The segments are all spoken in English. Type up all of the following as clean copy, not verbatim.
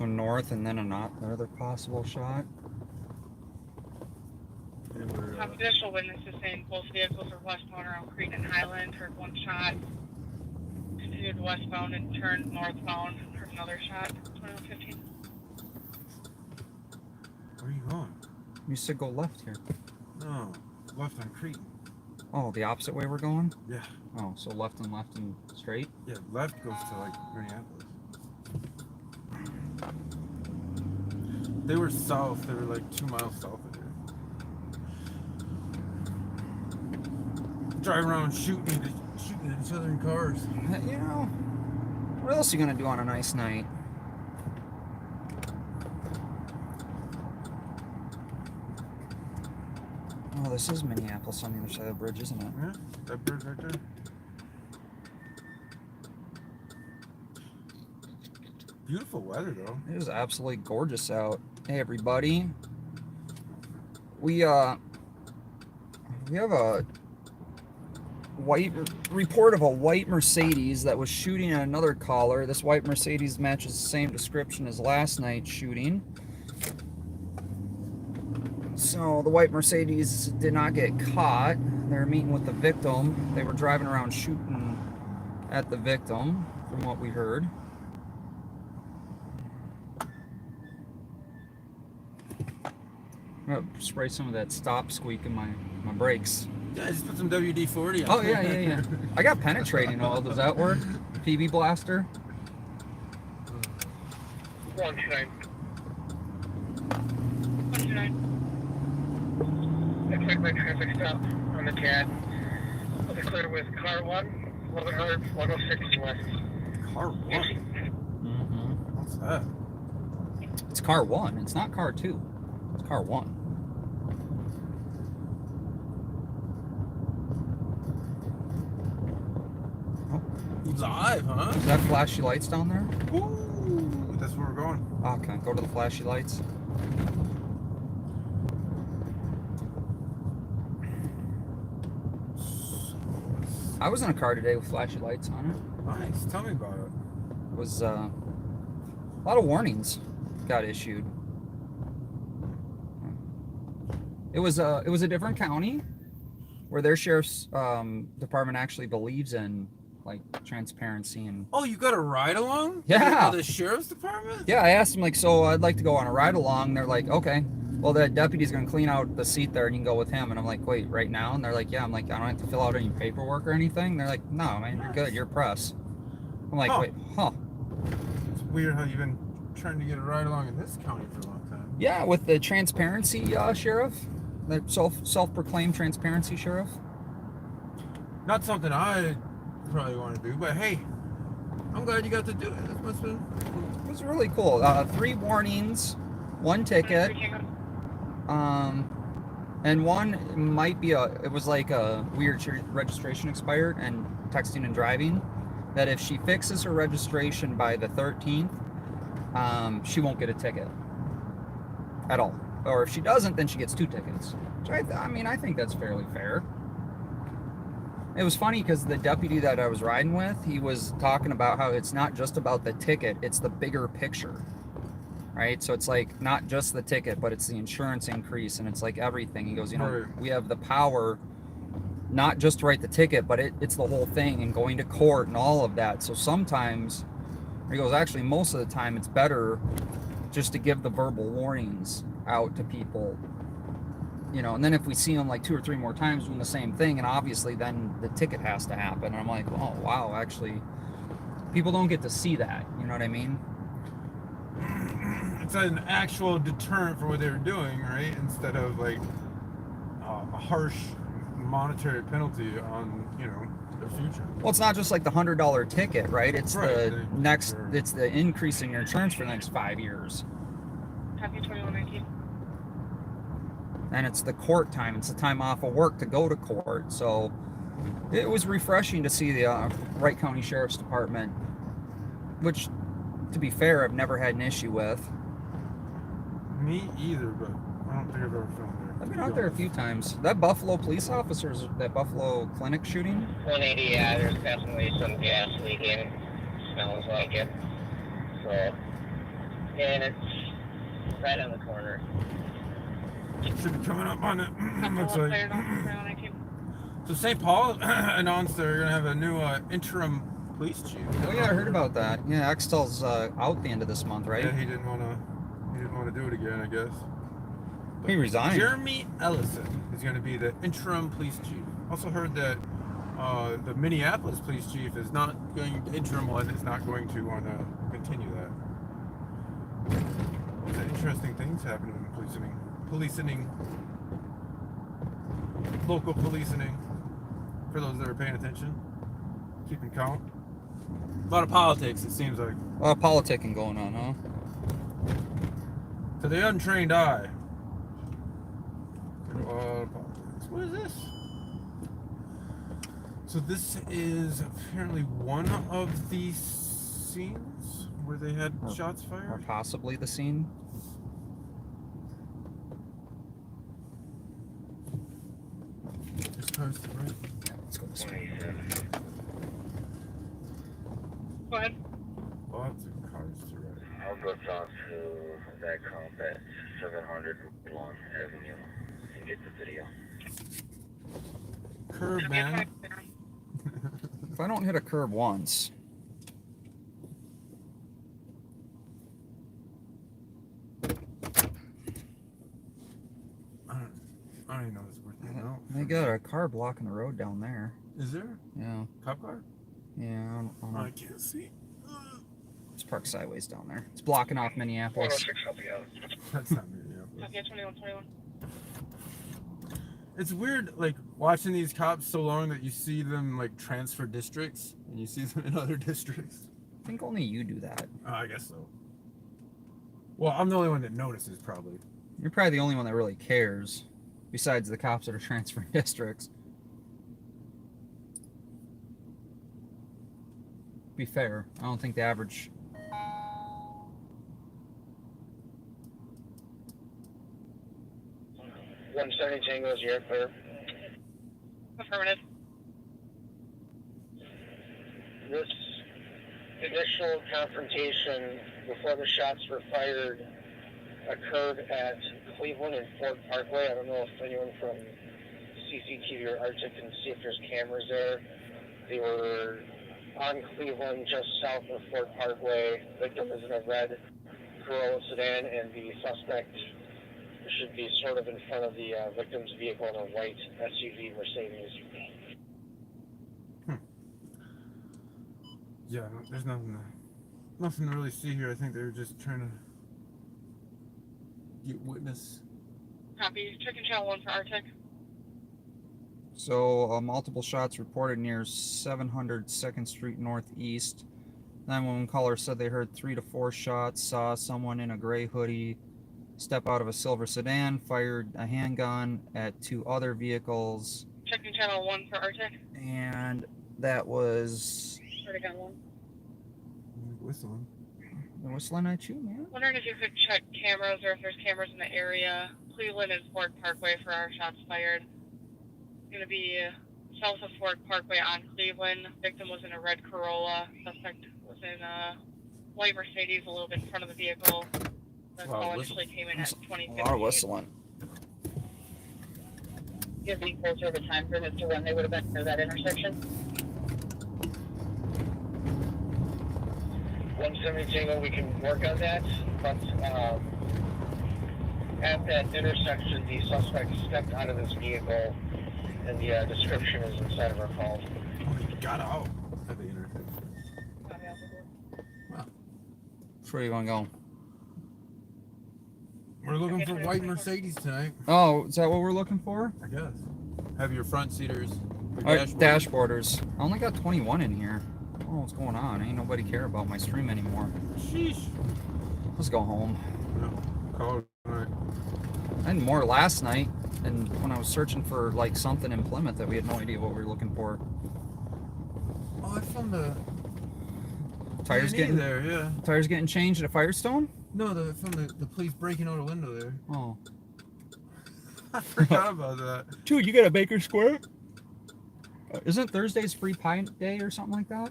So north and then another possible shot. Confidential witnesses saying both vehicles are westbound around Creed and Highland. Heard one shot. Continued westbound and turned northbound. Heard another shot. 2115. Where are you going? You said go left here. No, left on Cretan. Oh, the opposite way we're going? Yeah. Oh, so left and straight? Yeah, left goes to like Minneapolis. They were south. They were like 2 miles south of here. Driving around shooting at each other in cars. You know, what else are you gonna do on a nice night? Oh, this is Minneapolis on the other side of the bridge, isn't it? Yeah, that bridge right there. Beautiful weather though. It is absolutely gorgeous out. Hey everybody. We have a report of a white Mercedes that was shooting at another caller. This white Mercedes matches the same description as last night's shooting. So the white Mercedes did not get caught. They were meeting with the victim. They were driving around shooting at the victim, from what we heard. I'm gonna spray some of that stop squeak in my brakes. Yeah, I just put some WD-40 on. Oh yeah. I got penetrating oil. Does that work? PB blaster. 129. 129. Looks like my traffic stop on the CAD. I'll be clear with car 1, 1100, 106 west. Car 1? Mm-hmm. What's that? It's car 1. It's not car 2. It's car 1. Live, huh? Is that flashy lights down there? Ooh, that's where we're going. Okay, go to the flashy lights. I was in a car today with flashy lights on it. Nice. Tell me about it. It was a lot of warnings got issued. It was a different county where their sheriff's department actually believes in like transparency and. Oh, you got a ride along? Yeah. The sheriff's department? Yeah, I asked them like, so I'd like to go on a ride along. They're like, okay. Well, the deputy's gonna clean out the seat there, and you can go with him. And I'm like, wait, right now? And they're like, yeah. I'm like, I don't have to fill out any paperwork or anything. They're like, no, man, you're good. You're press. I'm like, wait, It's weird how you've been trying to get a ride along in this county for a long time. Yeah, with the transparency sheriff, the self-proclaimed transparency sheriff. Not something I probably want to do, but hey, I'm glad you got to do it. It was really cool. 3 warnings, 1 ticket, and one might be it was like a weird registration expired and texting and driving. That if she fixes her registration by the 13th, she won't get a ticket at all. Or if she doesn't, then she gets 2 tickets. Which I think that's fairly fair. It was funny because the deputy that I was riding with, he was talking about how it's not just about the ticket, it's the bigger picture, right? So it's like not just the ticket, but it's the insurance increase, and it's like everything. He goes, we have the power not just to write the ticket, but it's the whole thing and going to court and all of that. So sometimes, he goes, actually most of the time it's better just to give the verbal warnings out to people, and then if we see them like 2 or 3 more times doing the same thing, and obviously then the ticket has to happen. And I'm like, oh wow, actually people don't get to see that, you know what I mean? It's an actual deterrent for what they were doing, right? Instead of like a harsh monetary penalty on their future. Well, it's not just like the $100 ticket, right? It's it's the increase in your insurance for the next 5 years. Copy 2119. And it's the court time. It's the time off of work to go to court. So it was refreshing to see the Wright County Sheriff's Department, which, to be fair, I've never had an issue with. Me either, but I don't think I've ever filmed there. I've been out there a few times. That Buffalo police officers, that Buffalo clinic shooting. 180, yeah, there's definitely some gas leaking. Smells like it. So, And it's right on the corner. Should be coming up on it. Looks Couple of like. players off the ground, I keep- So St. Paul announced they're gonna have a new interim police chief. Oh yeah, I heard about that. Yeah, Axtel's out the end of this month, right? Yeah, he didn't want to do it again, I guess. He resigned. Jeremy Ellison is going to be the interim police chief. Also heard that the Minneapolis police chief is not going. The interim one is not going to want to continue that. Lots of interesting things happening in policing, local policing. For those that are paying attention, keeping count. A lot of politics, it seems like. A lot of politicking going on, huh? To the untrained eye. Politics. What is this? So this is apparently one of the scenes where they had shots Or fired. possibly the scene. There's cars to the right. Let's go this way. Go ahead. Lots of cars to the right. I'll go talk to that cop at 700 Lawn Avenue and get the video. Curb, man. If I don't hit a curb once, I don't even know if it's worth it. No. they got a car blocking the road down there. Is there? Yeah, Cop car? yeah. I don't know. I can't see. It's parked sideways down there. It's blocking off Minneapolis. 406, help you out. That's not Minneapolis. Okay, 21. It's weird, like, watching these cops so long that you see them, like, transfer districts, and you see them in other districts. I think only you do that. Oh, I guess so. Well, I'm the only one that notices, probably. You're probably the only one that really cares, besides the cops that are transferring districts. Be fair, I don't think the average. 170 Tango is your clear. Affirmative. This initial confrontation before the shots were fired occurred at Cleveland and Fort Parkway. I don't know if anyone from CCTV or Arctic can see if there's cameras there. They were on Cleveland, just south of Fort Parkway. Victim is in a red Corolla sedan, and the suspect should be sort of in front of the victim's vehicle in a white SUV Mercedes. Yeah, there's nothing to really see here. I think they were just trying to get witness. Copy. Chicken channel 1 for Arctic. So, multiple shots reported near 700 2nd Street Northeast. 911 caller said they heard 3 to 4 shots, saw someone in a gray hoodie step out of a silver sedan, fired a handgun at 2 other vehicles, Chicken channel 1 for Arctic. and that was... Already got 1. Whistling. They're whistling at you, man. Wondering if you could check cameras or if there's cameras in the area. Cleveland and Fort Parkway for our shots fired. Going to be south of Fort Parkway on Cleveland. Victim was in a red Corolla. Suspect was in a white Mercedes, a little bit in front of the vehicle. The call initially came in at 2015. A lot of whistling. Do you have any closer of a time frame as to when they would have been near that intersection? 170 Tango, we can work on that, but at that intersection, the suspect stepped out of his vehicle, and the description is inside of our call. Oh, he got out at the intersection. Wow. Which way you want to go? We're looking for white Mercedes tonight, Oh, is that what we're looking for? I guess. Have your front seaters. Your All right, dashboard. dashboarders. I only got 21 in here. I don't know what's going on. Ain't nobody care about my stream anymore. Sheesh. Let's go home. No, call it tonight. I had more last night, and when I was searching for like something in Plymouth that we had no idea what we were looking for. Oh, I found the Tires P&E getting there, yeah. Tires getting changed at Firestone? No, from the police breaking out a window there. Oh. I forgot about that. Dude, you got a Baker Square? Isn't Thursday's free pie day or something like that?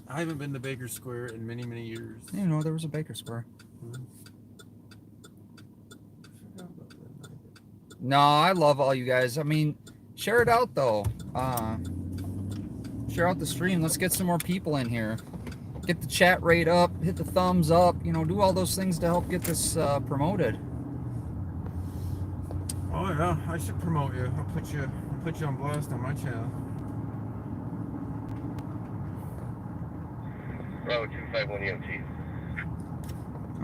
I haven't been to Baker Square in many, many years. I didn't know there was a Baker Square. No, I love all you guys. I mean, share it out though. Share out the stream. Let's get some more people in here. Get the chat rate up. Hit the thumbs up. You know, do all those things to help get this promoted. Oh yeah, I should promote you. I'll put you on blast on my channel. Bravo 251 EMT.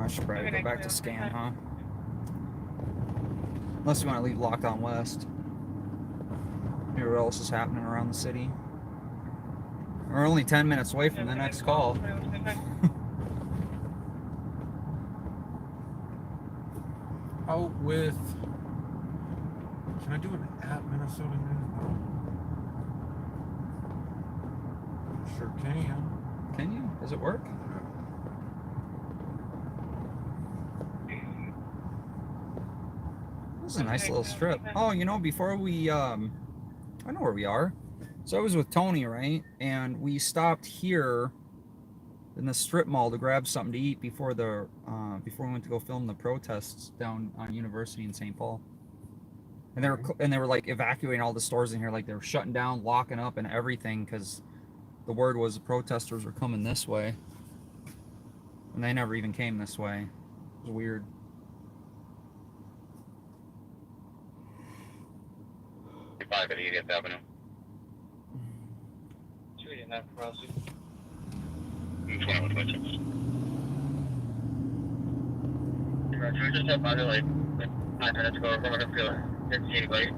I should probably go back to scan, huh? Unless you want to leave Lockdown West. Hear what else is happening around the city. We're only 10 minutes away from the next call. Out with. Can I do an app Minnesota News? No. Sure can. Can you? Does it work? This is a nice little strip. Oh, you know, before we, I know where we are. So I was with Tony, right? And we stopped here in the strip mall to grab something to eat before the, before we went to go film the protests down on University in St. Paul. And they were like evacuating all the stores in here, like they were shutting down, locking up, and everything, because the word was the protesters were coming this way, and they never even came this way. It was weird. At 80th Avenue. Crossing. 2126. Roger, I just had about like 5 minutes ago from an appeal. Didn't see anybody.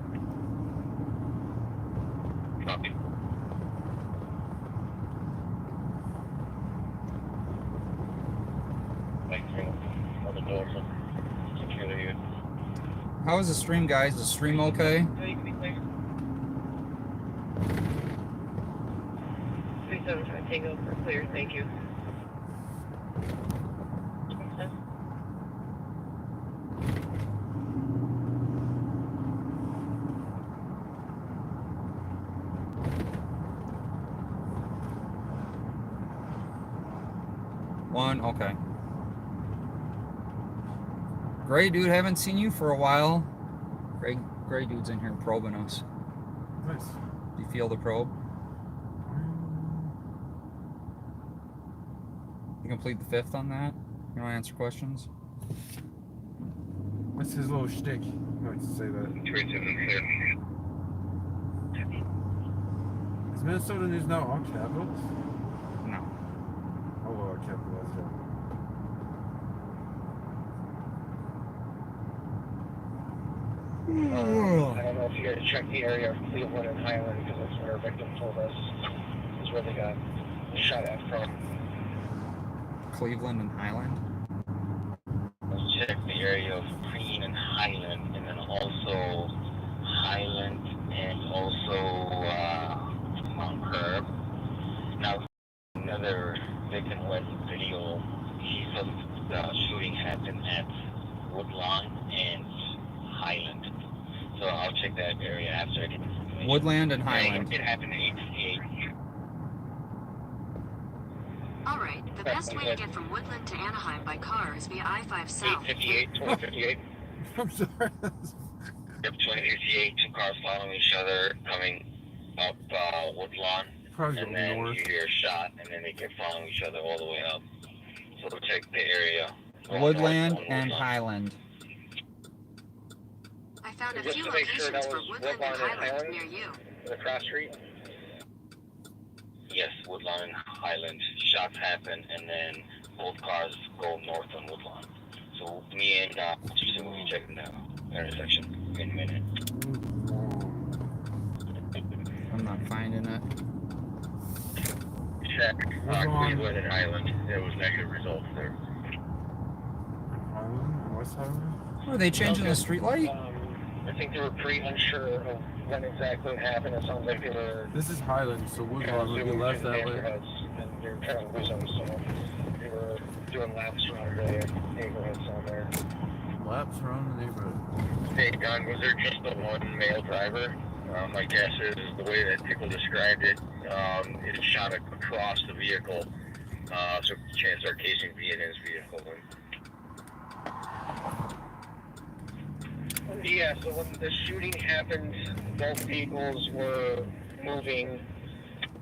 Copy. Thank you. Other doors are security. How is the stream, guys? Is the stream okay? No, you can be clear. 375 Tango for clear, thank you. One, okay. Gray dude, haven't seen you for a while. Gray dude's in here probing us. Nice. Do you feel the probe? You complete the 5th on that? You want to answer questions? What's his little shtick? I like to say that. 376. Is Minnesota News now all capitals? No. Oh, well, capitalized, yeah. I don't know if you guys checked the area of Cleveland and Highland, because that's where our victim told us is where they got shot at from. Cleveland and Highland? Check the area of Green and Highland, and then also Highland and also Mount Curb. Now, another victim went video. He saw the shooting happen at Woodlawn and Highland. So I'll check that area after I get information. Woodland and Highland. It happened at 858. Alright, the best way to get from Woodland to Anaheim by car is via I-5 South. 858, 2058. I'm sorry. Yep, 2058, 2 cars following each other, coming up Woodlawn. Probably And gonna be then north. you hear a shot, and then they kept following each other all the way up. So we'll check the area. Woodland and Highland. I found a Just few to make sure locations that for was Woodland and Woodlawn and Highland Highland? near you. The cross street? Yes, Woodlawn and Highland. Shots happen, and then both cars go north on Woodlawn. So me and Jason will be checking the intersection in a minute. I'm not finding it. Check Woodlawn. Cleveland and Highland. There was negative results there. Highland? West Highland? Are they changing the street light? I think they were pretty unsure of when exactly it happened. It sounds like they were This is Highland, so Woodlawn would be left that way. and they're trying to lose them, so they were doing laps around the neighborhoods on there. Laps around the neighborhood. Hey, Don, was there just the one male driver? My guess is the way that people described it, it shot across the vehicle, so chances are casing be in his vehicle. Yeah, so when the shooting happened, both vehicles were moving,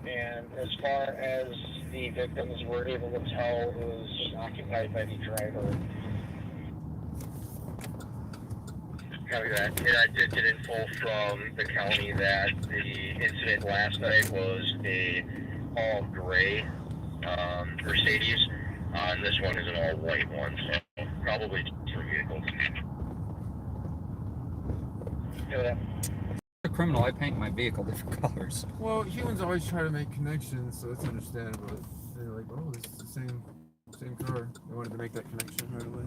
and as far as the victims were able to tell, it was occupied by the driver. Copy that. Yeah, I did get info from the county that the incident last night was a all gray Mercedes. And this one is an all white one, so probably two vehicles. Yeah. A criminal, I paint my vehicle different colors. Well, humans always try to make connections, so it's understandable. They're like, oh, this is the same car. They wanted to make that connection right away.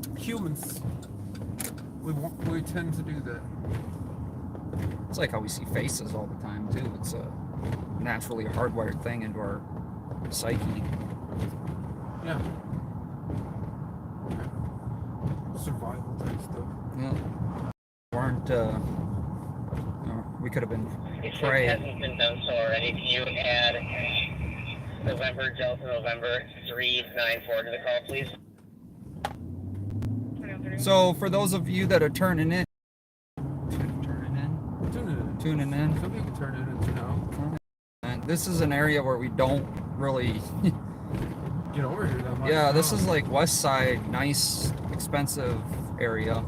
But humans, we tend to do that. It's like how we see faces all the time too. It's a naturally hardwired thing into our psyche. Yeah. Survival type stuff. Yeah. Weren't we could have been If it prey. hasn't been done so already, can you add November, Delta November 394 to the call, please? So for those of you that are tuning in, Tuning in. Some people turn it into now. and this is an area where we don't really. Get over here that much. Yeah, this now. is like West Side, nice, expensive area.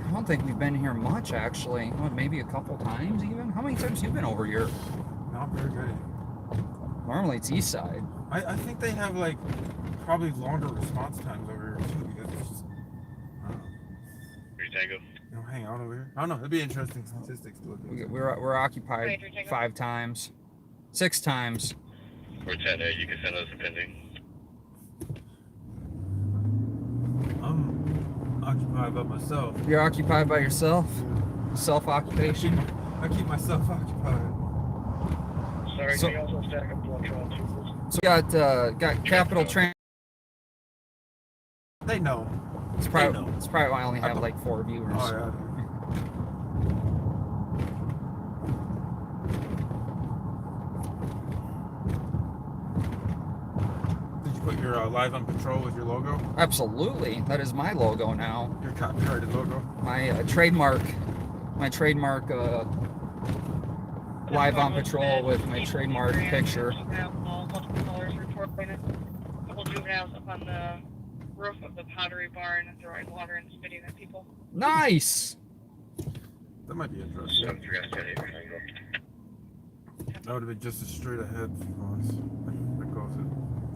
I don't think we've been here much actually. What, maybe a couple times even? How many times have you been over here? Not very good. Normally it's East Side. I think they have like probably longer response times over here too because it's just Tango. you know, hang out over here. I don't know. It'd be interesting statistics to look at. We're occupied 5 times, 6 times. Or 10, you can send us a pending. I'm occupied by myself. You're occupied by yourself? Self-occupation? I keep myself occupied. Sorry, So- can you also stack up the electronic tools? So we got Capital Train. They know. It's probably why I only have like 4 viewers. Oh yeah. Did you put your live on patrol with your logo? Absolutely, that is my logo now. Your copyrighted logo? My trademark. My trademark. Live on patrol with my trademark picture. Multiple colors reporting a couple juveniles up on the roof of the pottery barn throwing water and spitting at people. Nice. That might be interesting. 73 Tango. That would have been just as straight ahead for us. That goes it.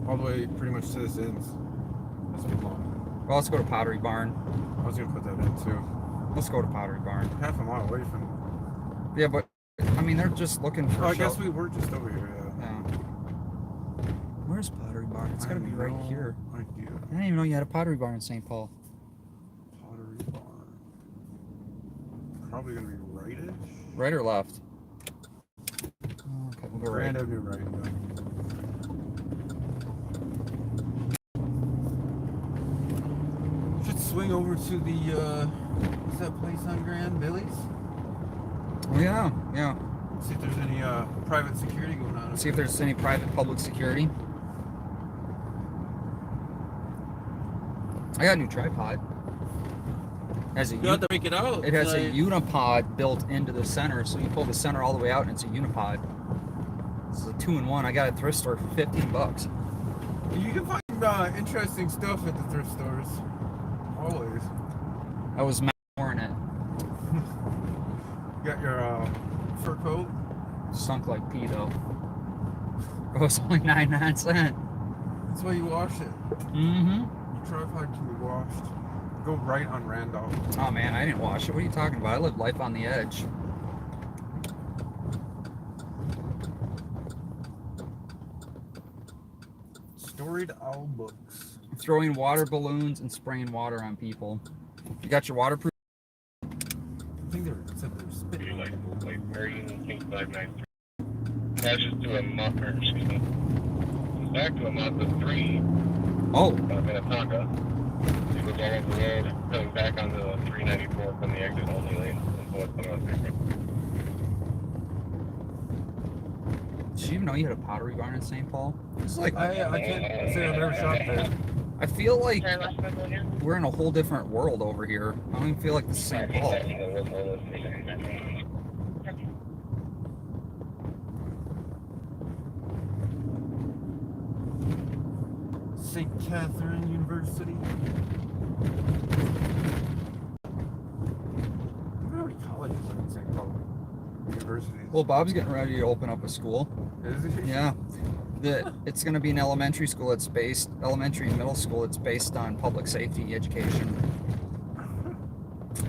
All the way pretty much to this ends. That's been long. Well, let's go to Pottery Barn. I was gonna put that in too. Let's go to Pottery Barn. Half a mile away from. Yeah, but I mean, they're just looking for. Oh, I guess we were just over here. Yeah. Where's Pottery Barn? It's gotta be right here. Idea. I didn't even know you had a Pottery Barn in St. Paul. Pottery barn. Probably gonna be rightish. Right or left? Oh, okay, we'll go right. Grand Avenue right. Should swing over to the what's that place on Grand? Billy's? Oh, yeah, yeah. See if there's any private security going on. See if there's any private public security. I got a new tripod. Has a You have to make it out. It has a unipod built into the center, so you pull the center all the way out and it's a unipod. This is a 2-in-1. I got it at thrift store for $15. You can find interesting stuff at the thrift stores. Always. I was wearing it. You got your fur coat. Sunk like pee though. It was only 99 cents. That's why you wash it. Mm-hmm. Your tripod can be washed. Go right on Randolph. Oh man, I didn't wash it. What are you talking about? I live life on the edge. Storied Owl Books. Throwing water balloons and spraying water on people. You got your waterproof? I think they were spitting. Like Marine King 593. That's just to a month, or excuse me. Back to a month of 3. Oh, Minnetonka. He was all over the road, coming back on the 394 from the exit only lane. did you even know you had a Pottery Barn in St. Paul? It's like I can't say I've ever shopped there. I feel like Sorry, last one again. we're in a whole different world over here. I don't even feel like this is St. Paul. St. Catherine University. How many colleges are in St. Paul University? Well, Bob's getting ready to open up a school. Is it? Yeah. It's going to be an elementary school. Elementary and middle school. It's based on public safety education.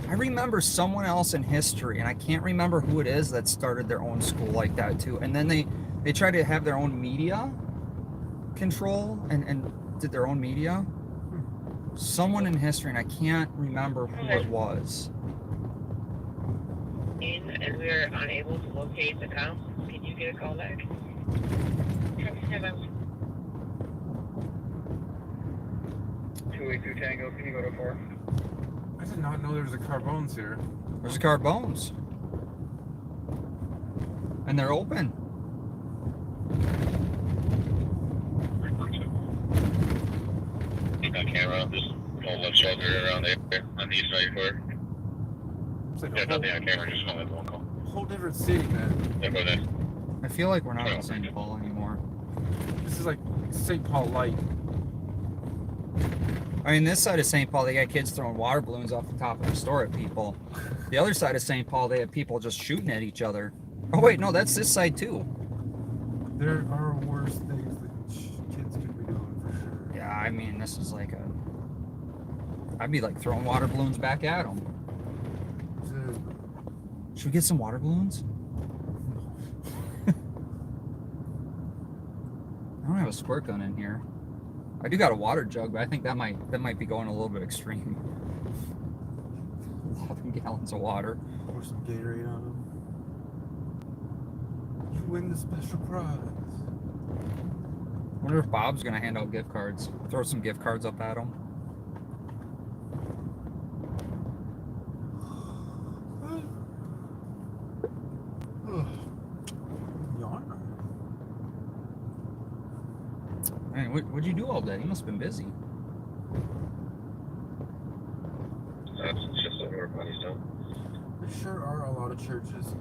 I remember someone else in history, and I can't remember who it is, that started their own school like that too. And then they tried to have their own media control and did their own media. Someone in history, and I can't remember who it was. And we are unable to locate the cops. Can you get a call back? 282 Tango, can you go to 4? I did not know there was a Carbones here. There's a Carbones. And they're open. On camera, just hold up shelter around there on the east side for. It's like Yeah, a nothing on camera, just hold that one call. whole different city, man. Yeah, go there. I feel like we're not in St. Paul anymore. This is like St. Paul light. I mean, this side of St. Paul, they got kids throwing water balloons off the top of the store at people. The other side of St. Paul, they have people just shooting at each other. Oh, wait, no, that's this side too. There are worse things that kids could be doing for sure. Yeah, I mean, this is like I'd be like throwing water balloons back at them. Should we get some water balloons? I don't have a squirt gun in here. I do got a water jug, but I think that might be going a little bit extreme. 11 gallons of water. Pour some Gatorade on them. You win the special prize. Wonder if Bob's gonna hand out gift cards. Throw some gift cards up at him. Man, what'd you do all day? You must have been busy. That's just like work money's done. There sure are a lot of churches.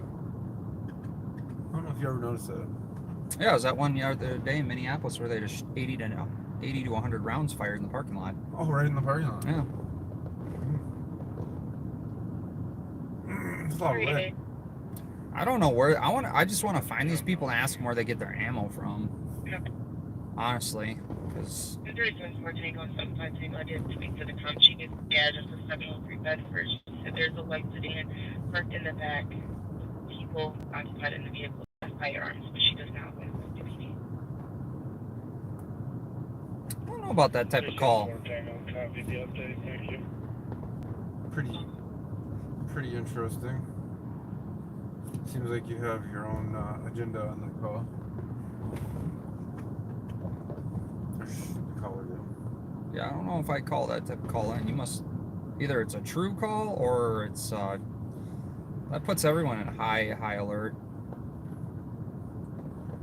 I don't know if you ever noticed that. Yeah, it was that one the other day in Minneapolis where they just 80 to 100 rounds fired in the parking lot. Oh, right in the parking lot. Yeah. It's a lot of lead. I don't know where I just want to find these people and ask them where they get their ammo from. Honestly, because The 374 Tango and 75 Tango, I did speak to the com. She did, yeah, just a 703 Bedford. She said there's a white sedan parked in the back. People occupied in the vehicle with firearms, but she does not want to deputy. I don't know about that type of call. Copy the update, thank you. Pretty interesting. Seems like you have your own agenda on the call. Yeah, I don't know if I call that type of call in. You must either it's a true call or it's that puts everyone in high alert.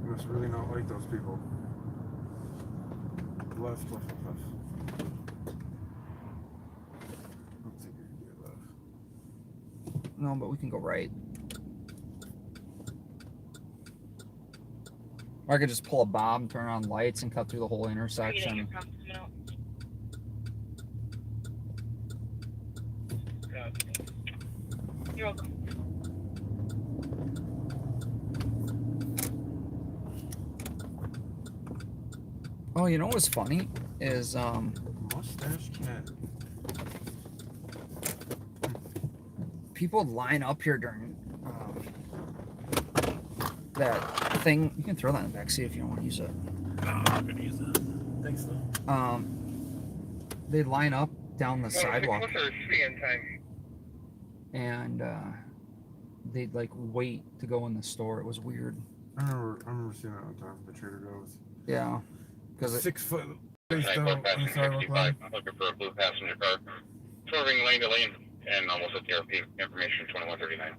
You must really not like those people. Left. I don't think you're gonna get left. No, but we can go right. Or I could just pull a bomb, turn on lights, and cut through the whole intersection. You're welcome. Oh, you know what's funny is Mustache cat. people line up here during that thing. You can throw that in the back seat if you don't want to use it. No, I'm gonna use it. Thanks though. They line up down the sidewalk. What's our scan time? And they'd like wait to go in the store. It was weird. I remember seeing that one time at Trader Joe's. Yeah, because 6 foot spaced out on the sidewalk line. I'm looking for a blue passenger car. Swerving lane to lane and almost at the RP information 2139.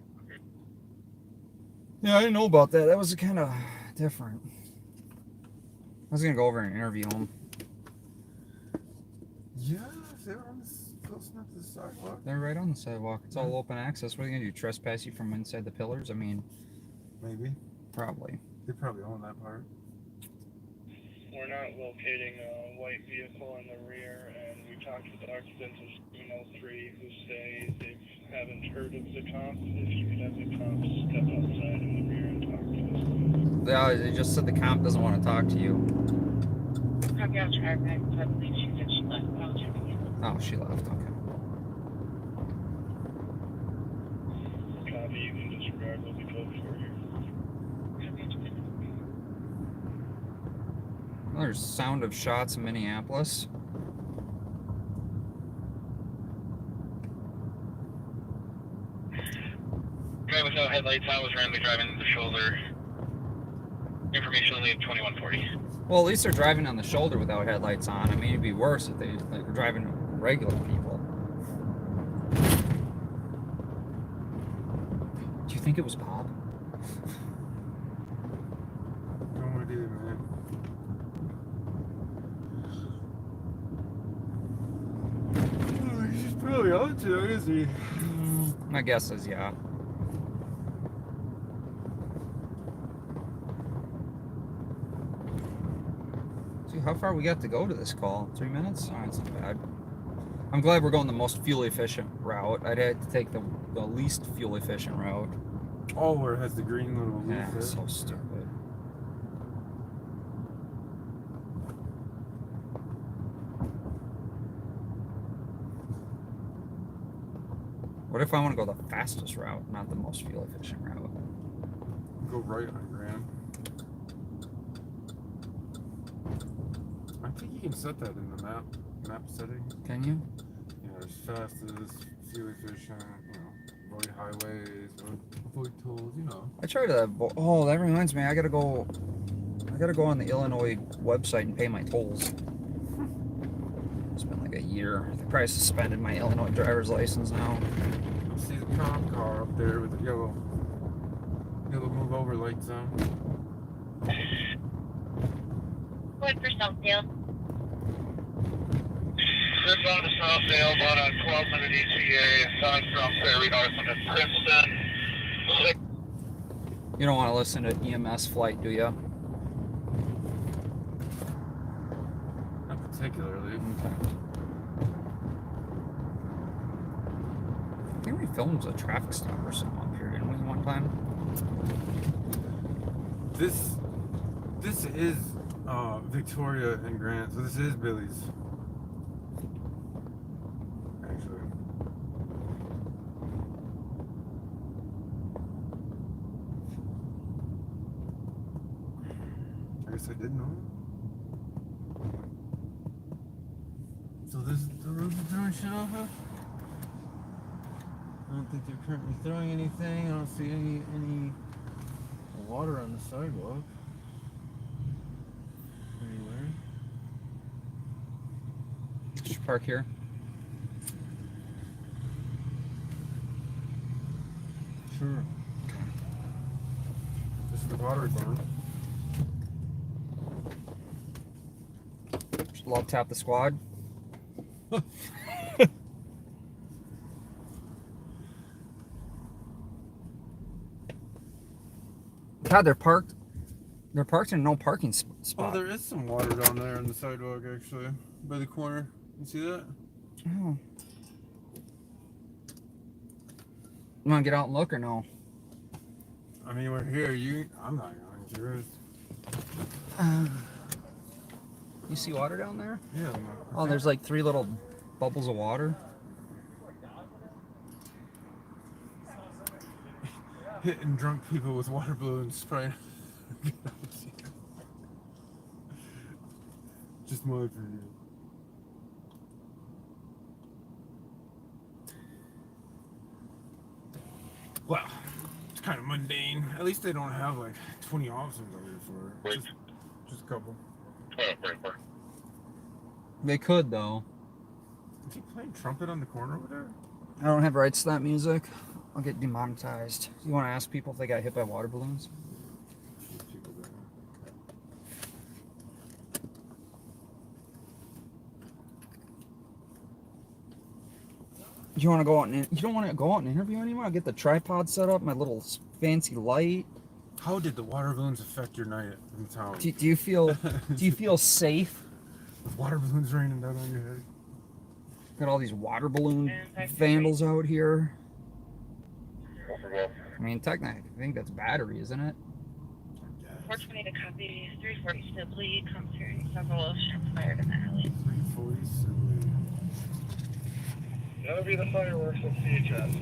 yeah, I didn't know about that. That was kind of different. I was gonna go over and interview him. Yeah, if they were on this, close enough to the sidewalk. They're right on the sidewalk. It's all open access. What are they gonna do? Trespass you from inside the pillars? I mean, Maybe. probably. They probably own that part. We're not locating a white vehicle in the rear, and we talked with the occupants of 703 who say they haven't heard of the cop. If you could have the cop step outside in the rear and talk to us. They just said the comp doesn't want to talk to you. Copy, I'll try back, but I believe she said she left, but I'll check again. Oh, she left. Okay. Copy, you can disregard what we code for here. Copy, it's been- Well, there's sound of shots in Minneapolis. Guy without headlights on was randomly driving the shoulder. Information only at 2140. Well, at least they're driving on the shoulder without headlights on. I mean, it'd be worse if they were driving regular people. Do you think it was Bob? No idea, man. Oh, he's probably out there, is he? My guess is yeah. See how far we got to go to this call? 3 minutes? Oh, that's not bad. I'm glad we're going the most fuel efficient route. I'd had to take the least fuel efficient route. Oh, where it has the green little leaf Yeah, there. so stupid. What if I want to go the fastest route, not the most fuel efficient route? Go right on Grand. I think you can set that in the map setting. Can you? You know, as fastest, fuel efficient, you know, avoid highways, avoid tolls, you know. I try to. Oh, that reminds me. I gotta go on the Illinois website and pay my tolls. It's been like a year. They probably suspended my Illinois driver's license now. I see the cop car up there with the yellow move over lights on. Going for Southdale. Inbound to Southdale, about on 1200 ETA, south from Prairie North into Princeton. You don't want to listen to EMS flight, do you? Not particularly. Okay. I think we filmed a traffic stop or something up here, didn't we, one time? This is Victoria and Grant, so this is Billy's. Actually. I guess I did know. So this is the road they're throwing shit off of? I don't think they're currently throwing anything. I don't see any water on the sidewalk anywhere. Just park here. Sure. This is the pottery barn. Just love tap the squad. God, they're parked. They're parked in no parking Oh, spot. there is some water down there on the sidewalk, actually, by the corner. You see that? Oh. You want to get out and look or no? I mean, we're here. I'm not going to. You see water down there? Yeah. Oh, there's like 3 little bubbles of water. Hitting drunk people with water balloons, probably. Just my opinion. Well, it's kind of mundane. At least they don't have like 20 officers over here for it. Wait. Just a couple. They could though. Is he playing trumpet on the corner over there? I don't have rights to that music. I'll get demonetized. You want to ask people if they got hit by water balloons? There's people there. You want to go out and you don't want to go out and interview anyone? I'll get the tripod set up, my little fancy light. How did the water balloons affect your night in town? Do you feel safe? With water balloons raining down on your head. Got all these water balloon vandals out here. I mean, technically, I think that's battery, isn't it? 420 to copy, 340 Sibley, comes hearing several shots fired in the alley. 340 Sibley. That'll be the fireworks at CHS.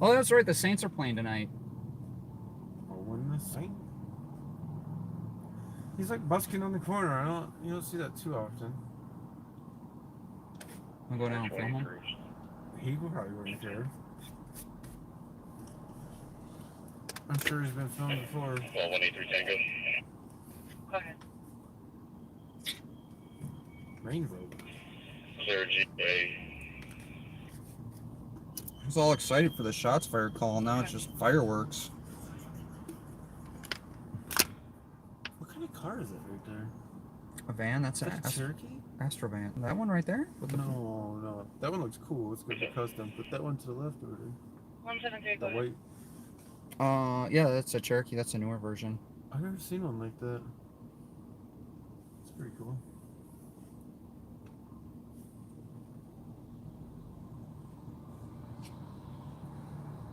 Oh, that's right. The Saints are playing tonight. Owen the Saint. He's like busking on the corner. You don't see that too often. I'll go down and film him. He will probably wouldn't care. I'm sure he's been filmed before. 183 Tango. Go ahead. Rainbow. Clear GA. I was all excited for the shots fired call. Now it's just fireworks. What kind of car is that right there? A van? That's Is an that a Cherokee? Astro van. That one right there? With the No. That one looks cool. It's good to custom. But that one to the left over there. 173, go The ahead. white. Yeah, that's a Cherokee. That's a newer version. I've never seen one like that. It's pretty cool.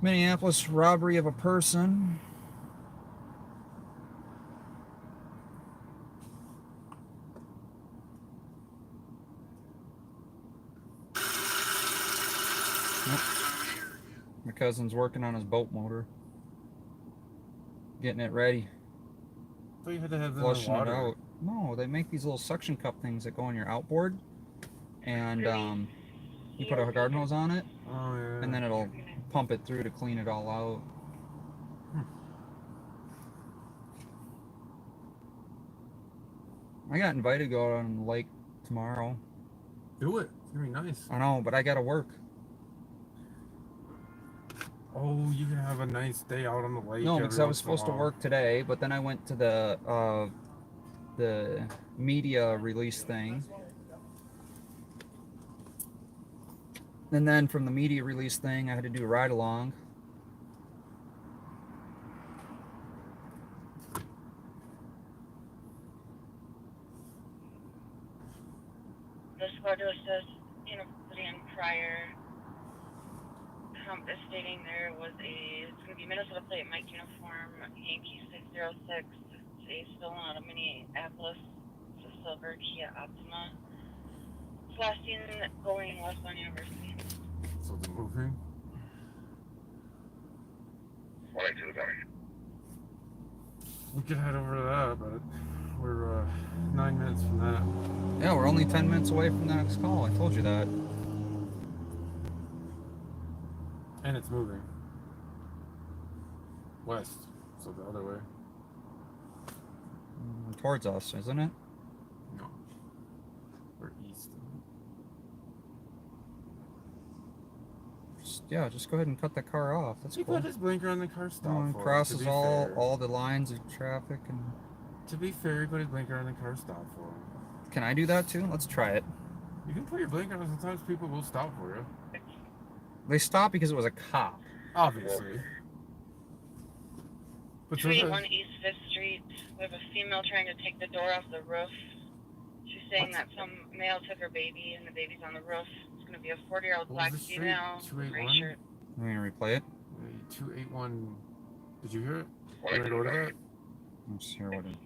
Minneapolis robbery of a person. Nope. My cousin's working on his boat motor. Getting it ready. I thought you had to have them in Flushing it water. out. No, they make these little suction cup things that go on your outboard. And you put a garden hose on it. Oh, yeah. And then it'll pump it through to clean it all out. I got invited to go out on the lake tomorrow. Do it. It's going to be nice. I know, but I gotta work. Oh, you can have a nice day out on the lake. No, every because I was once in a supposed to while. work today, but then I went to the media release thing. And then from the media release thing, I had to do a ride along. The squad to assist, putting in prior is stating there was it's going to be Minnesota plate Mike uniform, Yankee 606, a stolen out of Minneapolis, it's a silver Kia Optima. It's last seen going westbound University. So they're moving. 182 the county. We could head over to that, but we're 9 minutes from that. Yeah, we're only 10 minutes away from the next call. I told you that. And it's moving. West. So the other way. Towards us, isn't it? No. Or east. Just go ahead and cut the car off. That's He cool. put his blinker on the car stop for us, Crosses to be all fair. the lines of traffic. And To be fair, he put his blinker on the car stop for him. can I do that too? Let's try it. You can put your blinker on. Sometimes people will stop for you. They stopped because it was a cop. Obviously. But 281 East 5th Street. We have a female trying to take the door off the roof. She's saying that some male took her baby and the baby's on the roof. It's going to be a 40-year-old What was black the street? female, 281? gray shirt. I'm gonna replay it. 281. Did you hear it? You want to go to that? Let's hear what it.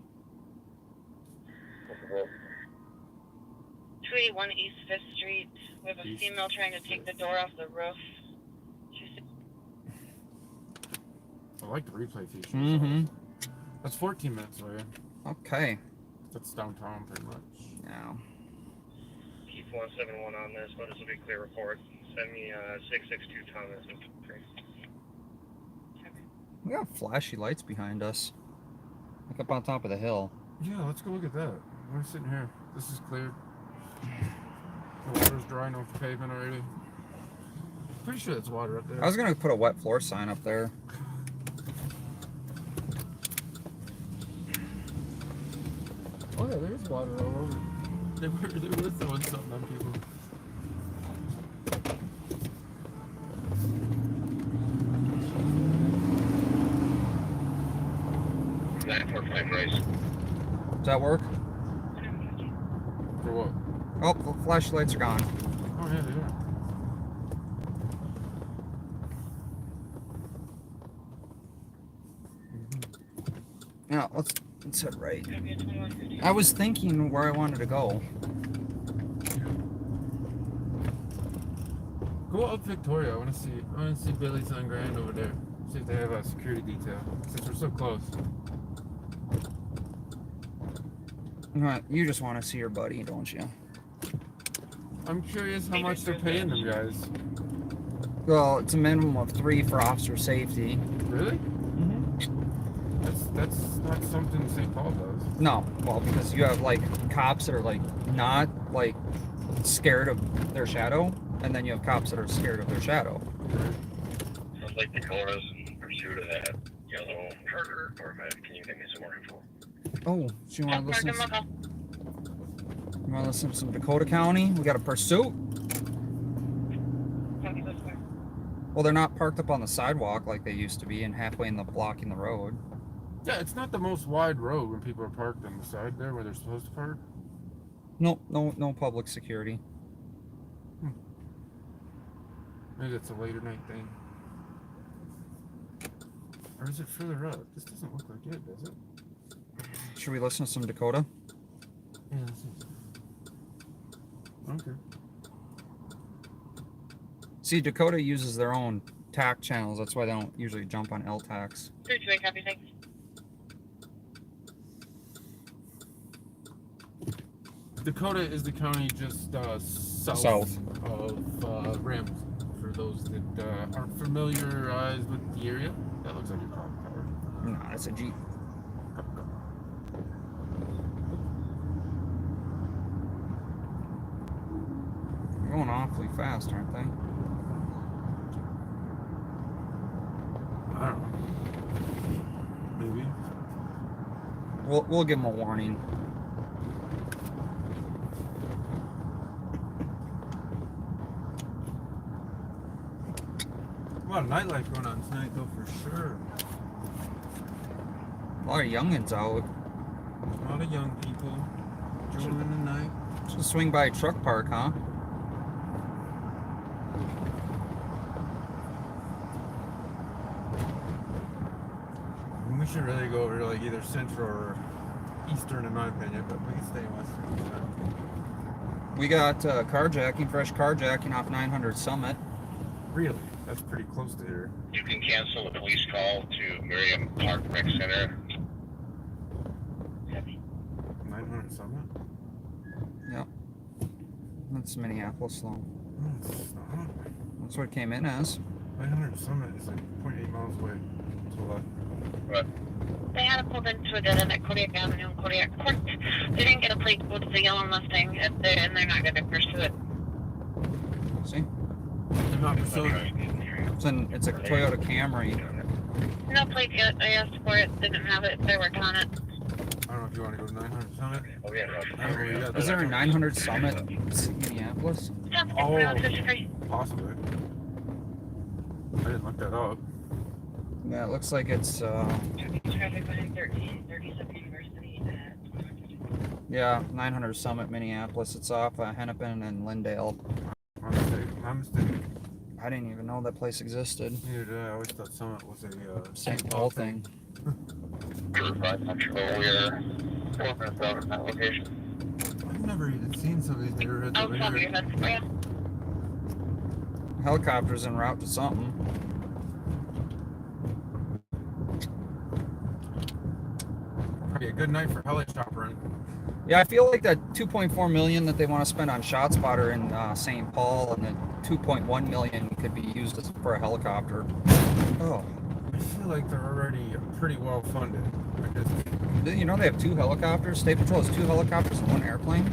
281 East 5th Street. We have a East female trying to take the door off the roof. She's I like the replay feature. Mm-hmm. That's 14 minutes away. Okay. That's downtown pretty much. Now. Keep 171 on this, but this will be a clear report. Send me 662 Thomas and We got flashy lights behind us. Like up on top of the hill. Yeah, let's go look at that. We're sitting here. This is clear. The water's drying off the pavement already. Pretty sure that's water up there. I was gonna put a wet floor sign up there. Oh yeah, there's water all over. They were throwing something on people. Does that work? For what? Oh, the flashlights are gone. Oh yeah, they are. Yeah, let's head right. I was thinking where I wanted to go. Go up Victoria. I want to see Billy's on Grand over there. See if they have a security detail. Since we're so close. You just want to see your buddy, don't you? I'm curious how much they're paying them guys. Well, it's a minimum of 3 for officer safety. Really? Mm-hmm. That's not something St. Paul does. No, well, because you have like cops that are like not like scared of their shadow, and then you have cops that are scared of their shadow. Sounds like Dakota's in pursuit of that yellow Charger Corvette. Can you give me some more info? Oh, so you want to listen? You want to listen to some Dakota County? We got a pursuit. Well, they're not parked up on the sidewalk like they used to be, and halfway in the blocking the road. Yeah, it's not the most wide road when people are parked on the side there where they're supposed to park. No public security. Maybe it's a later night thing. Or is it further up? This doesn't look like it, does it? Should we listen to some Dakota? Yeah, this is... Okay. See, Dakota uses their own TAC channels. That's why they don't usually jump on LTACs. 328, copy, thanks. Dakota is the county just south of Ramsey. For those that aren't familiarized with the area, that looks like a car. No, that's a Jeep. They're going awfully fast, aren't they? I don't know. Maybe. We'll give them a warning. A lot of nightlife going on tonight, though, for sure. A lot of youngins out. A lot of young people enjoying the night. Should swing by a truck park, huh? We should really go over to like either Central or Eastern, in my opinion, but we can stay in Western. We got carjacking, fresh carjacking off 900 Summit. Really? That's pretty close to here. You can cancel the police call to Miriam Park Rec Center. 900 Summit? Yep. That's Minneapolis though. No, it's not. That's what it came in as. 900 Summit is like 0.8 miles away to the left. What? They had it pulled into a dead end at Kodiak Avenue and Kodiak Court. They didn't get a plate to go to the yellow Mustang, and they're not going to pursue it. See? They're not pursuing. It's a Toyota Camry. No plate yet. I asked for it. Didn't have it. They're working on it. I don't know if you want to go to 900 Summit. Oh, yeah, no. Is there a 900 Summit in Minneapolis? Oh, possibly. I didn't look that up. Yeah, it looks like it's Traffic behind 37 University at... yeah, 900 Summit, Minneapolis. It's off Hennepin and Lindale. My mistake. I didn't even know that place existed. Neither did I. Always thought Summit was a St. Paul thing. I'm not sure we're 4 minutes out of that location. I've never even seen some of these neighborhoods I'll over cover here. your head for you. Helicopter's en route to something. Probably a good night for helicoptering. Yeah, I feel like that 2.4 million that they want to spend on ShotSpotter in St. Paul and the 2.1 million could be used for a helicopter. Oh, I feel like they're already pretty well funded. you know they have 2 helicopters. State Patrol has 2 helicopters and 1 airplane.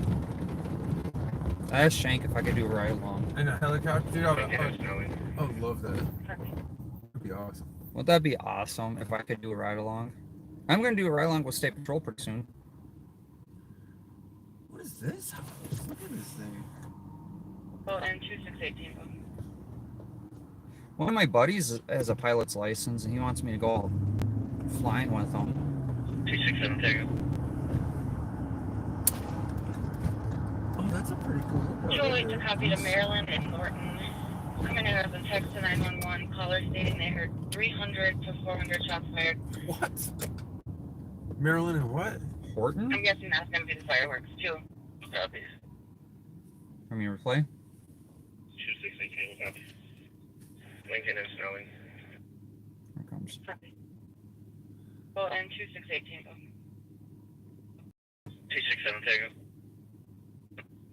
I asked Shank if I could do a ride along. And a helicopter, dude, I would love that. That'd be awesome. Would that be awesome if I could do a ride along? I'm gonna do a ride along with State Patrol pretty soon. What is this house? Look at this thing. Well, and 2618. One of my buddies has a pilot's license, and he wants me to go flying with him. 267 Tango. Oh, that's a pretty cool look. Julie to copy to Maryland and Norton. Coming in as a text to 911. Caller stating they heard 300 to 400 shots fired. What? Maryland and what? Horton? I'm guessing that's going to be the fireworks, too. Copies. Let me replay. 268 Tango, copy. Lincoln and Snelling. Here it comes. Well, and 2618. 267 Tango.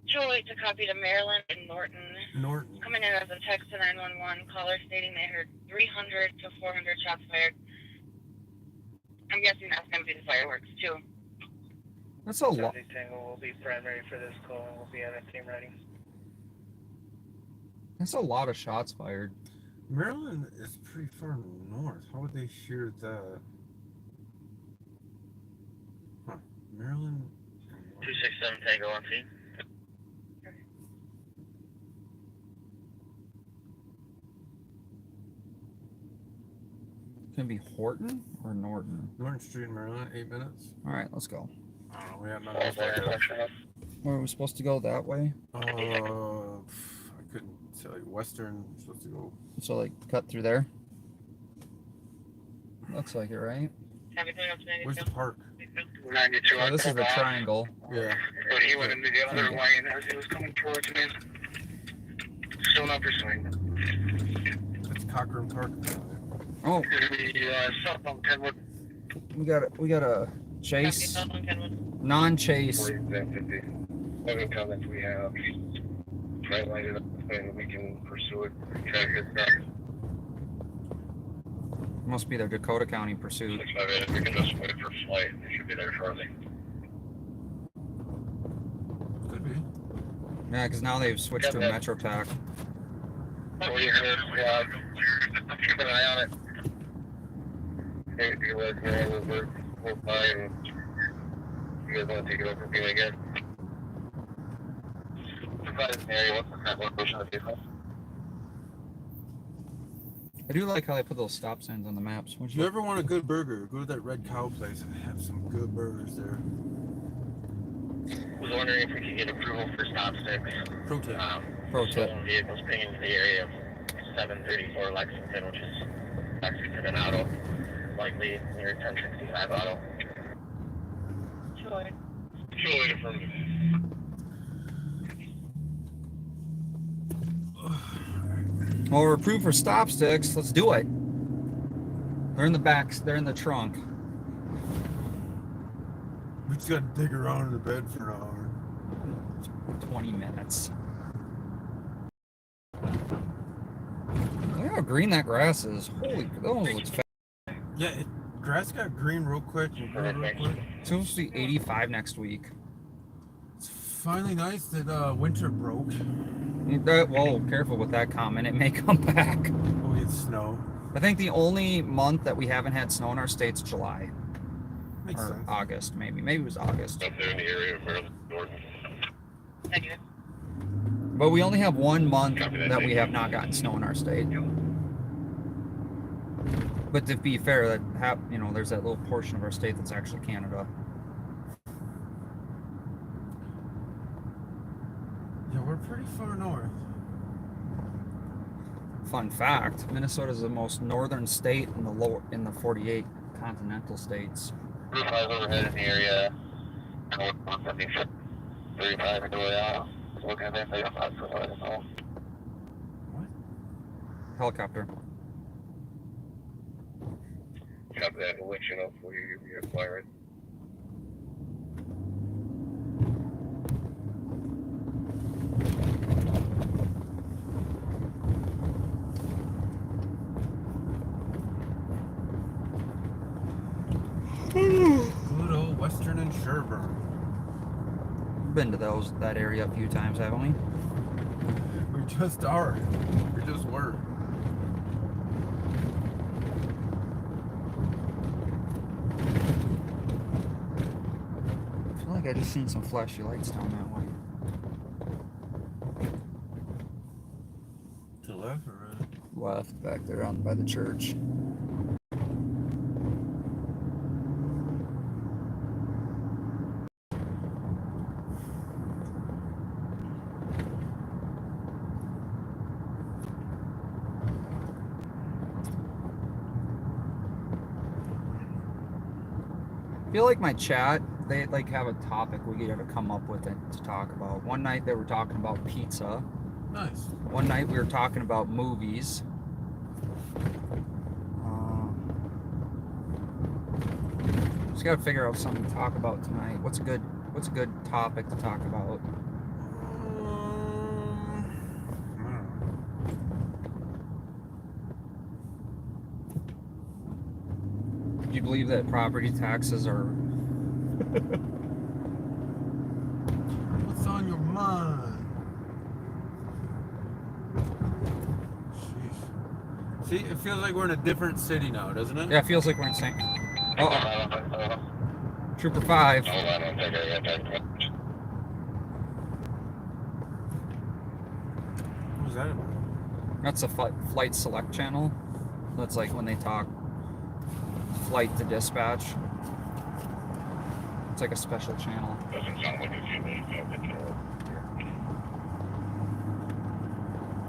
Julie to copy to Maryland and Norton. Norton. Coming in as a text to 911. Caller stating they heard 300 to 400 shots fired. I'm guessing that's going to be the fireworks, too. That's a lot. Tango will be primary for this call and we'll be on a team ready. That's a lot of shots fired. Maryland is pretty far north. How would they hear that? Huh. Maryland. 267 Tango on scene. Can it be Horton or Norton? Norton Street, Maryland, 8 minutes. All right, let's go. We have nothing. Were we supposed to go that way? I couldn't tell you. Western, supposed to go. So like cut through there? Looks like it, right? Everything up to Where's the 92. park? 92. Oh, this is the triangle. Yeah. But he went into the other lane as he was coming towards me. Still not pursuing. It's Cochran Park. Oh, Southbound Kenwood. we got a chase, Copy, Kenwood. non-chase. 4750. Other comments we have. Try to light it up and we can pursue it. Try to get that. Must be their Dakota County pursuit. 658. We can just wait for flight. They should be there shortly. Could be. Yeah, because now they've switched to Metro TAC. So we heard, keep an eye on it. Hey, you guys know we're fine. You guys want to take it over from me again? Provide an area. What's the current location of the vehicle? I do like how they put those stop signs on the maps. If you ever want a good burger, go to that Red Cow place and have some good burgers there. I was wondering if we could get approval for stop sticks. Pro tip. Pro tip. Stolen vehicles pinging into the area of 734 Lexington, which is Lexington Auto, likely near 1065 Auto. Julie. Julie, affirmative. Well, we're approved for stop sticks. Let's do it. They're in the back. They're in the trunk. We just gotta dig around in the bed for an hour. 20 minutes. Look how green that grass is. Holy, that one looks fat. Yeah, grass got green real quick and good real quick. It's supposed to be 85 next week. It's finally nice that winter broke. Whoa, careful with that comment. It may come back. Oh, it's snow. I think the only month that we haven't had snow in our state's July. Makes Or sense. August, maybe. Maybe it was August. Up there in the area of Maryland, Norton. Negative. But we only have 1 month that we have not gotten snow in our state. But to be fair, that there's that little portion of our state that's actually Canada. Yeah, we're pretty far north. Fun fact: Minnesota is the most northern state in the 48 continental states. 35 overhead in the area. 35 into the looking at that 35 for what is all. What? Helicopter. Copy that. We'll let you know before you acquire it. Good old Western and Sherburne. Been to that area a few times, haven't we? We just are. We just were. I feel like like I just seen some flashy lights down that way. To the left or right? Left, back there on by the church. I feel like my chat, they like have a topic we gotta come up with it to talk about. One night they were talking about pizza. Nice. One night we were talking about movies. Just gotta figure out something to talk about tonight. What's a good topic to talk about? I don't know. Do you believe that property taxes are What's on your mind? Jeez. See, it feels like we're in a different city now, doesn't it? Yeah, it feels like we're in St. Trooper 5. Hold on, I don't think I got that. What was that about? That's a flight select channel. That's like when they talk flight to dispatch. It's like a special channel. Doesn't sound like it's unique.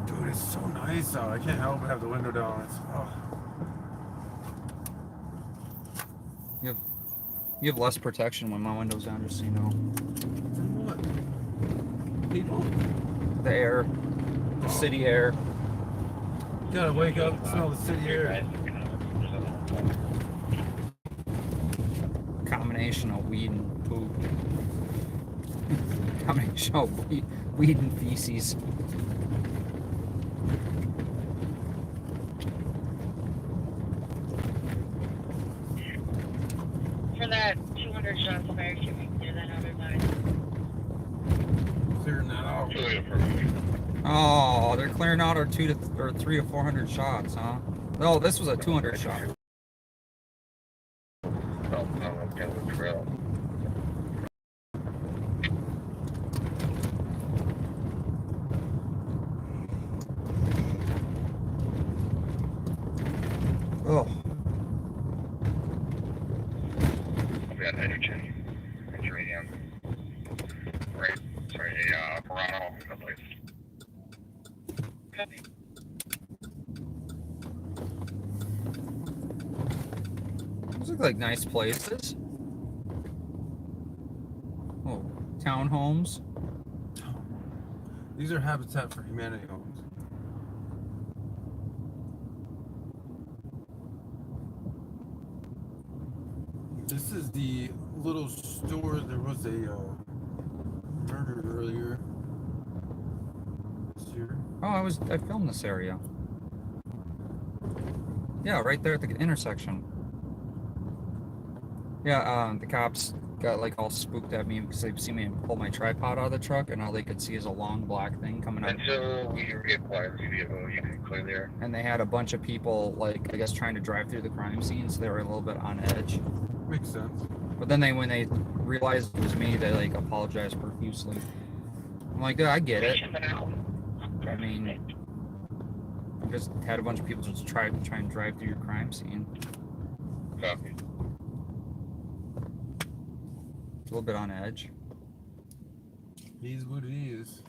Dude, it's so nice out. I can't help but have the window down. It's, You have less protection when my window's down, just so you know. From what? People? The air, the city air. You gotta wake up and smell the city air. Combination of weed and poop. Combination of weed and feces. For that 200 shots fired, can we clear that other line? Clearing that out. Oh, they're clearing out our 300 to 400 shots, huh? No, this was a 200 shot. Oh. I've got hydrogen. It's radium. Right. Sorry, Toronto, no place. Copy. Those look like nice places. Oh, townhomes. These are Habitat for Humanity homes. This is the little store. There was a murder earlier this year. Oh, I filmed this area. Yeah, right there at the intersection. Yeah, the cops got like all spooked at me because they've seen me pull my tripod out of the truck, and all they could see is a long black thing coming out. Until we reacquire the vehicle, you can clear there. And they had a bunch of people, like, I guess, trying to drive through the crime scene, so they were a little bit on edge. Makes sense. But then when they realized it was me, they like apologized profusely. I'm like, I get it. I mean, you just had a bunch of people just try and drive through your crime scene. Copy. A little bit on edge. It is what it is.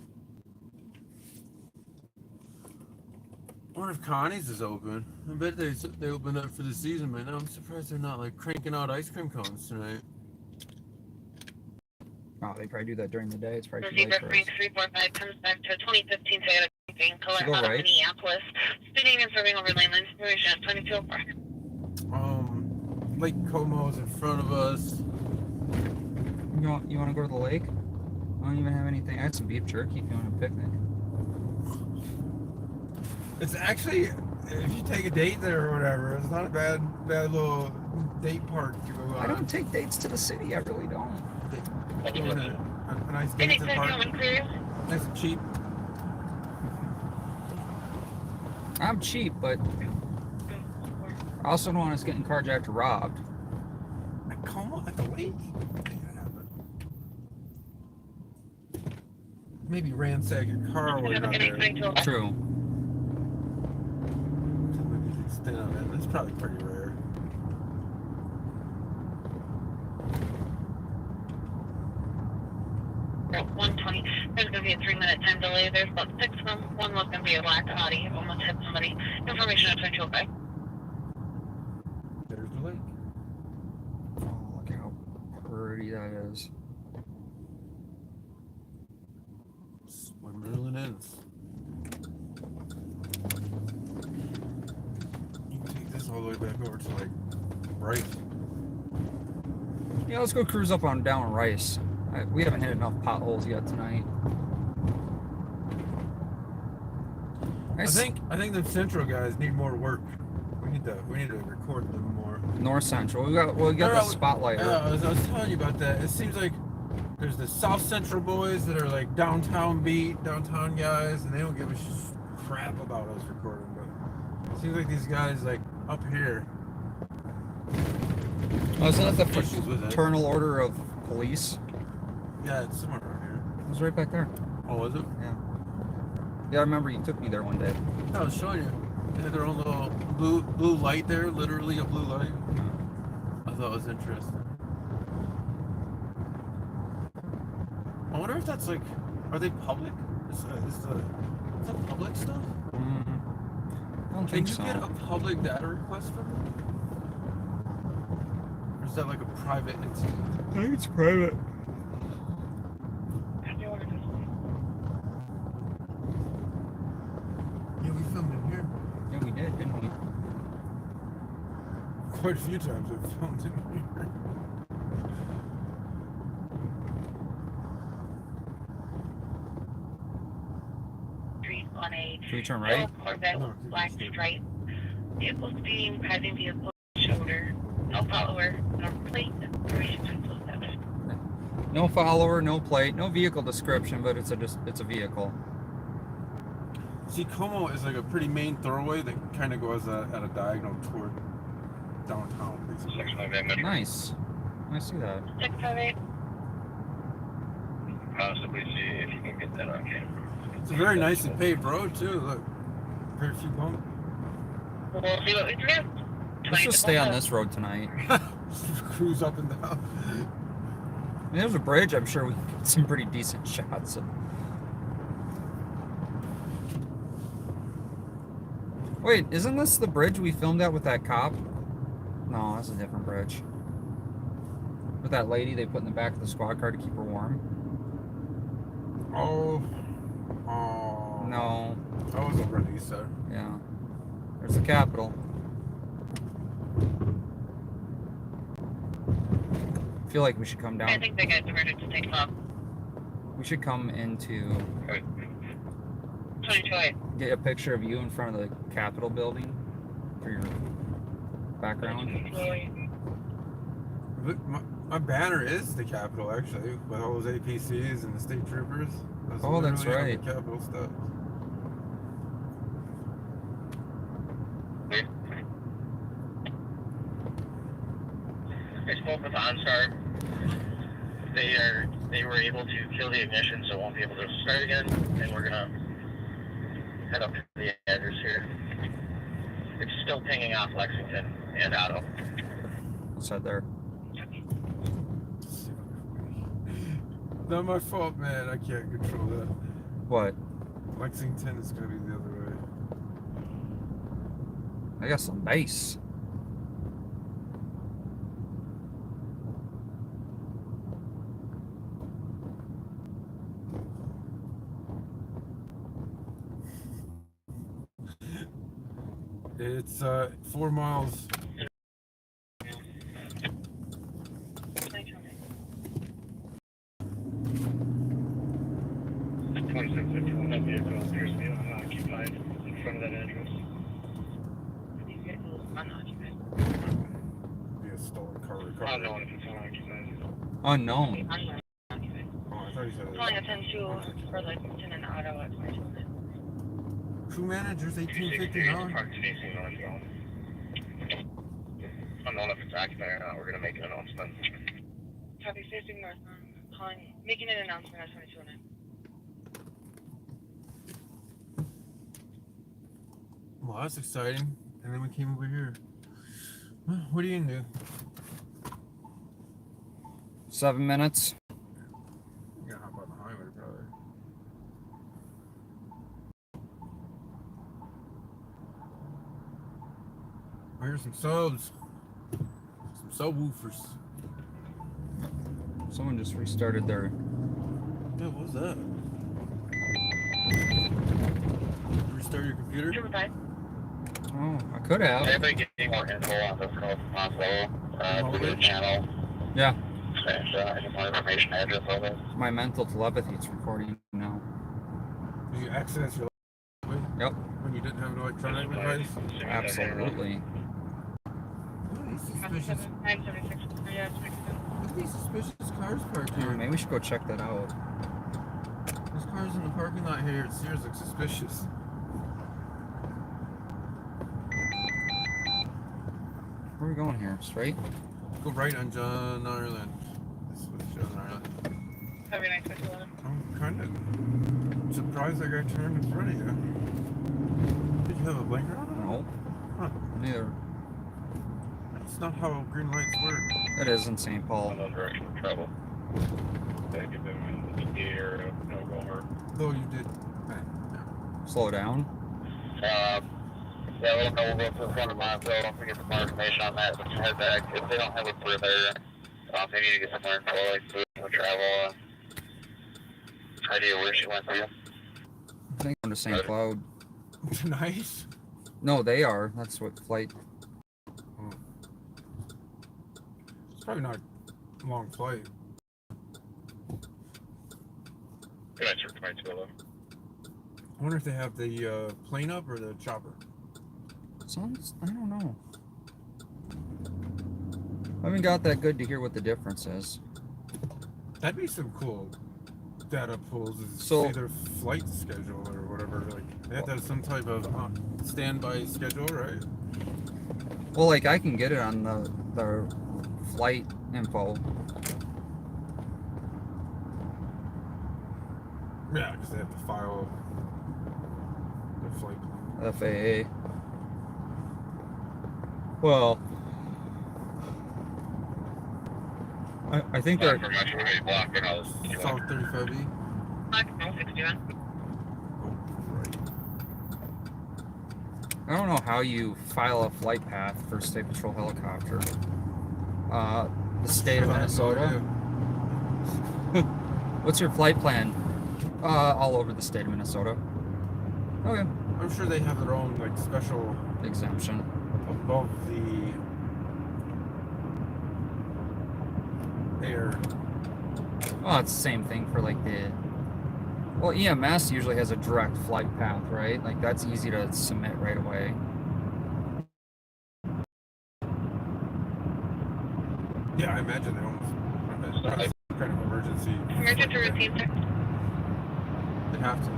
I wonder if Connie's is open. I bet they opened up for the season, man. I'm surprised they're not like cranking out ice cream cones tonight. Oh, they probably do that during the day. It's probably too Zebra late for us. Frank 345 comes back to 2015 Toyota Green color Should go out of right. Minneapolis. Speeding and serving over lane line situation at 2204. Lake Como's in front of us. You want to go to the lake? I don't even have anything. I had some beef jerky if you want a picnic. It's actually, if you take a date there or whatever, it's not a bad little date park to go on. I don't take dates to the city. I really don't. A nice date to the Anytime park. you want clear. Nice and cheap. I'm cheap, but I also don't want us getting carjacked or robbed. At Como? At the lake? maybe ransack your car while you're not there. True. Somebody can stand on that. That's probably pretty rare. At 120, there's going to be a 3-minute time delay. There's about 6 of them. One was going to be a black Audi. One was hit somebody. Information at 2205. There's the lake. Oh, look how pretty that is. That's where Maryland ends. You can take this all the way back over to like Rice. Yeah, let's go cruise up on down Rice. We haven't hit enough potholes yet tonight. I think the Central guys need more work. We need to record them more. North Central. We got the spotlight. Yeah, I was telling you about that. It seems like there's the South Central boys that are like downtown beat, downtown guys, and they don't give a crap about us recording. But it seems like these guys like up here. Oh, isn't that the Issues with it. Fraternal Order of Police? Yeah, it's somewhere around here. It was right back there. Oh, was it? Yeah. Yeah, I remember you took me there one day. I was showing you. They had their own little blue light there, literally a blue light. I thought it was interesting. I wonder if that's like, are they public? Is that public stuff? I don't Can think you so. get a public data request from them? Or is that like a private entity? I think it's private. Yeah, we filmed in here. Yeah, we did, didn't we? Quite a few times we filmed in here. Street on a Should we turn right? Corvette No, black stripe. Vehicle speeding, passing vehicle shoulder. No follower, no plate. Information 2207. No follower, no plate, no vehicle description, but it's a vehicle. See, Como is like a pretty main thoroughway that kind of goes at a diagonal toward downtown, basically. 658 Metro. Nice. I see that. 658. Possibly see if you can get that on camera. It's a very nicely paved road too. Look, very few bumps. We'll see what we can do. Let's just stay on this road tonight. Cruise up and down. I mean, there's a bridge. I'm sure we can get some pretty decent shots. Wait, isn't this the bridge we filmed at with that cop? No, that's a different bridge. With that lady they put in the back of the squad car to keep her warm. Oh. No. That was over on the east side. Yeah. There's the Capitol. I feel like we should come I down. think they got diverted to take off. We should come into 2208. get a picture of you in front of the Capitol building for your background. Look, my banner is the Capitol actually, with all those APCs and the state troopers. Oh, that's literally right. The Capitol stuff. I spoke with OnStar. They were able to kill the ignition, so it won't be able to start again. And we're gonna head up to the address here. It's still pinging off Lexington and Otto. What's that there? Not my fault, man. I can't control that. What? Lexington is gonna be the other way. I got some bass. It's 4 miles. That vehicle appears to be unoccupied in front of that address. These vehicles unoccupied. Be a stolen car. I don't know if it's unoccupied. Unknown. Unoccupied. Oh, I thought you said Calling attention for Lexington and Otto at 2208. crew manager's It's 1859. parked facing northbound. Unknown if it's occupied or not. We're gonna make an announcement. Copy facing north. Calling, making an announcement at 2209. Well, that's exciting. And then we came over here. What are you gonna do? 7 minutes. You're gonna hop on the highway, probably. I hear some subs. Some subwoofers. Someone just restarted their. Yeah, what was that? Restart your computer? Oh, I could have. Anybody getting more info on this call from Oslo? To the channel. Yeah. And any more information, address, all that. My mental telepathy is recording now. Did you access your Yep. when you didn't have an electronic device? Absolutely. Look at these suspicious. 976. Yeah, Look at these suspicious cars parked here. Maybe we should go check that out. There's cars in the parking lot here. It seriously looks suspicious. Where are we going here? Straight? Go right on John Ireland. This was John Ireland. Have a nice day. I'm kind of surprised that guy turned in front of you. Did you have a blinker on? No. Huh. Neither. That's not how green lights work. It is in St. Paul. No direction of travel. They give them in the air, no goer. Though you did. Yeah. Slow down. Yeah, we'll go to the front of mine, so I don't forget some more information on that. But head back. If they don't have it further, they need to get some more info, like food and travel. Idea where she went to. I think I'm to St. Cloud. Nice. No, they are. That's what flight. Oh. It's probably not a long flight. Good answer, 2211. I wonder if they have the plane up or the chopper. Sounds. I don't know. I haven't got that good to hear what the difference is. That'd be some cool data pools. So- Say their flight schedule or whatever. Like they have to have some type of standby schedule, right? Well, like I can get it on the flight info. Yeah, because they have to file their flight plan. FAA. Well, I think they're. For much of a block, but I was. South 35E. Black 961. Oh, right. I don't know how you file a flight path for State Patrol helicopter. The state of Minnesota. What's your flight plan? All over the state of Minnesota. Okay. I'm sure they have their own like special Exemption. above the air. Oh, it's the same thing for like the. Well, EMS usually has a direct flight path, right? Like that's easy to submit right away. Yeah, I imagine they almost. That's kind of emergency. Emergency receive text. They have to.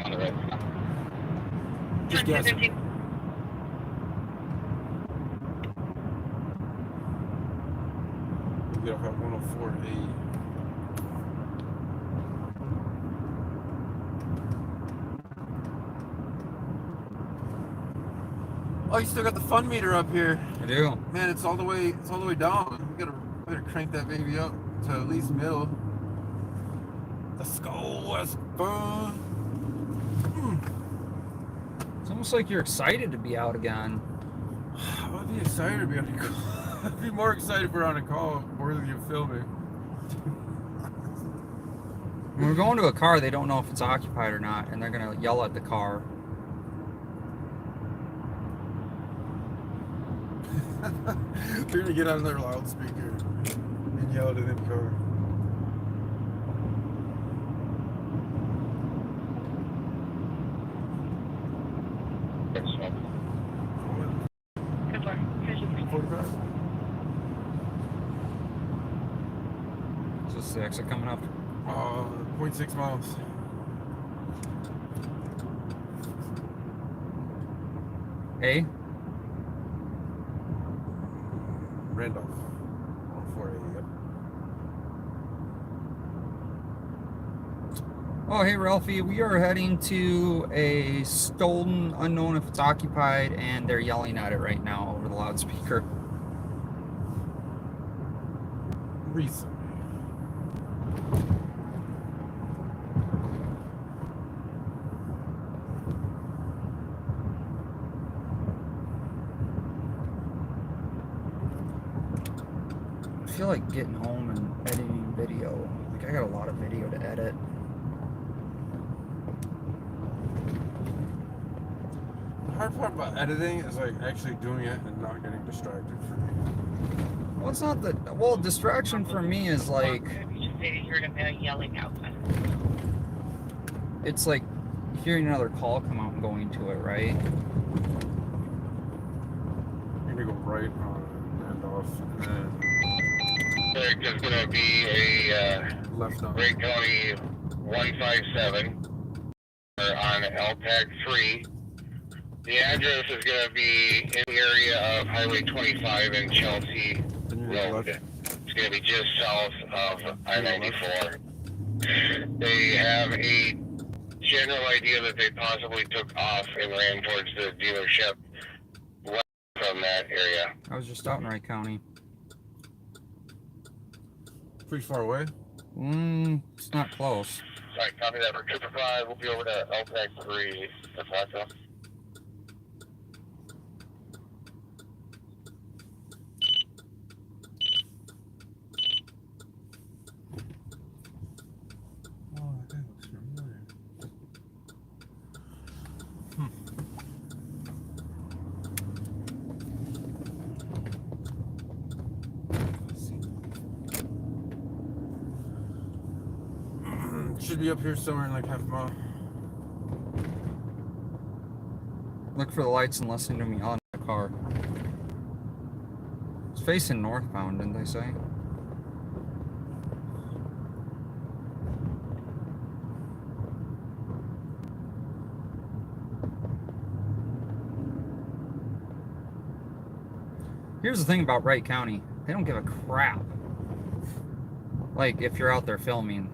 On the right. Just guess. 1017. We'll get off at 104A. Oh, you still got the fun meter up here. I do. Man, it's all the way down. We better crank that baby up to at least middle. Let's go, let's go. It's almost like you're excited to be out again. I'd be excited to be on a call. I'd be more excited if we're on a call more than you're filming. When we're going to a car, they don't know if it's occupied or not, and they're gonna yell at the car. They're gonna get on their loudspeaker and yell at them car. Good luck. 45. Is this the exit coming up? 0.6 miles. A? Randolph. 148, yep. Oh, hey, Ralphie, we are heading to a stolen, unknown if it's occupied, and they're yelling at it right now over the loudspeaker. Recently. I feel like getting home and editing video. Like, I got a lot of video to edit. The hard part about editing is like actually doing it and not getting distracted for me. Well, it's not that. Well, distraction for me is like. You just say you heard a man yelling outside. It's like hearing another call come out and going to it, right? You're gonna go right on Randolph and then There's going to be a left on. Wright County 157 on LPAC 3. The address is going to be in the area of Highway 25 and Chelsea Then you're gonna go Road. left. It's going to be just south of I-94. They have a general idea that they possibly took off and ran towards the dealership west from that area. I was just out in Wright County. Pretty far away. It's not close. Alright, copy that for Trooper 5. We'll be over to LPAC 3. That's awesome. Oh, that looks familiar. Should be up here somewhere in like half a mile. Look for the lights and listen to me on the car. It's facing northbound, didn't they say? Here's the thing about Wright County. They don't give a crap. Like, if you're out there filming.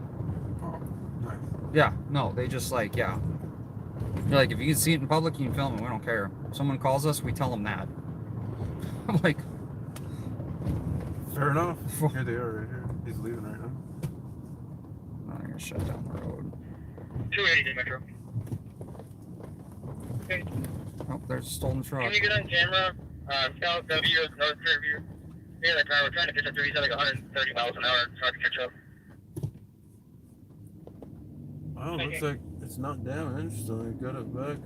Oh, nice. Yeah, no, they just like, yeah. They're like, if you can see it in public, you can film it. We don't care. If someone calls us, we tell them that. I'm like, Fair enough. Here they are right here. He's leaving right now. I'm gonna shut down the road. 280 Metro. Okay. Oh, there's a stolen truck. Can you get on camera? South W, North Fairview. Yeah, that car, we're trying to catch up to. He's at like 130 miles an hour, trying to catch up. Oh, looks like it's not damaged, so we got it back.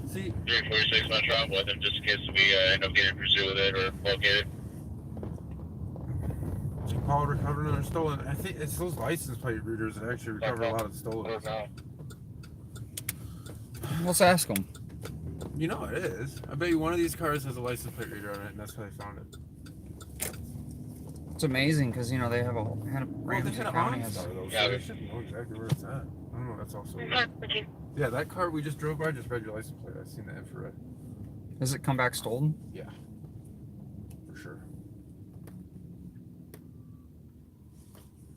See, 346 Metro, I'm with him just in case we end up getting pursued with it or located. Paul recovered another stolen. I think it's those license plate readers that actually recover a lot of stolen. Let's ask them. You know it is. I bet you one of these cars has a license plate reader on it, and that's how they found it. It's amazing because, you know, they have a whole. Well, they Ramsey had an County OnStar has. though, Yeah, so they should know exactly where it's at. I don't know. That's also. Okay. Yeah, that car we just drove by just read your license plate. I've seen the infrared. Does it come back stolen? Yeah, for sure.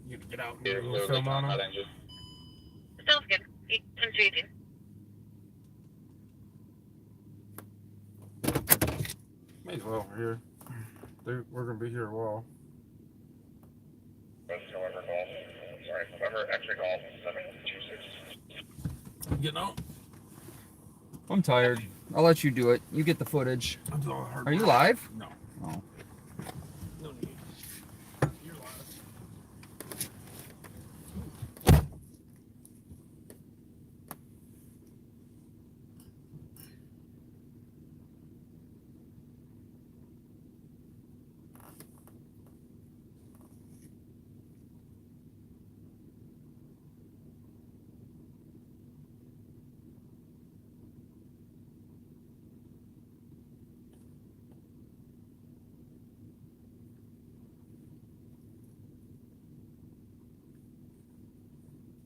You gonna get out and Yeah, do a little film on them? Sounds good. 10-218. May as well. We're here. We're gonna be here a while. November X-ray call 726. You know, I'm tired. I'll let you do it. You get the footage. I'm doing all the hard Are you work. live? No. Oh. No need. You're live.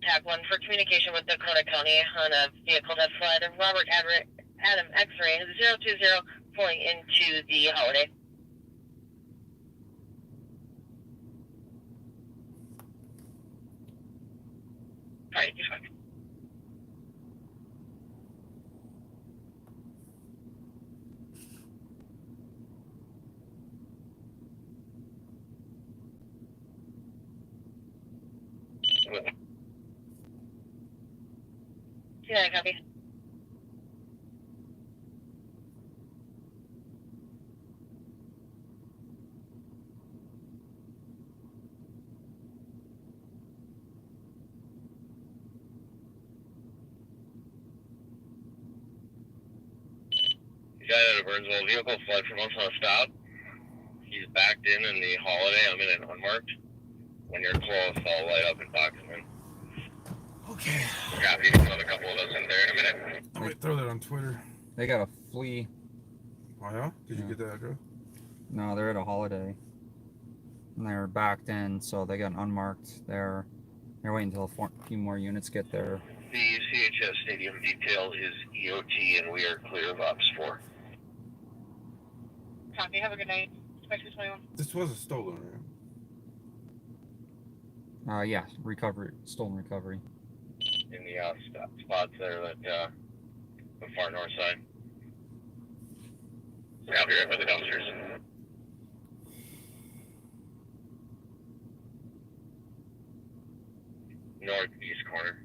Tag 1 for communication with Dakota County on a vehicle that fled Robert Adam X-ray 020 pulling into the Holiday. Right. Yeah, copy. Guy out of Burnsville vehicle fled from us on a stop. He's backed in the holiday. I'm in it unmarked. When you're close, I'll light up and box him in. Okay. Copy. Another couple of us in there in a minute. I might throw that on Twitter. They got a flea. Oh yeah? Did you Yeah. get that address? No, they're at a holiday. And they're backed in, so they got unmarked. They're waiting until a few more units get there. The CHS Stadium detail is EOT, and we are clear of Ops 4. Copy. Have a good night. 2221. This was a stolen, right? Yeah, recovery, stolen recovery. In the spots there that the far north side. Copy right by the dumpsters. Northeast corner.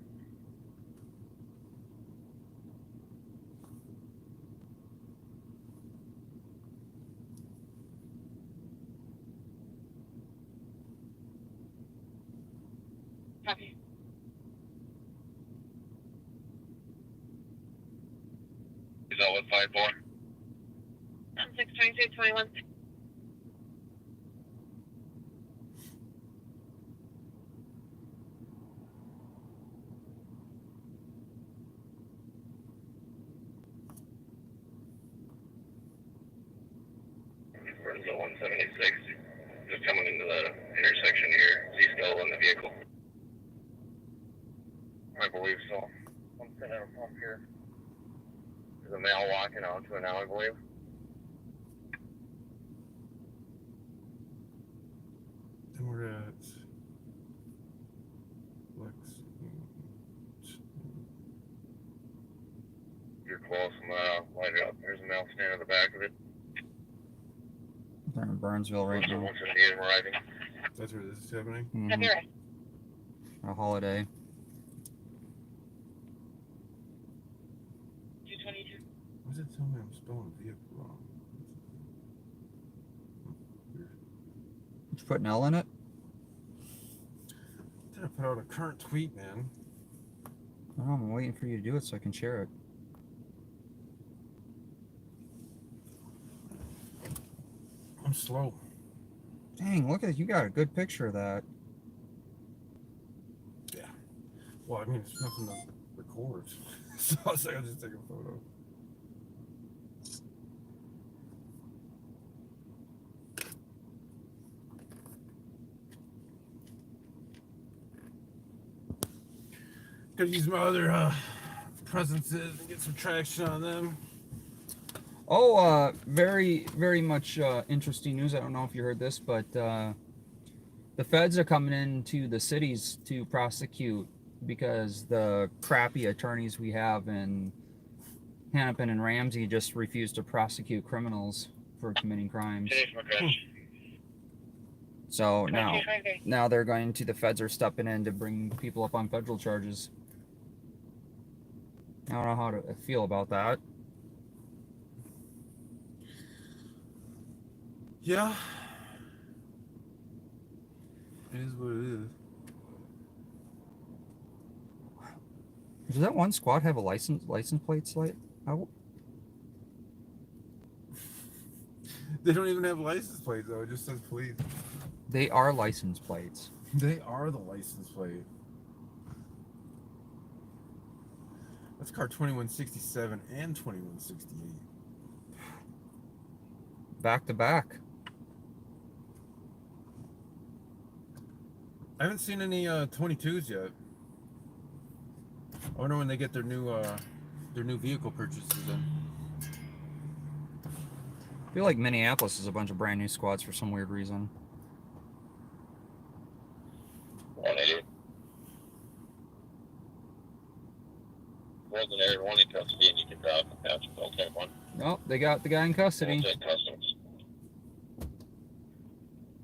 Copy. Is that what 5-4? 62221. Burnsville 176. Just coming into the intersection here. Is he still in the vehicle? I believe so. I'm sitting at a pump here. There's a male walking out to it now, I believe. Then we're at Lex. You're close. I'm gonna light it up. There's a male standing at the back of it. They're in Burnsville right now. 178 arriving. That's where this is happening. Copy. Right. A holiday. 222. Why does it tell me I'm spelling vehicle wrong? Weird. Did you put an L in it? Did I put out a current tweet, man? No, I'm waiting for you to do it so I can share it. I'm slow. Dang, look at it. You got a good picture of that. Yeah. Well, I mean, it's nothing to record. So I was like, I'll just take a photo. Gotta use my other presences and get some traction on them. Oh, very, very much interesting news. I don't know if you heard this, but the feds are coming into the cities to prosecute because the crappy attorneys we have in Hennepin and Ramsey just refuse to prosecute criminals for committing crimes. So now they're going to, the feds are stepping in to bring people up on federal charges. I don't know how to feel about that. Yeah. It is what it is. Does that one squad have a license plate slate? They don't even have license plates though. It just says police. They are license plates. They are the license plate. That's car 2167 and 2168. Back to back. I haven't seen any 22s yet. I wonder when they get their new vehicle purchases in. I feel like Minneapolis is a bunch of brand new squads for some weird reason. 180. present, everyone in custody, and you can drop the patch with LTAC 1. Nope, they got the guy in custody. LTAC Customs.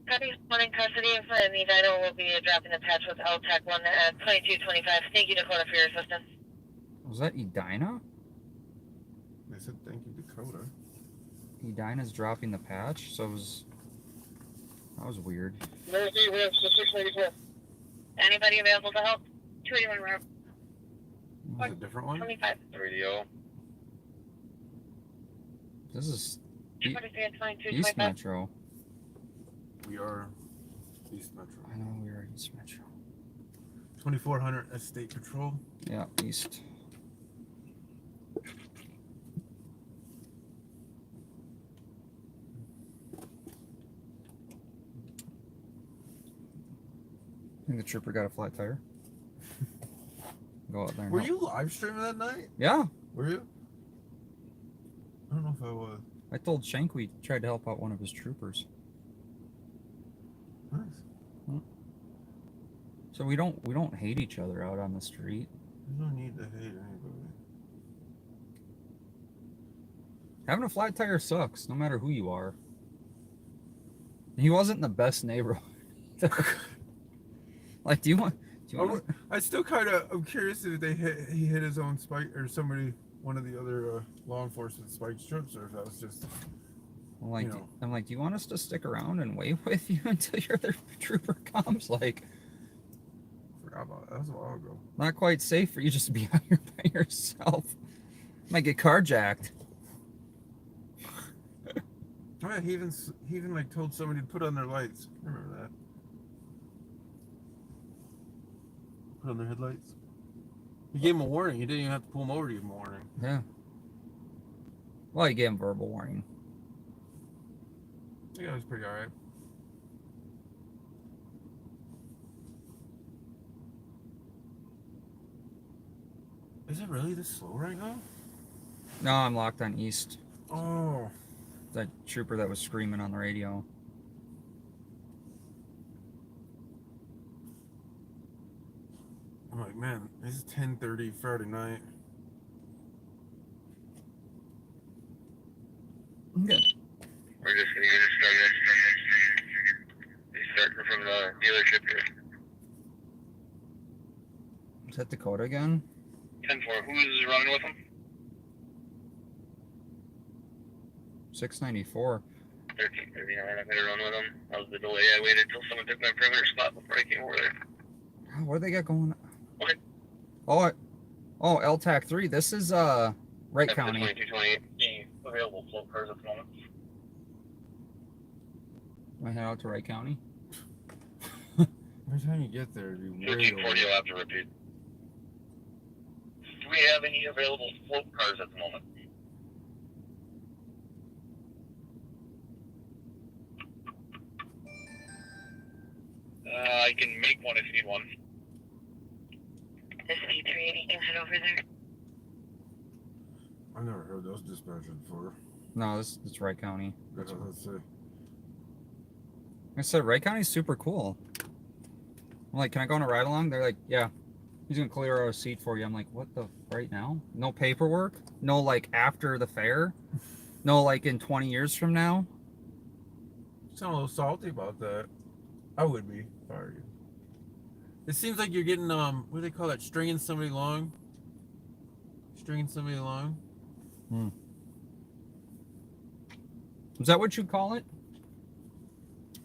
Copy, one in custody, and the Dino will be dropping the patch with LTAC 1 at 2225. Thank you, Dakota, for your assistance. Was that Edina? They said thank you, Dakota. Edina's dropping the patch, so it was... That was weird. Mercy, we have 684. Anybody available to help? 281 route. Was it a different one? 25. Radio. This is 23 and 22, East 25. Metro. We are East Metro. I know we are East Metro. 2400 State Patrol. Yeah, East. I think the trooper got a flat tire. Go out there and Were help. you live streaming that night? Yeah. Were you? I don't know if I was. I told Shank we tried to help out one of his troopers. Nice. So we don't hate each other out on the street. There's no need to hate anybody. Having a flat tire sucks, no matter who you are. He wasn't in the best neighborhood. Like, do you want? I still kind of. I'm curious if he hit his own spike or somebody, one of the other law enforcement spike strips, or if that was just. I'm like, you know. I'm like, do you want us to stick around and wait with you until your other trooper comes? Like, Forgot about that. That was a while ago. not quite safe for you just to be out here by yourself. Might get carjacked. Oh yeah, he even like told somebody to put on their lights. I remember that. Put on their headlights. He gave him a warning. He didn't even have to pull him over to give him a warning. Yeah. Well, he gave him verbal warning. Yeah, it was pretty alright. Is it really this slow right now? No, I'm locked on East. Oh. That trooper that was screaming on the radio. I'm like, man, this is 10:30 Friday night. Good. We're just gonna get it started. He's starting from the dealership here. Is that Dakota again? 10-4. Who's running with him? 694. 13:30. Alright, I'm gonna run with him. That was the delay. I waited till someone took my perimeter spot before I came over there. Oh, what do they got going on? Okay. Oh, LTAC 3. This is Wright That's County. 2228. The available float cars at the moment. I head out to Wright County. Every time you get there, you really 1340. I'll have to repeat. Do we have any available float cars at the moment? I can make one if you need one. This is 380. Can head over there. I've never heard those dispatchers before. No, it's Wright County. Let's see. Like I said, Wright County's super cool. I'm like, can I go on a ride along? They're like, yeah. He's gonna clear out a seat for you. I'm like, what the right now? No paperwork? No, like after the fair? No, like in 20 years from now? Sound a little salty about that. I would be, if I were you. It seems like you're getting what do they call that? Stringing somebody along. Stringing somebody along. Is that what you call it?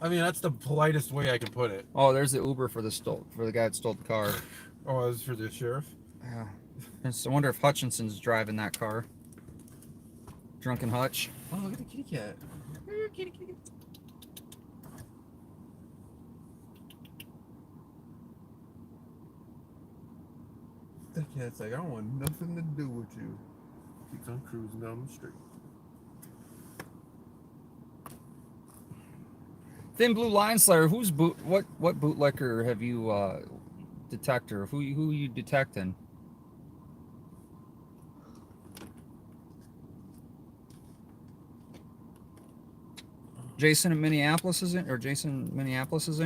I mean, that's the politest way I can put it. Oh, there's the Uber for the guy that stole the car. Oh, this is for the sheriff? Yeah. I wonder if Hutchinson's driving that car. Drunken Hutch. Oh, look at the kitty cat. Kitty, kitty. That cat's like, I don't want nothing to do with you. Keeps on cruising down the street. Thin Blue Line Slayer, what bootlicker have you detector? Who you detecting? Jason in Minneapolis is in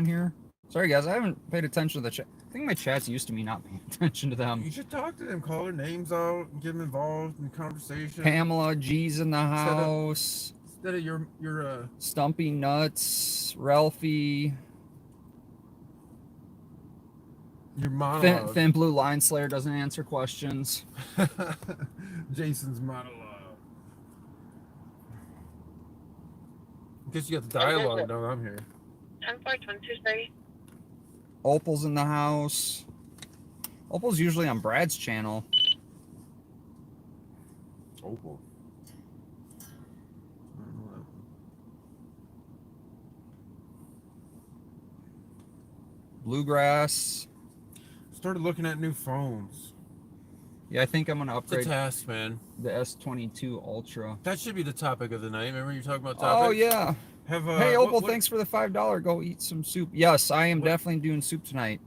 here? Sorry, guys, I haven't paid attention to the chat. I think my chat's used to me not paying attention to them. You should talk to them, call their names out, and get them involved in the conversation. Pamela G's in the Instead of- house. Instead of your Stumpy Nuts. Ralphie. monologue. Thin Blue Line Slayer doesn't answer questions. Jason's monologue. I guess you got the dialogue now that I'm here. 10-4-22-30. Opal's in the house. Opal's usually on Brad's channel. Opal. Bluegrass. Started looking at new phones. Yeah, I think I'm gonna It's a upgrade task, man. the S22 Ultra. That should be the topic of the night. Remember you talking about topics? Oh yeah. Have Hey Opal, thanks for the $5. Go eat some soup. Yes, I am definitely doing soup tonight.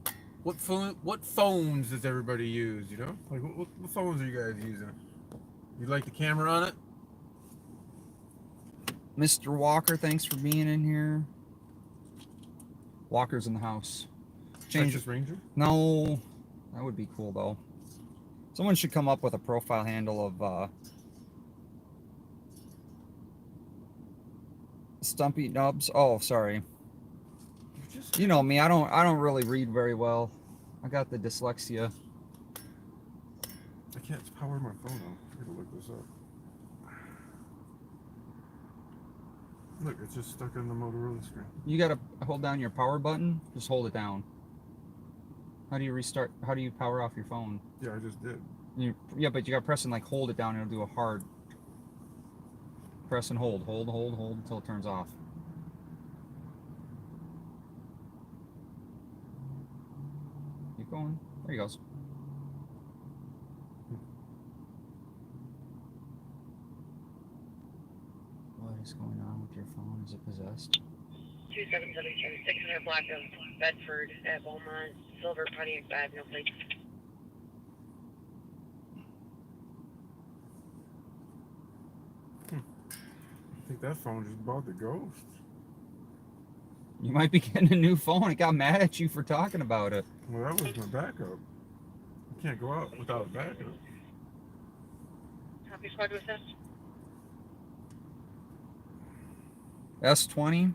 What phones does everybody use? You know, like what phones are you guys using? You like the camera on it? Mr. Walker, thanks for being in here. Walker's in the house. Change Texas Ranger? No, that would be cool though. Someone should come up with a profile handle of Stumpy Nubs. Oh, sorry. You know me. I don't really read very well. I got the dyslexia. I can't power my phone on. I gotta look this up. Look, it's just stuck on the Motorola screen. You gotta hold down your power button. Just hold it down. How do you restart? How do you power off your phone? Yeah, I just did. Yeah, but you gotta press and like hold it down. And it'll do a hard press and hold until it turns off. Keep going. There he goes. What is going on with your phone? Is it possessed? 2773, 600 block of Bedford at Beaumont, silver Pontiac 5, no plates. I think that phone just bought the ghost. You might be getting a new phone. It got mad at you for talking about it. Well, that was my backup. I can't go out without a backup. Copy squad to assist. S20.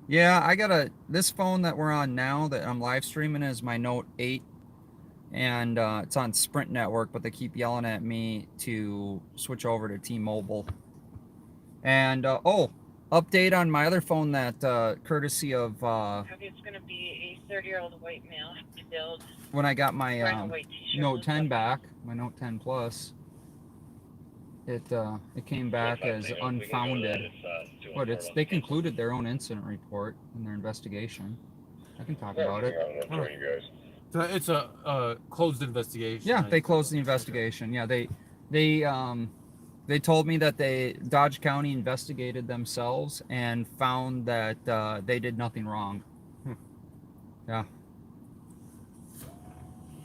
Yeah, I got this phone that we're on now that I'm live streaming is my Note 8. And it's on Sprint Network, but they keep yelling at me to switch over to T-Mobile. And, update on my other phone that, courtesy of, It's going to be a 30-year-old white male build. when I got my White t-shirt, Note 10 back, my Note 10 Plus, it came back as unfounded. But they concluded their own incident report in their investigation. I can talk about it. So it's a closed investigation. Yeah, they closed the investigation. Yeah, they told me that Dodge County investigated themselves and found that they did nothing wrong. Yeah.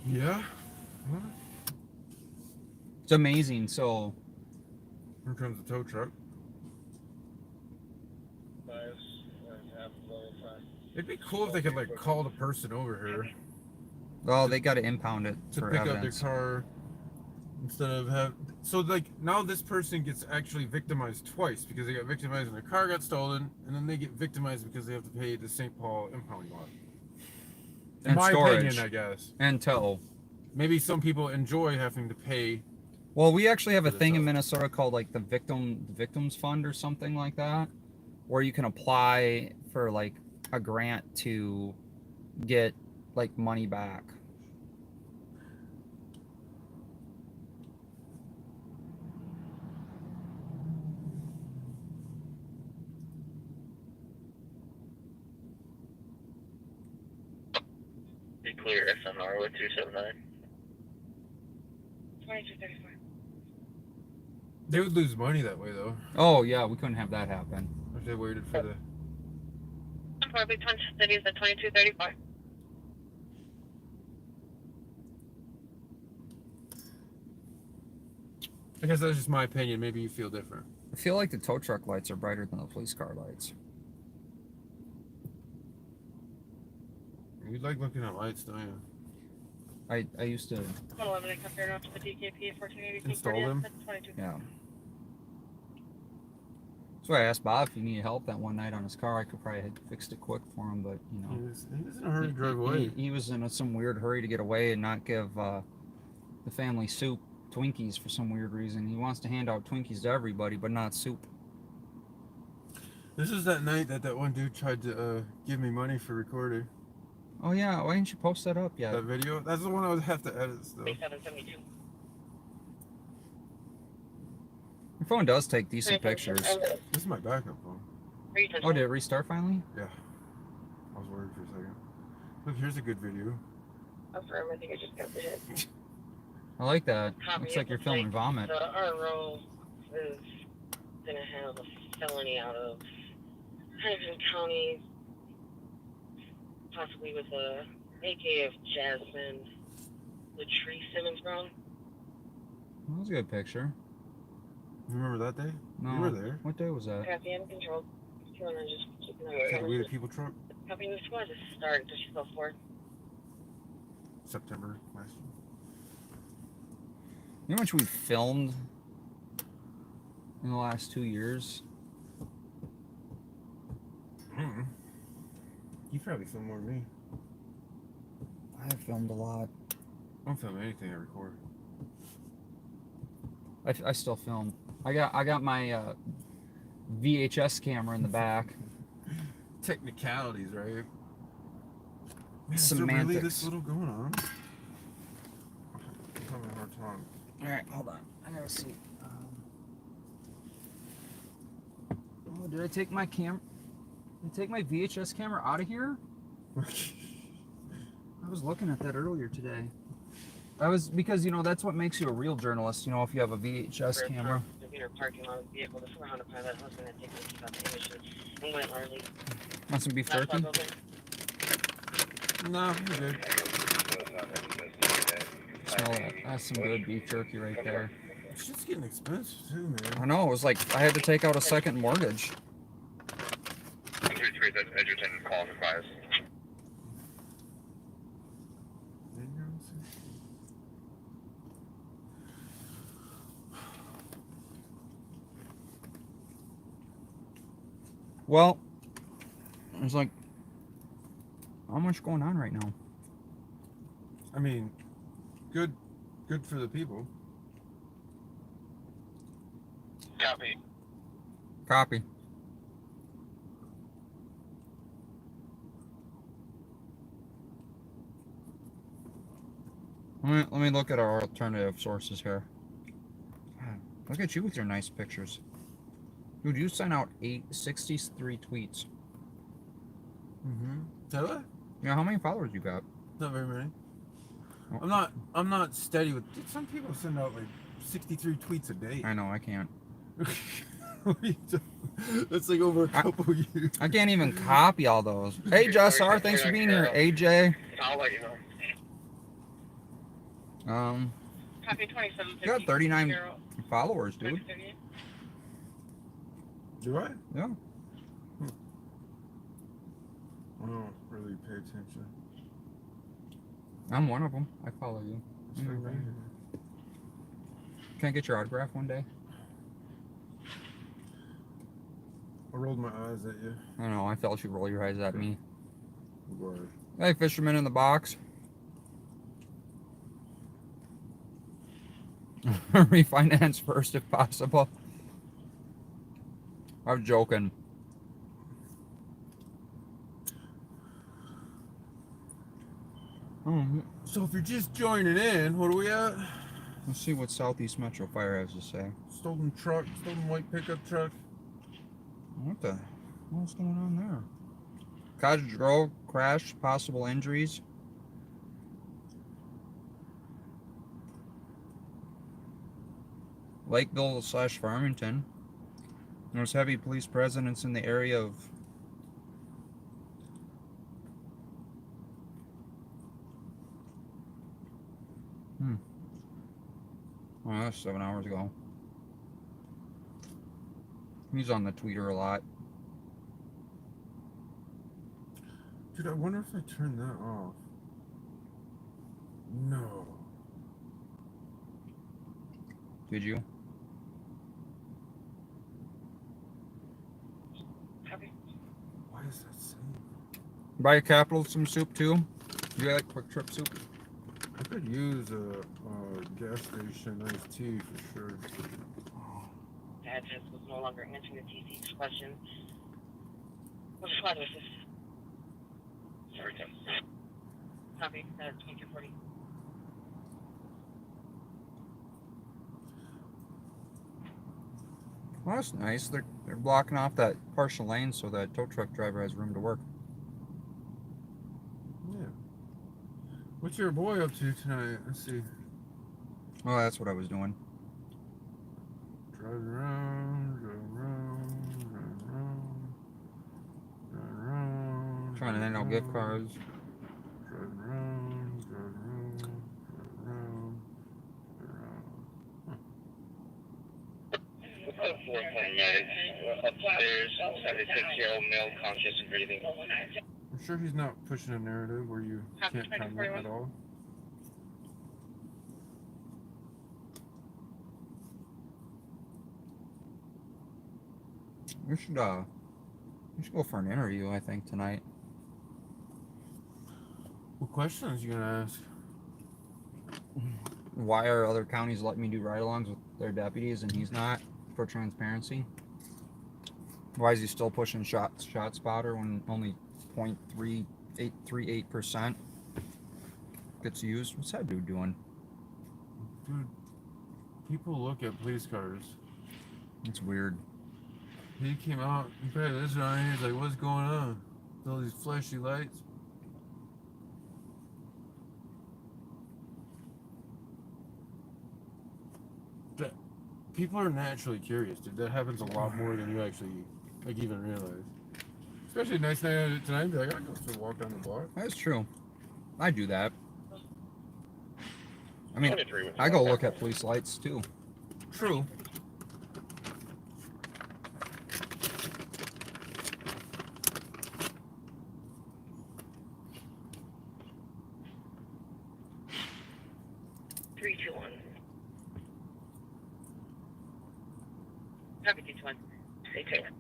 Yeah. It's amazing. So Here comes the tow truck. It'd be cool if they could like call the person over here well, they got to impound it to for pick evidence. up their car instead of have. So like now this person gets actually victimized twice because they got victimized when their car got stolen, and then they get victimized because they have to pay the St. Paul impound lot. In And my storage. opinion, I guess. And tow. Maybe some people enjoy having to pay. Well, we actually have a For the thing in tow. Minnesota called like the Victims Fund or something like that, where you can apply for like a grant to get like money back. Be clear, SNR with 279. 2234. They would lose money that way though. Oh yeah, we couldn't have that happen. If they waited for the. Probably City is at 2234. I guess that's just my opinion. Maybe you feel different. I feel like the tow truck lights are brighter than the police car lights. You like looking at lights, don't you? I used to. 111 and compare now to the DKP 1482. Install them? 22. Yeah. That's why I asked Bob if he needed help that one night on his car. I could probably have fixed it quick for him, but you know. He was in a hurry to drive away. He was in some weird hurry to get away and not give the family soup Twinkies for some weird reason. He wants to hand out Twinkies to everybody, but not soup. This is that night that one dude tried to give me money for recording. Oh yeah, why didn't you post that up yet? That video? That's the one I would have to edit still. 772. Your phone does take decent pictures. This is my backup phone. Oh, did it restart finally? Yeah. I was worried for a second. Look, here's a good video. I'm sorry, I think I just got the hit. I like that. Copy. Looks like you're filming vomit. The RO is gonna have a felony out of Huntington County, possibly with a AK of Jasmine Latree Simmons Brown. That was a good picture. You remember that day? No. You were there. What day was that? Copy and control. If you wanna just keep an eye That on weird it. people truck. Copy, the squad just started. Does she go forward? September last year. You know how much we've filmed in the last 2 years? You probably film more than me. I have filmed a lot. I don't film anything I record. I still film. I got my VHS camera in the back. Technicalities, right? Man, is there really Semantics. this little going on? I'm having a hard time. All right, hold on. I gotta see. Oh, did I take my Did I take my VHS camera out of here? I was looking at that earlier today. Because that's what makes you a real journalist. If you have a VHS camera. The parking lot of the vehicle, the 400 pilot husband had taken his evacuation and went early. Want some beef jerky? No, you're good. Smell that. That's some good beef jerky right there. Shit's getting expensive too, man. I know. It was like I had to take out a second mortgage. 133, that's Edgerton calling for five. Well, there's like not much going on right now. I mean, good for the people. Copy. Copy. Let me look at our alternative sources here. God, look at you with your nice pictures. Dude, you sent out 63 tweets. Tell her? Yeah, how many followers you got? Not very many. Oh, I'm not steady with. Some people send out like 63 tweets a day. I know, I can't. That's like over a couple years. I can't even copy all those. Hey, Jessar, thanks for being here. AJ. I'll let you know. Copy 27. You got 39 followers, dude. Do I? Yeah. I don't really pay attention. I'm one of them. I follow you. It's like right here. Can I get your autograph one day? I rolled my eyes at you. I don't know. I felt you roll your eyes at me. Word. Hey, fisherman in the box. Refinance first if possible. I'm joking. So if you're just joining in, what are we at? Let's see what Southeast Metro Fire has to say. Stolen white pickup truck. What the hell's going on there? Cottage Grove crash, possible injuries. Lakeville / Farmington. There's heavy police presence in the area of Oh, that's 7 hours ago. He's on the tweeter a lot. Dude, I wonder if I turned that off. No. Did you? Copy. Why is that saying? Buy a Capital some soup too. You like quick trip soup? I could use a gas station iced tea for sure. The address was no longer answering the TC's question. Which squad was this? Sorry, Tim. Copy. 2240. Well, that's nice. They're blocking off that partial lane so that tow truck driver has room to work. Yeah. What's your boy up to tonight? Let's see. Oh, that's what I was doing. Driving around, driving around, driving around, driving around. Trying to hand out gift cards. Driving around, driving around, driving around, driving around. 4.9 upstairs, 76-year-old male, conscious and breathing. I'm sure he's not pushing a narrative where you can't comment at all. We should go for an interview, I think, tonight. What questions you gonna ask? Why are other counties letting me do ride-alongs with their deputies and he's not, for transparency? Why is he still pushing shot spotter when only 0.3838% gets used? What's that dude doing? Dude, people look at police cars. It's weird. He came out, he put this on, he's like, what's going on? All these flashy lights. That, people are naturally curious, dude. That happens a lot more than you actually, like, even realize. Especially a nice night out tonight, be like, I'll go for a walk down the block. That's true. I do that. I mean, I go look at police lights, too. True. Copy 221. Stay tuned.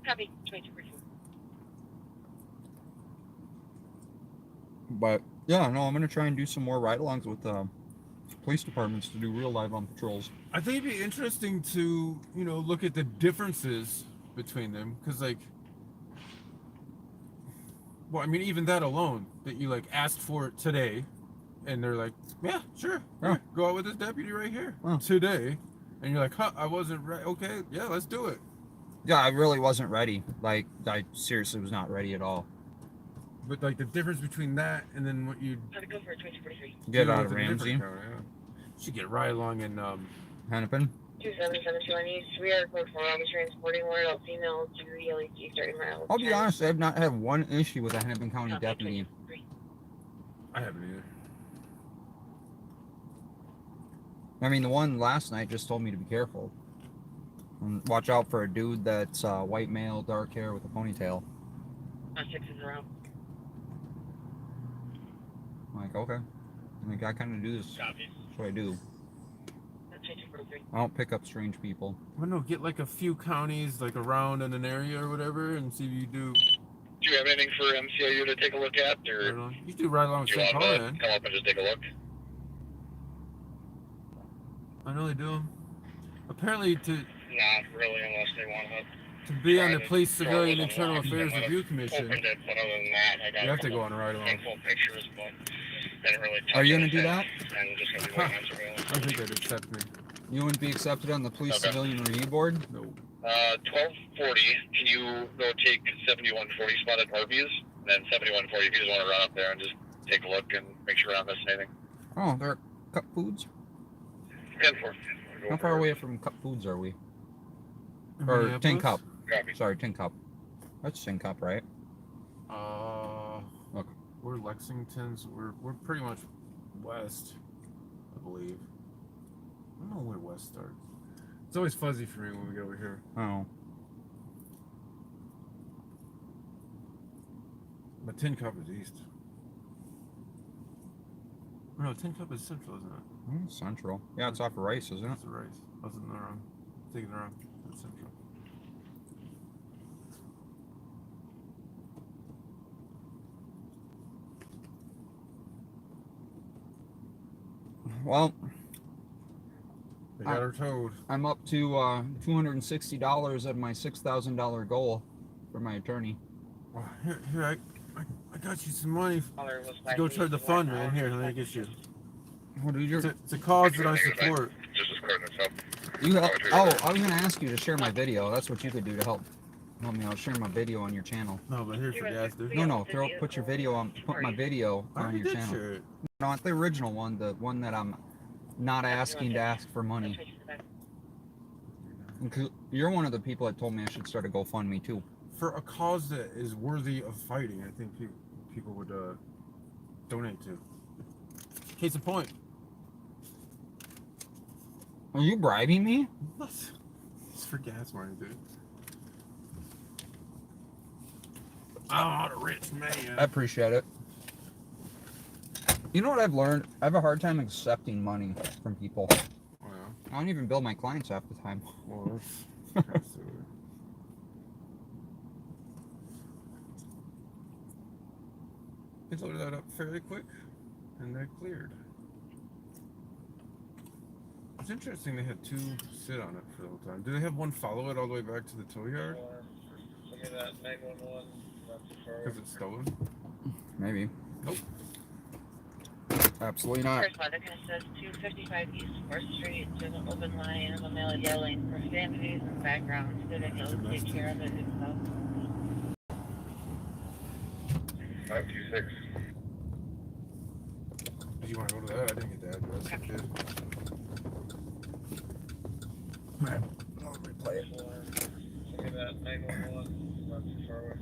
Copy 2242. But yeah, no, I'm gonna try and do some more ride-alongs with police departments to do real live on patrols. I think it'd be interesting to, you know, look at the differences between them, because, like, well, I mean, even that alone, that you, like, asked for it today, and they're like, yeah, sure, Yeah. go out with this deputy right here Yeah. today, and you're like, huh, I wasn't right. Okay, yeah, let's do it. Yeah, I really wasn't ready. Like, I seriously was not ready at all. But, like, the difference between that and then what you How'd it go for 2243? Get do out with of a different Ramsey. car, yeah. Should get right along in Hennepin. 2772 East. We are code 4. I'll be transporting one adult female to the LEC starting miles. I'll be honest, I have not had one issue with a Hennepin County deputy. I haven't either. I mean, the one last night just told me to be careful. And watch out for a dude that's white male, dark hair with a ponytail. 6 is around. I'm like, okay. I think I kind of do this. Copy. That's what I do. 2243. I don't pick up strange people. I don't know, get like a few counties like around in an area or whatever and see if you do. Do you have anything for MCIU to take a look at, or Right along. You do right along do you St. want Paul, to then. come up and just take a look? I know they do them. Apparently, to Not really, unless they want to. be on the Private Police Civilian photos Internal online. Affairs They might Review have Commission, opened it, but other than that, I got you have to a go on a ride along. handful of pictures, but didn't really touch Are you gonna do anything, that? And just gonna be Huh. waiting on surveillance. I don't think they'd accept me. You wouldn't be accepted on the Police Okay. Civilian Review Board? No. 1240. Can you go take 7140 spot at Arby's? And then 7140, if you just want to run up there and just take a look and make sure we're not missing anything. Oh, they're Cup Foods? 10-4. How far away from Cup Foods are we? Or Minneapolis? Tin Cup. Copy. Sorry, Tin Cup. That's Tin Cup, right? Okay. We're Lexington's. We're pretty much west, I believe. I don't know where west starts. It's always fuzzy for me when we get over here. Oh. But Tin Cup is east. No, Tin Cup is central, isn't it? Central. Yeah, it's off of Rice, isn't it? That's the Rice. I was thinking the wrong. It's central. Well, They got her towed. I'm up to $260 of my $6,000 goal for my attorney. Well, here, I got you some money Caller was to go toward the fund, man. Here, let me get you. What dude, you're, It's a cause that I support. Just as card itself. you help, oh, I was gonna ask you to share my video. That's what you could do to help me out. Share my video on your channel. No, but here's for gas, dude. No, put your video on. Put my video I on already your did channel. share it. Not the original one, the one that I'm not asking to ask for money. You're one of the people that told me I should start a GoFundMe too. For a cause that is worthy of fighting, I think people would donate to. Case in point. Are you bribing me? What? It's for gas money, dude. I'm not a rich man. I appreciate it. You know what I've learned? I have a hard time accepting money from people. Wow. I don't even bill my clients half the time. Well, that's kind of silly. They loaded that up fairly quick, and they cleared. It's interesting they had two sit on it for the whole time. Do they have one follow it all the way back to the tow yard? Give me that 911. Not too far. Because it's stolen? Maybe. Nope. Absolutely not. First weather says 255 East 4th Street. There's an open line of a male yelling for fantasies in the background. So that he'll take care of it himself. 526. Did you want to go to that? I didn't get the address. I did. I'll replay it. Give me that 911. Not too far away.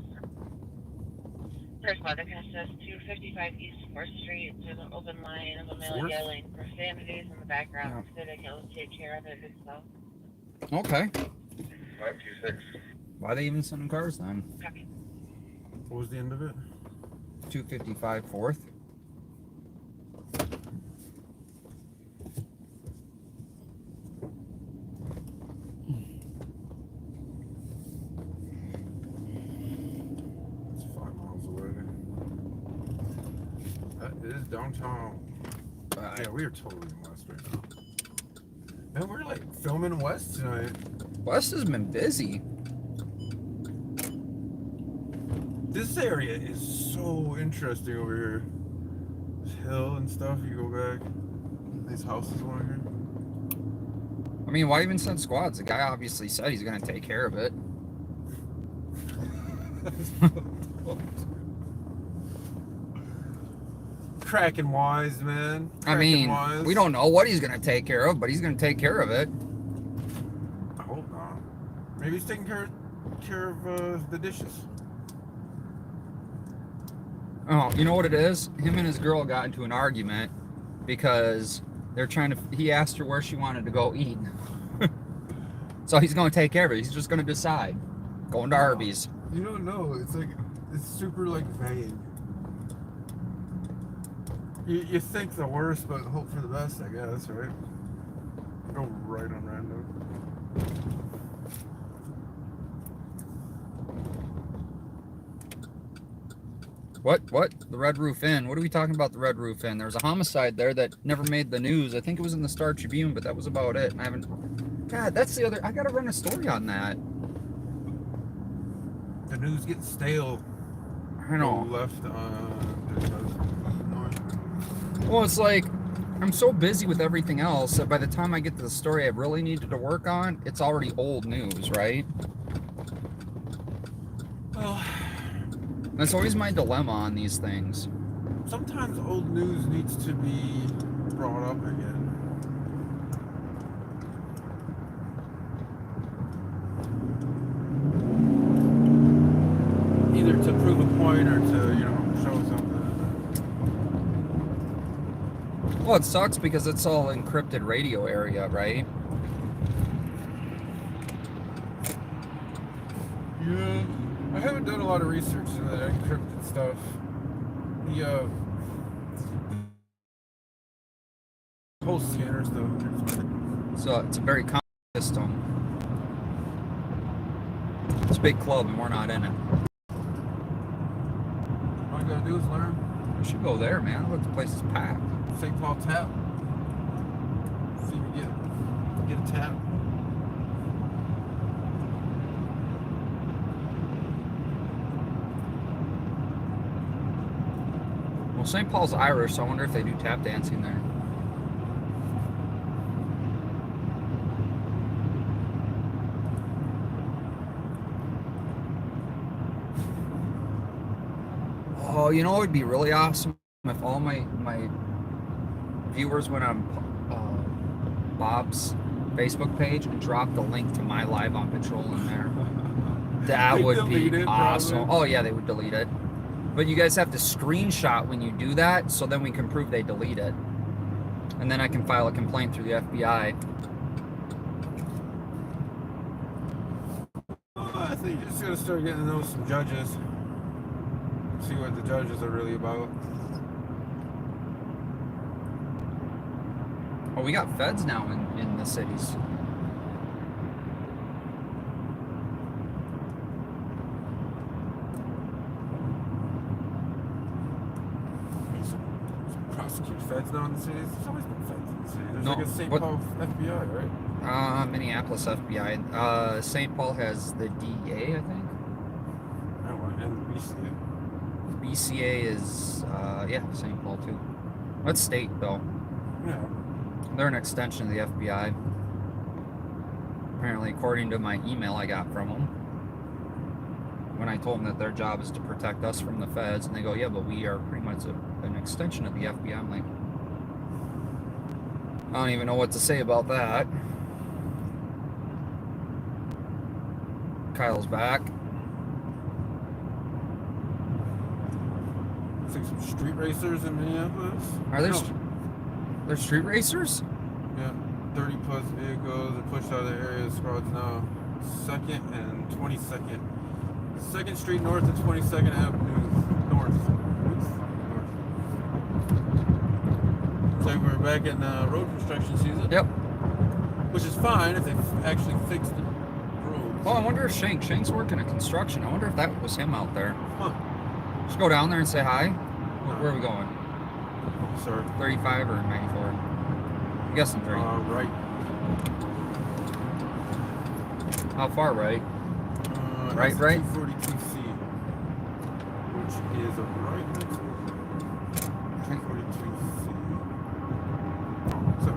First weather says 255 East 4th Street. There's an open line of a male Fourth? yelling for fantasies in the background. So that he'll take care of it himself. Okay. 526. Why they even sending cars then? Copy. What was the end of it? 255 4th. It's 5 miles away. That is downtown. Yeah, we are totally in West right now. And we're like filming West tonight. West has been busy. This area is so interesting over here. This hill and stuff, you go back. These houses over here. I mean, why even send squads? The guy obviously said he's gonna take care of it. Cracking wise, man. I mean, wise. we don't know what he's gonna take care of, but he's gonna take care of it. I hope not. Maybe he's taking care of the dishes. Oh, you know what it is? Him and his girl got into an argument because they're trying to. He asked her where she wanted to go eat. So he's gonna take care of it. He's just gonna decide. Going to Arby's. You don't know. It's like it's super like vague. You think the worst, but hope for the best, I guess, right? Go right on random. What? The Red Roof Inn. What are we talking about the Red Roof Inn? There was a homicide there that never made the news. I think it was in the Star Tribune, but that was about it. And I haven't. God, that's the other. I gotta run a story on that. The news gets stale. I know. Left Well, it's like I'm so busy with everything else that by the time I get to the story I really needed to work on, it's already old news, right? Well, That's always my dilemma on these things. sometimes old news needs to be brought up again. Either to prove a point or to, show something. Well, it sucks because it's all encrypted radio area, right? Yeah. I haven't done a lot of research into that encrypted stuff. The whole scanner stuff. So it's a very complex system. It's a big club and we're not in it. All you gotta do is learn. We should go there, man. Look, the place is packed. St. Paul tap. See if you get a tap. Well, St. Paul's Irish, so I wonder if they do tap dancing there. Oh, you know, it would be really awesome if all my viewers went on Bob's Facebook page and dropped the link to my live on patrol in there. That They would be delete it, awesome. probably. Oh yeah, they would delete it. But you guys have to screenshot when you do that, so then we can prove they delete it. And then I can file a complaint through the FBI. I think you just gotta start getting to know some judges. See what the judges are really about. Oh, we got feds now in the cities. Prosecute feds now in the cities. There's always been feds in the city. There's No, like a St. what- Paul FBI, right? Minneapolis FBI. St. Paul has the DEA, I think. I don't want to BCA. BCA is, yeah, St. Paul too. That's state though. Yeah. They're an extension of the FBI. Apparently, according to my email I got from them, when I told them that their job is to protect us from the feds, and they go, yeah, but we are pretty much an extension of the FBI. I'm like, I don't even know what to say about that. Kyle's back. It's like some street racers in Minneapolis. Are there? No. They're street racers? Yeah, 30 plus vehicles are pushed out of the area. Squads now 2nd and 22nd. 2nd Street North and 22nd Avenue North. Oops, north. Looks like we're back in road construction season. Yep. Which is fine if they actually fixed the roads. Well, I wonder if Shank's working at construction. I wonder if that was him out there. Huh. Just go down there and say hi. Where are we going? Sorry. 35 or 94? I'm guessing 30. Right. How far right? Right. Right? 242C. Which is a right. 242C. So.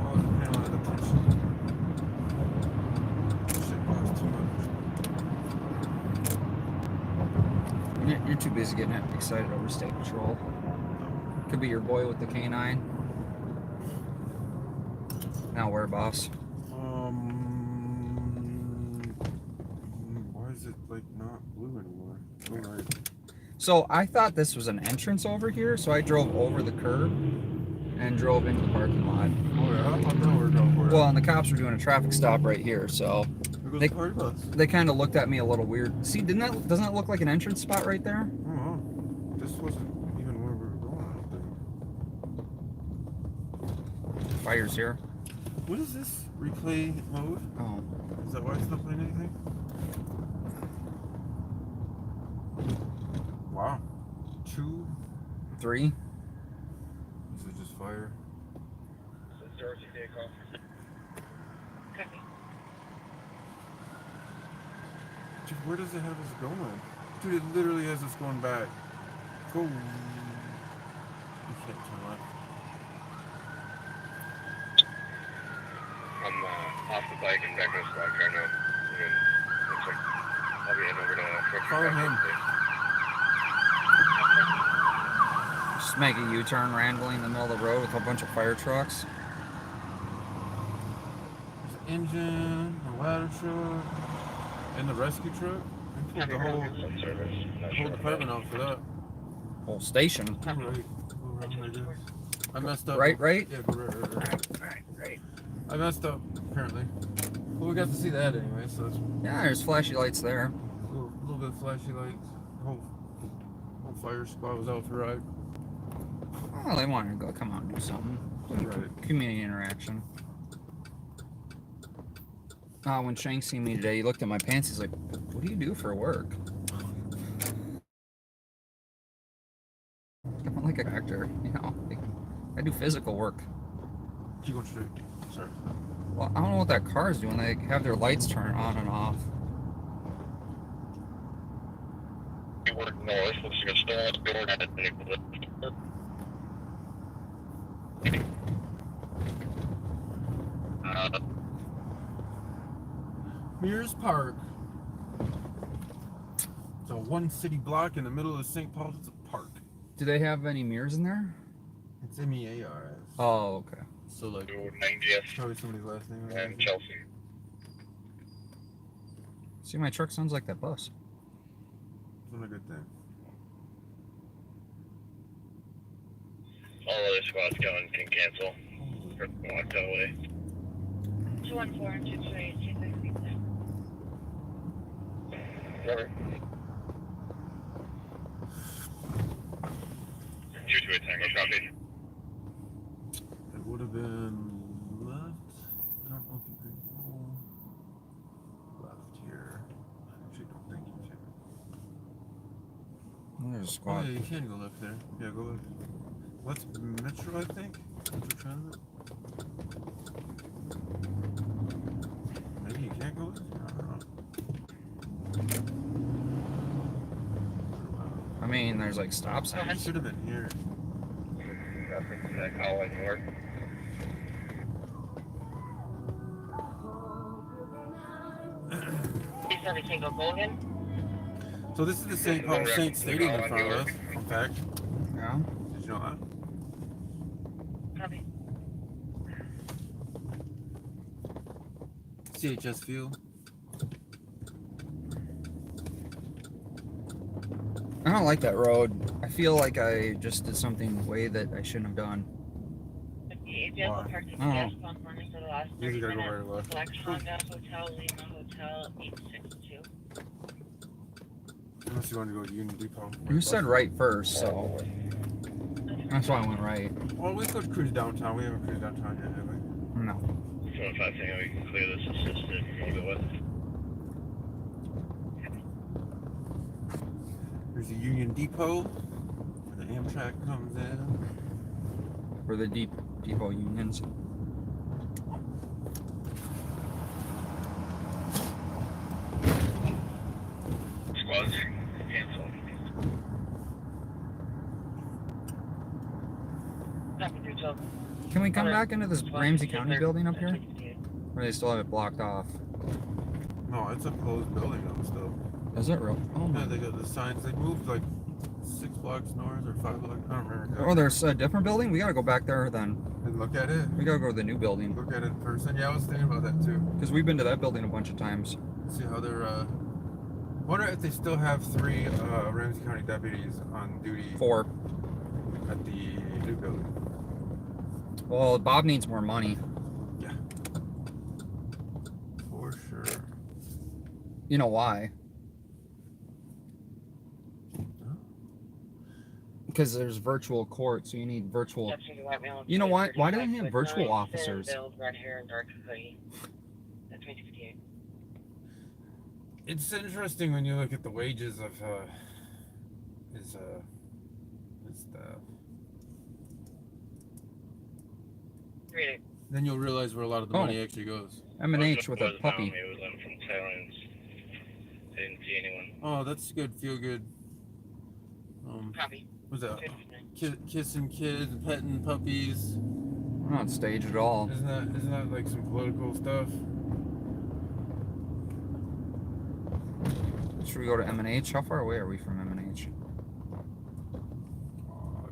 Oh, the panel of attention. Shit costs too much. You're too busy getting excited over state patrol. Could be your boy with the canine. Now where, boss? Why is it like not blue anymore? Oh, right. So I thought this was an entrance over here, so I drove over the curb and drove into the parking lot. Oh yeah, I thought we were going for it. Well, and the cops were doing a traffic stop right here, so There goes they- the party bus. they kind of looked at me a little weird. See, doesn't that look like an entrance spot right there? Oh, this wasn't even where we were going, I don't think. Fire's here. What is this? Replay mode? Oh, Is that why it's not playing anything? Wow. 2? 3. This is just fire. This is Dorothy Daycall. Copy. Dude, where does it have us going? Dude, it literally has us going back. Go. You can't turn left. I'm off the bike and back in the squad car now. And then looks like I'll be heading over to Follow him. just make a U-turn randomly in the middle of the road with a bunch of fire trucks. There's an engine, a ladder truck, and the rescue truck. They pulled the whole department out for that. Whole station. Right. Go around like this. I messed up. Right? Yeah, go right. Right. I messed up, apparently. Well, we got to see that anyway, so it's Yeah, there's flashy lights there. a little bit of flashy lights. Whole fire squad was out for a ride. Well, they wanted to go come out and do something. Right. Community interaction. When Shank seen me today, he looked at my pants. He's like, "What do you do for work?" I'm like an actor, you know. I do physical work. Keep going straight. Sorry. Well, I don't know what that car is doing. They have their lights turn on and off. We work north, looks like a stolen door at the Mears Park. It's a one city block in the middle of St. Paul's. It's a park. Do they have any mirrors in there? It's MEARS. Oh, okay. So like 90th probably somebody's last name. and Chelsea. See, my truck sounds like that bus. It's not a good thing. All other squads going can cancel. Or walk that way. 214 and 228, Robert. 228 Tango, copy. It would have been left. I don't know if you can go left here. I actually don't think you can. Oh, there's a Oh squad. yeah, you can go left there. Yeah, go left. What's Metro, I think? Metro Transit? Maybe you can't go left? I don't know. I mean, there's like stop It signs. should have been here. Nothing to that call anymore. You said we can't go Golden? So this is the St. Paul Saints Stadium in front of us. Fun fact. Yeah. Did you know that? Copy. CHS Field. I don't like that road. I feel like I just did something way that I shouldn't have done. If you have a parking Oh. gas pump running for the last Usually 30 gotta go minutes, right or left. Black Honda Hotel, Lima Hotel, 862. Unless you want to go to Union Depot. You said right first, so that's why I went right. Well, we could cruise downtown. We haven't cruised downtown yet, have we? No. 25 Tango, we can clear this assisted and we'll go with. There's a Union Depot where the Amtrak comes in. For the depot unions. Squads, cancel. Copy 312. Can we come back into this Ramsey County building up here? Or they still have it blocked off? No, it's a closed building though still. Is it real? Oh Yeah, my. they got the signs. They moved like 6 blocks north or 5 blocks. I don't remember. Oh, there's a different building? We gotta go back there then. And look at it. We gotta go to the new building. Look at it in person. Yeah, I was thinking about that too. Because we've been to that building a bunch of times. See how they're. Wonder if they still have 3 Ramsey County deputies on duty 4. at the new building. Well, Bob needs more money. Yeah. For sure. You know why? Because there's virtual court, so you need virtual. You know what? Why do they have virtual officers? Red hair and dark hoodie. That's 2058. It's interesting when you look at the wages of his staff. Read it. Then you'll realize where a lot of the money actually goes. M&H with a puppy. It was in from Thailand. Didn't see anyone. Oh, that's good. Feel good. Copy. What's that? Kissing kids, petting puppies. We're not staged at all. Isn't that like some political stuff? Should we go to M&H? How far away are we from M&H?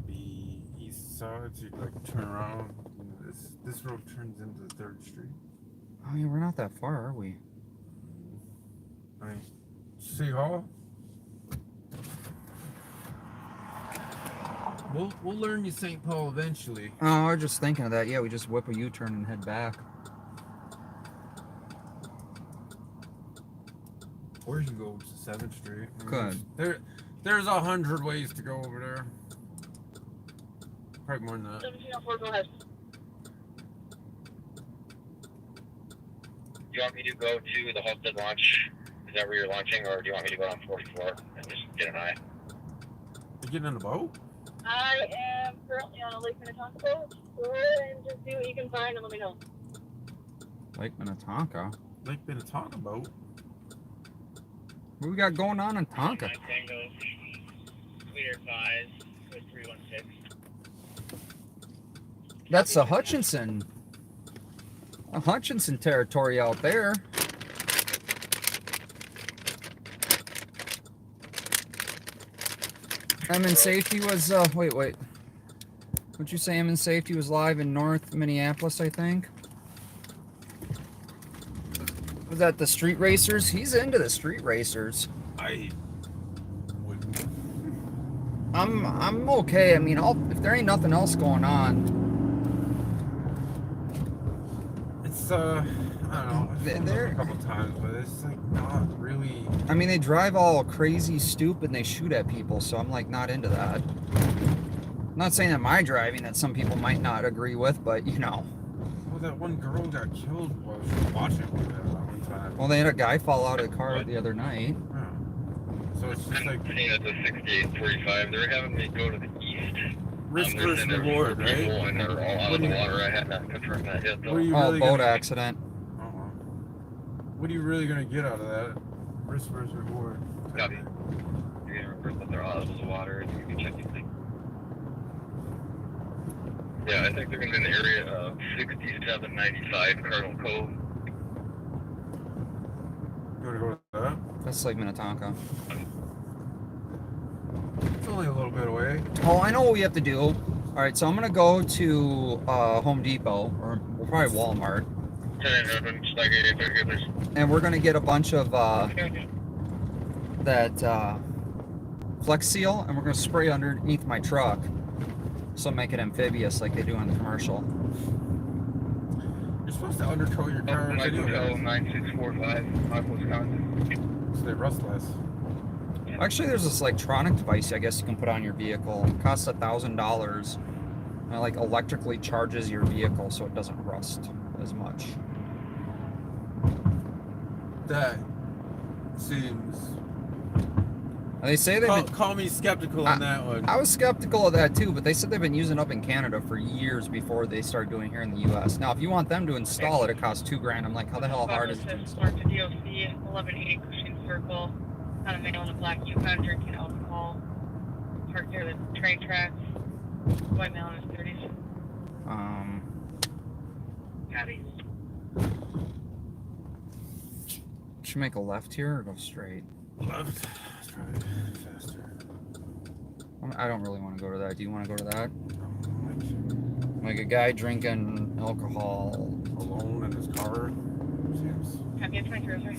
The east side. So you like turn around. This road turns into 3rd Street. I mean, we're not that far, are we? I mean, City Hall. We'll learn you St. Paul eventually. Oh, I was just thinking of that. Yeah, we just whip a U-turn and head back. Or you can go to 7th Street. Could. There's 100 ways to go over there. Probably more than that. 1704, go ahead. Do you want me to go to the Halstead launch? Is that where you're launching, or do you want me to go on 44 and just get an eye? You getting on the boat? I am currently on a Lake Minnetonka boat. Go ahead and just see what you can find and let me know. Lake Minnetonka. Lake Minnetonka boat. What we got going on in Tonka? Tango, clear 5 with 316. That's the Hutchinson territory out there. M&S Safety was, wait. Would you say M&S Safety was live in North Minneapolis, I think? Was that the street racers? He's into the street racers. I wouldn't. I'm okay. I mean, if there ain't nothing else going on. It's, I don't know. I've done They're- it a couple times, but it's like not really. I mean, they drive all crazy, stupid, and they shoot at people, so I'm like not into that. I'm not saying that my driving that some people might not agree with, but you know. Well, that one girl got killed while she was watching that one time. Well, they had a guy fall out of the car the other night. Yeah. So it's just like I'm sitting at the 6845. They're having me go to the east. risk There's versus reward, right? people, and they're all out What of do the you- water. I had not confirmed that yet, What are though. you Oh, really boat gonna, accident. What are you really gonna get out of that? Risk versus reward. Copy. You're gonna report that they're all out of the water, and you can check anything. Yeah, I think they're gonna be in the area of 6795 Cardinal Cove. You wanna go to that? That's Lake Minnetonka. It's only a little bit away. Oh, I know what we have to do. All right, so I'm gonna go to Home Depot or probably Walmart, 1011, Stack 88, and we're gonna get a bunch of Okay. that Flex Seal, and we're gonna spray underneath my truck, so make it amphibious like they do in the commercial. You're supposed to undercoat your car Michael anyway, 9645, Michael, Wisconsin. so they rust less. Actually, there's this electronic device I guess you can put on your vehicle. It costs $1,000. And it like electrically charges your vehicle so it doesn't rust as much. That seems. And they say they've been, Call me skeptical on that one. I was skeptical of that too, but they said they've been using it up in Canada for years before they started doing it here in the U.S. Now, if you want them to install it, it costs $2,000. I'm like, how the hell hard is it to install? Mark to DOC 1180 Cushing Circle. On a male in a black Yukon drinking alcohol. Parked near the train tracks. White male in his 30s. Copy. Should we make a left here or go straight? Left. It's probably faster. I don't really want to go to that. Do you want to go to that? Like a guy drinking alcohol. Alone in his car. Seems. Copy at 2303.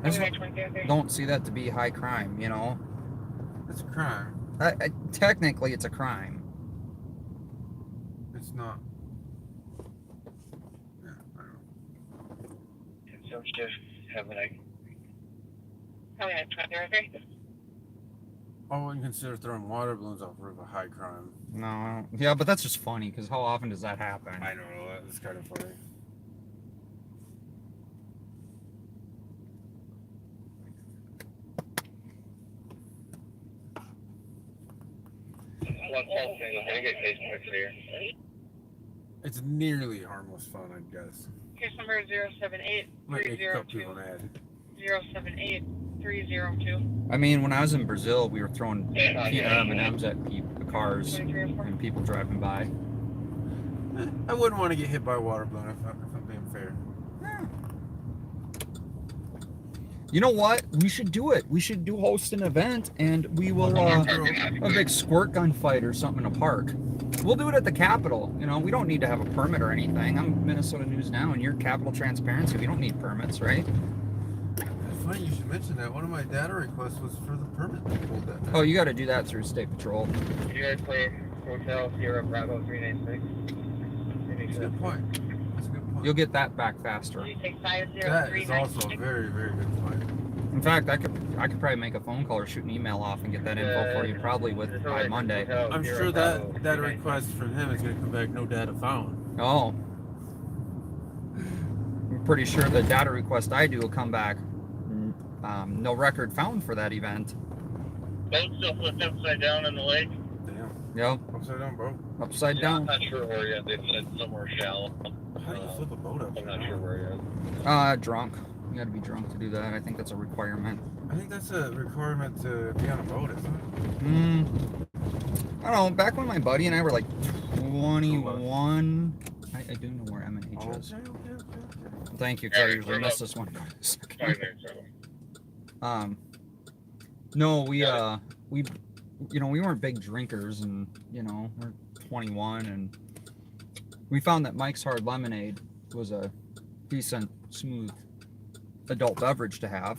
I just Okay, 2303. don't see that to be high crime, you know? It's a crime. Technically, it's a crime. It's not. Yeah, I don't know. Consumptive, have an egg. Copy at 2303. I wouldn't consider throwing water balloons off of a high crime. No, I don't. Yeah, but that's just funny because how often does that happen? I don't know. That's kind of funny. One false single, can I get case number here? It's nearly harmless fun, I guess. Case number 078 Might make a couple 302 people mad. 078 302. I mean, when I was in Brazil, we were throwing peanut M&Ms at cars 2304. and people driving by. I wouldn't want to get hit by a water balloon if I'm being fair. You know what? We should do it. We should host an event, and we will a big squirt gun fight or something in a park. We'll do it at the Capitol. You know, we don't need to have a permit or anything. I'm Minnesota News Now, and you're Capitol Transparency. We don't need permits, right? It's funny you should mention that. One of my data requests was for the permit to hold that. Oh, you got to do that through State Patrol. You guys play Hotel Sierra Bravo 396. That's a good point. That's a You'll get that back faster. That is also a very, very good flight. In fact, I could probably make a phone call or shoot an email off and get that info for you probably by Monday. I'm sure that request from him is going to come back no data found. Oh. I'm pretty sure the data request I do will come back no record found for that event. Boat still flipped upside down in the lake. Damn. Yep. Upside down, bro. Upside down. I'm not sure where yet. They said somewhere shallow. How do you flip a boat upside I'm not down? sure where yet. Drunk. You gotta be drunk to do that. I think that's a requirement. I think that's a requirement to be on a boat, isn't it? I don't know. Back when my buddy and I were like 21, I do know where M&H is. Okay. Thank you, because I usually miss this one. 5 minutes. No, we weren't big drinkers, and we're 21, and we found that Mike's Hard Lemonade was a decent, smooth adult beverage to have,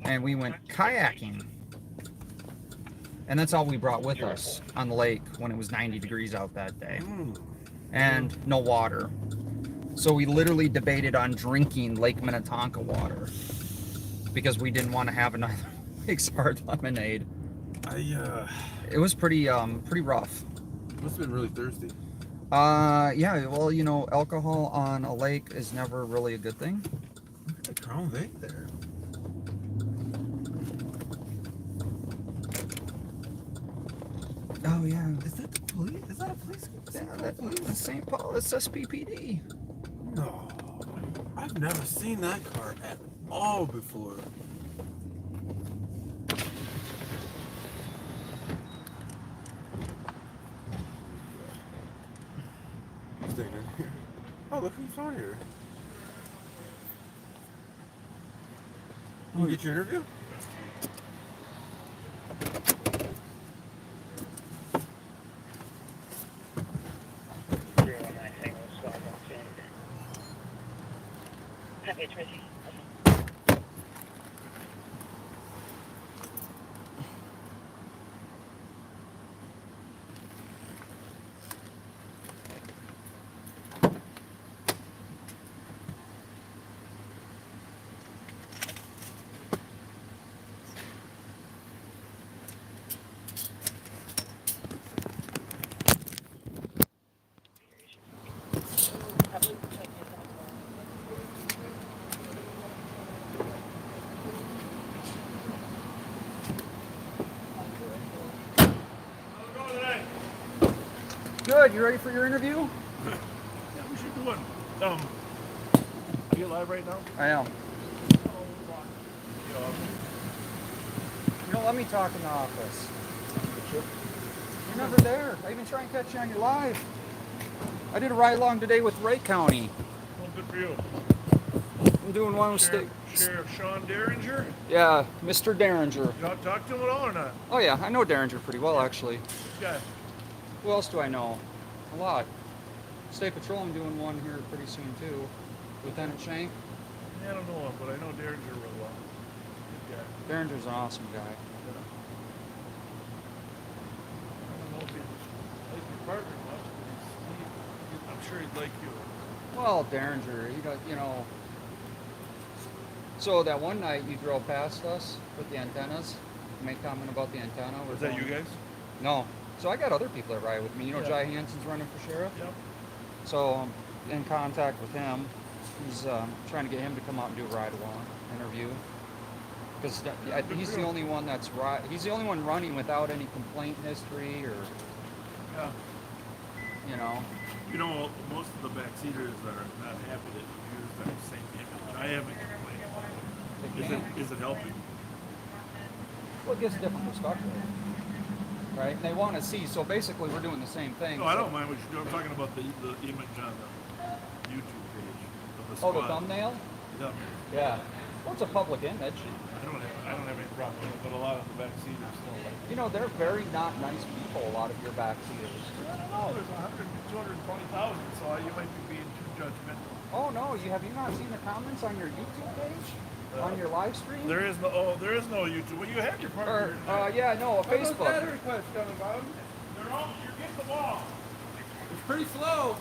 and we went kayaking, and that's all we brought with us on the lake when it was 90 degrees out that day, and no water. So we literally debated on drinking Lake Minnetonka water because we didn't want to have another Mike's Hard Lemonade. It was pretty rough. Must have been really thirsty. Yeah, well, alcohol on a lake is never really a good thing. Look at the Crown Vic there. Oh, yeah. Is that the police? Is that a police? Yeah, that's St. Paul. It's SPPD. No. I've never seen that car at all before. Staying in here. Oh, look who's on here. You get your interview? Happy Tracy. Good. You ready for your interview? Yeah, we should do one. Are you live right now? I am. Let me talk in the office. You're never there. I even try and catch you on your live. I did a ride along today with Wright County. Well, good for you. I'm doing one with Sheriff Sean Derringer? Yeah, Mr. Derringer. You talk to him at all or not? Oh yeah, I know Derringer pretty well actually. Good guy. Who else do I know? A lot. State Patrol, I'm doing one here pretty soon too. Lieutenant Shank. Yeah, I don't know him, but I know Derringer real well. Good guy. Derringer's an awesome guy. I don't know if he'd like your partner much, but I'm sure he'd like you. Well, Derringer, so that one night you drove past us with the antennas, make comment about the antenna. Was that you guys? No. So I got other people that ride with me. Yeah. Jai Hansen's running for sheriff. Yep. So I'm in contact with him. He's trying to get him to come out and do a ride-along interview. Because he's the only one he's the only one running without any complaint history or, Yeah. you know. Most of the backseaters are not happy that you use that same image. I haven't complained. Is it helping? Well, it gives a different perspective. Right? And they want to see. So basically, we're doing the same thing. No, I don't mind what you do. I'm talking about the image on the YouTube page of the Oh, squad. the thumbnail? Yeah. Yeah. Well, it's a public image. I don't have any problem with it, but a lot of the backseaters still like it. They're very not nice people, a lot of your backseaters. I don't know. There's 220,000, so you might be being too judgmental. Oh, no. Have you not seen the comments on your YouTube page? On your live stream? There is no YouTube. Well, you have your partner. Facebook. Data requests coming, Bob. You're getting the ball. It's pretty slow.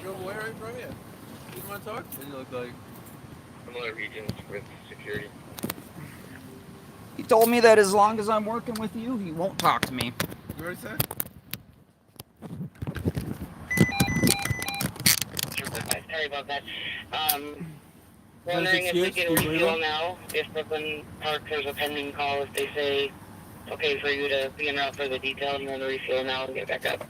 Go away right from you. You want to talk? What do you look like? Similar regions with security. He told me that as long as I'm working with you, he won't talk to me. You already said? Sorry about that. that Wondering his if we excuse? can Do you believe refuel him? now, if Brooklyn Park there's a pending call, if they say it's okay for you to be en route for the detail and you want to refuel now and get back up.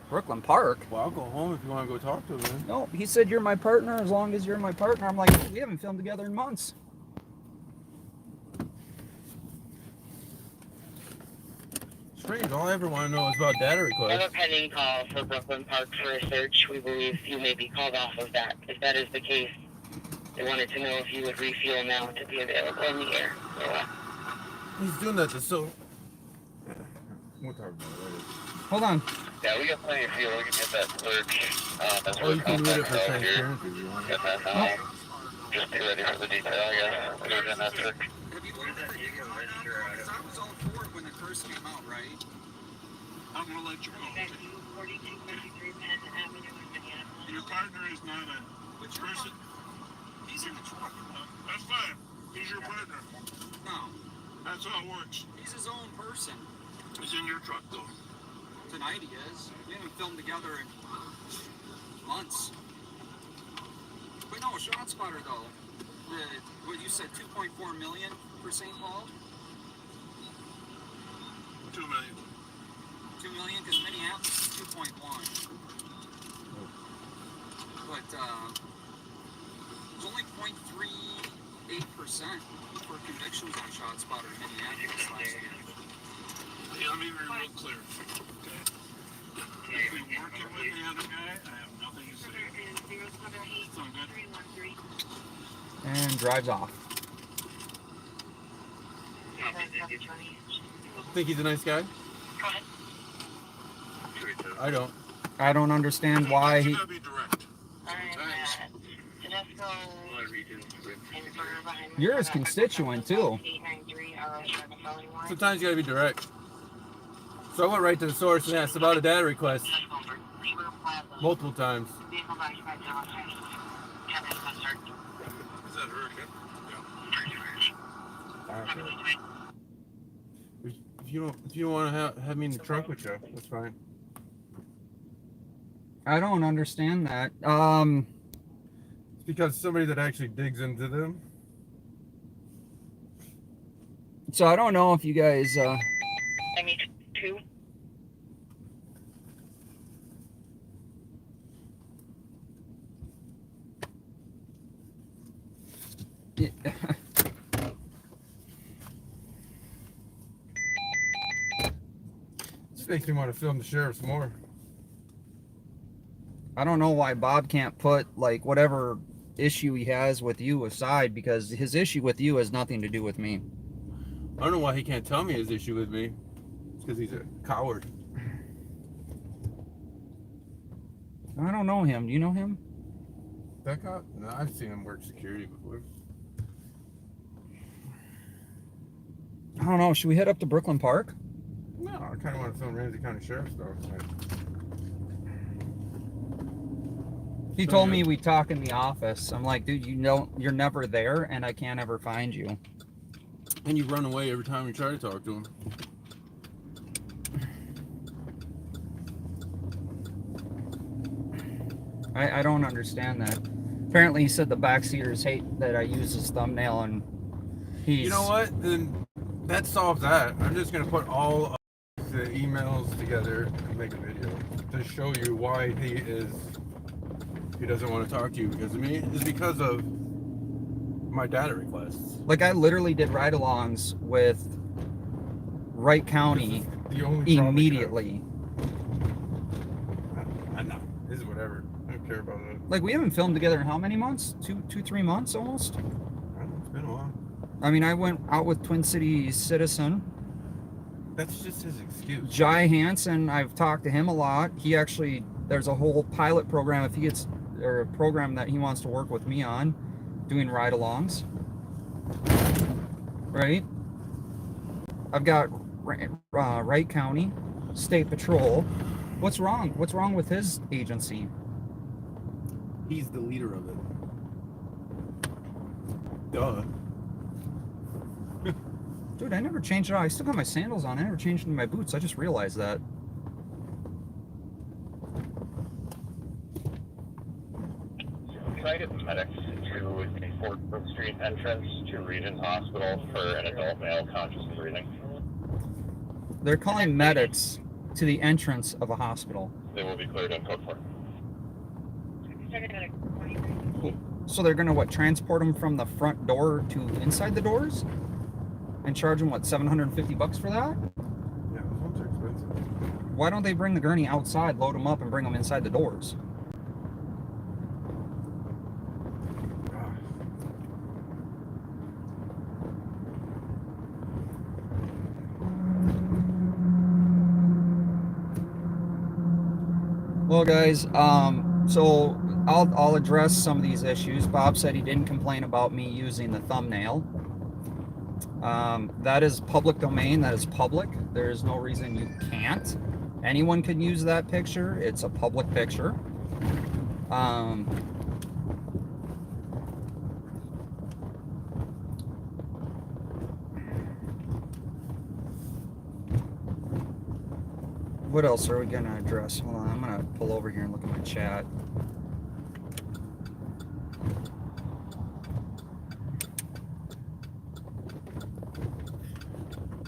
Brooklyn Park? Well, I'll go home if you want to go talk to him, man. No, he said you're my partner as long as you're my partner. I'm like, we haven't filmed together in months. Strange. All I ever want to know is about data We have requests. a pending call for Brooklyn Park for a search. We believe you may be called off of that. If that is the case, they wanted to know if you would refuel now to be available in the air. So, He's doing that to so. We'll talk about it later. Hold on. Yeah, we got plenty of fuel. We can get that search. That's Oh, you can read it for out here. transparency if you want. Get that just be ready for the detail, I guess. Put it in that search. Have you looked at the data right here? Because I was all for it when it first came out, right? I'm gonna let you go. Your partner is not a person. He's in the truck. That's fine. He's your partner. No, That's how it works. he's his own person. He's in your truck though. Tonight he is. We haven't filmed together in months. But no, ShotSpotter though. What you said, 2.4 million for St. Paul? 2 million. 2 million, because Minneapolis is 2.1. But it's only 0.38% for convictions on ShotSpotter in Minneapolis last year. Yeah, let me be real clear. Okay? If you're working with the other guy, I have nothing to say. Sound good? And drives off. Think he's a nice guy? I don't. I don't understand why You he. gotta be direct. You're his constituent too. Sometimes you gotta be direct. So I went right to the source and asked about a data request multiple times. Is that hurricane? If you don't want to have me in the trunk with you, that's fine. I don't understand that. It's because somebody that actually digs into them. So I don't know if you guys. I need two. This makes me want to film the sheriff's more. I don't know why Bob can't put like whatever issue he has with you aside, because his issue with you has nothing to do with me. I don't know why he can't tell me his issue with me. It's because he's a coward. I don't know him. Do you know him? That cop? No, I've seen him work security before. I don't know. Should we head up to Brooklyn Park? No, I kind of want to film Ramsey County Sheriff's stuff. He So, told yeah. me we talk in the office. I'm like, dude, you're never there, and I can't ever find you. And you run away every time you try to talk to him. I don't understand that. Apparently, he said the backseaters hate that I use his thumbnail, and he's. You know what? Then that solves that. I'm just gonna put all of the emails together and make a video to show you why he doesn't want to talk to you because of me. It's because of my data requests. Like, I literally did ride-alongs with Wright County The only problem immediately. I know. This is whatever. I don't care about that. Like, we haven't filmed together in how many months? 3 months almost? I don't know, it's been a while. I mean, I went out with Twin City Citizen. That's just his excuse. Jai Hansen, I've talked to him a lot. He actually, there's a whole pilot program if he gets, or a program that he wants to work with me on, doing ride-alongs. Right? I've got Wright County, State Patrol. What's wrong? What's wrong with his agency? He's the leader of it. Duh. Dude, I never changed it out. I still got my sandals on. I never changed into my boots. I just realized that. Try to get medics to the Fort Street entrance to Regent Hospital for an adult male conscious and breathing. They're calling medics to the entrance of a hospital. They will be cleared in code 4. So they're gonna, what, transport them from the front door to inside the doors? And charge them, what, $750 for that? Yeah, those ones are expensive. Why don't they bring the gurney outside, load them up, and bring them inside the doors? Well, guys, so I'll address some of these issues. Bob said he didn't complain about me using the thumbnail. That is public domain. That is public. There is no reason you can't. Anyone can use that picture. It's a public picture. What else are we going to address? Hold on, I'm going to pull over here and look at my chat.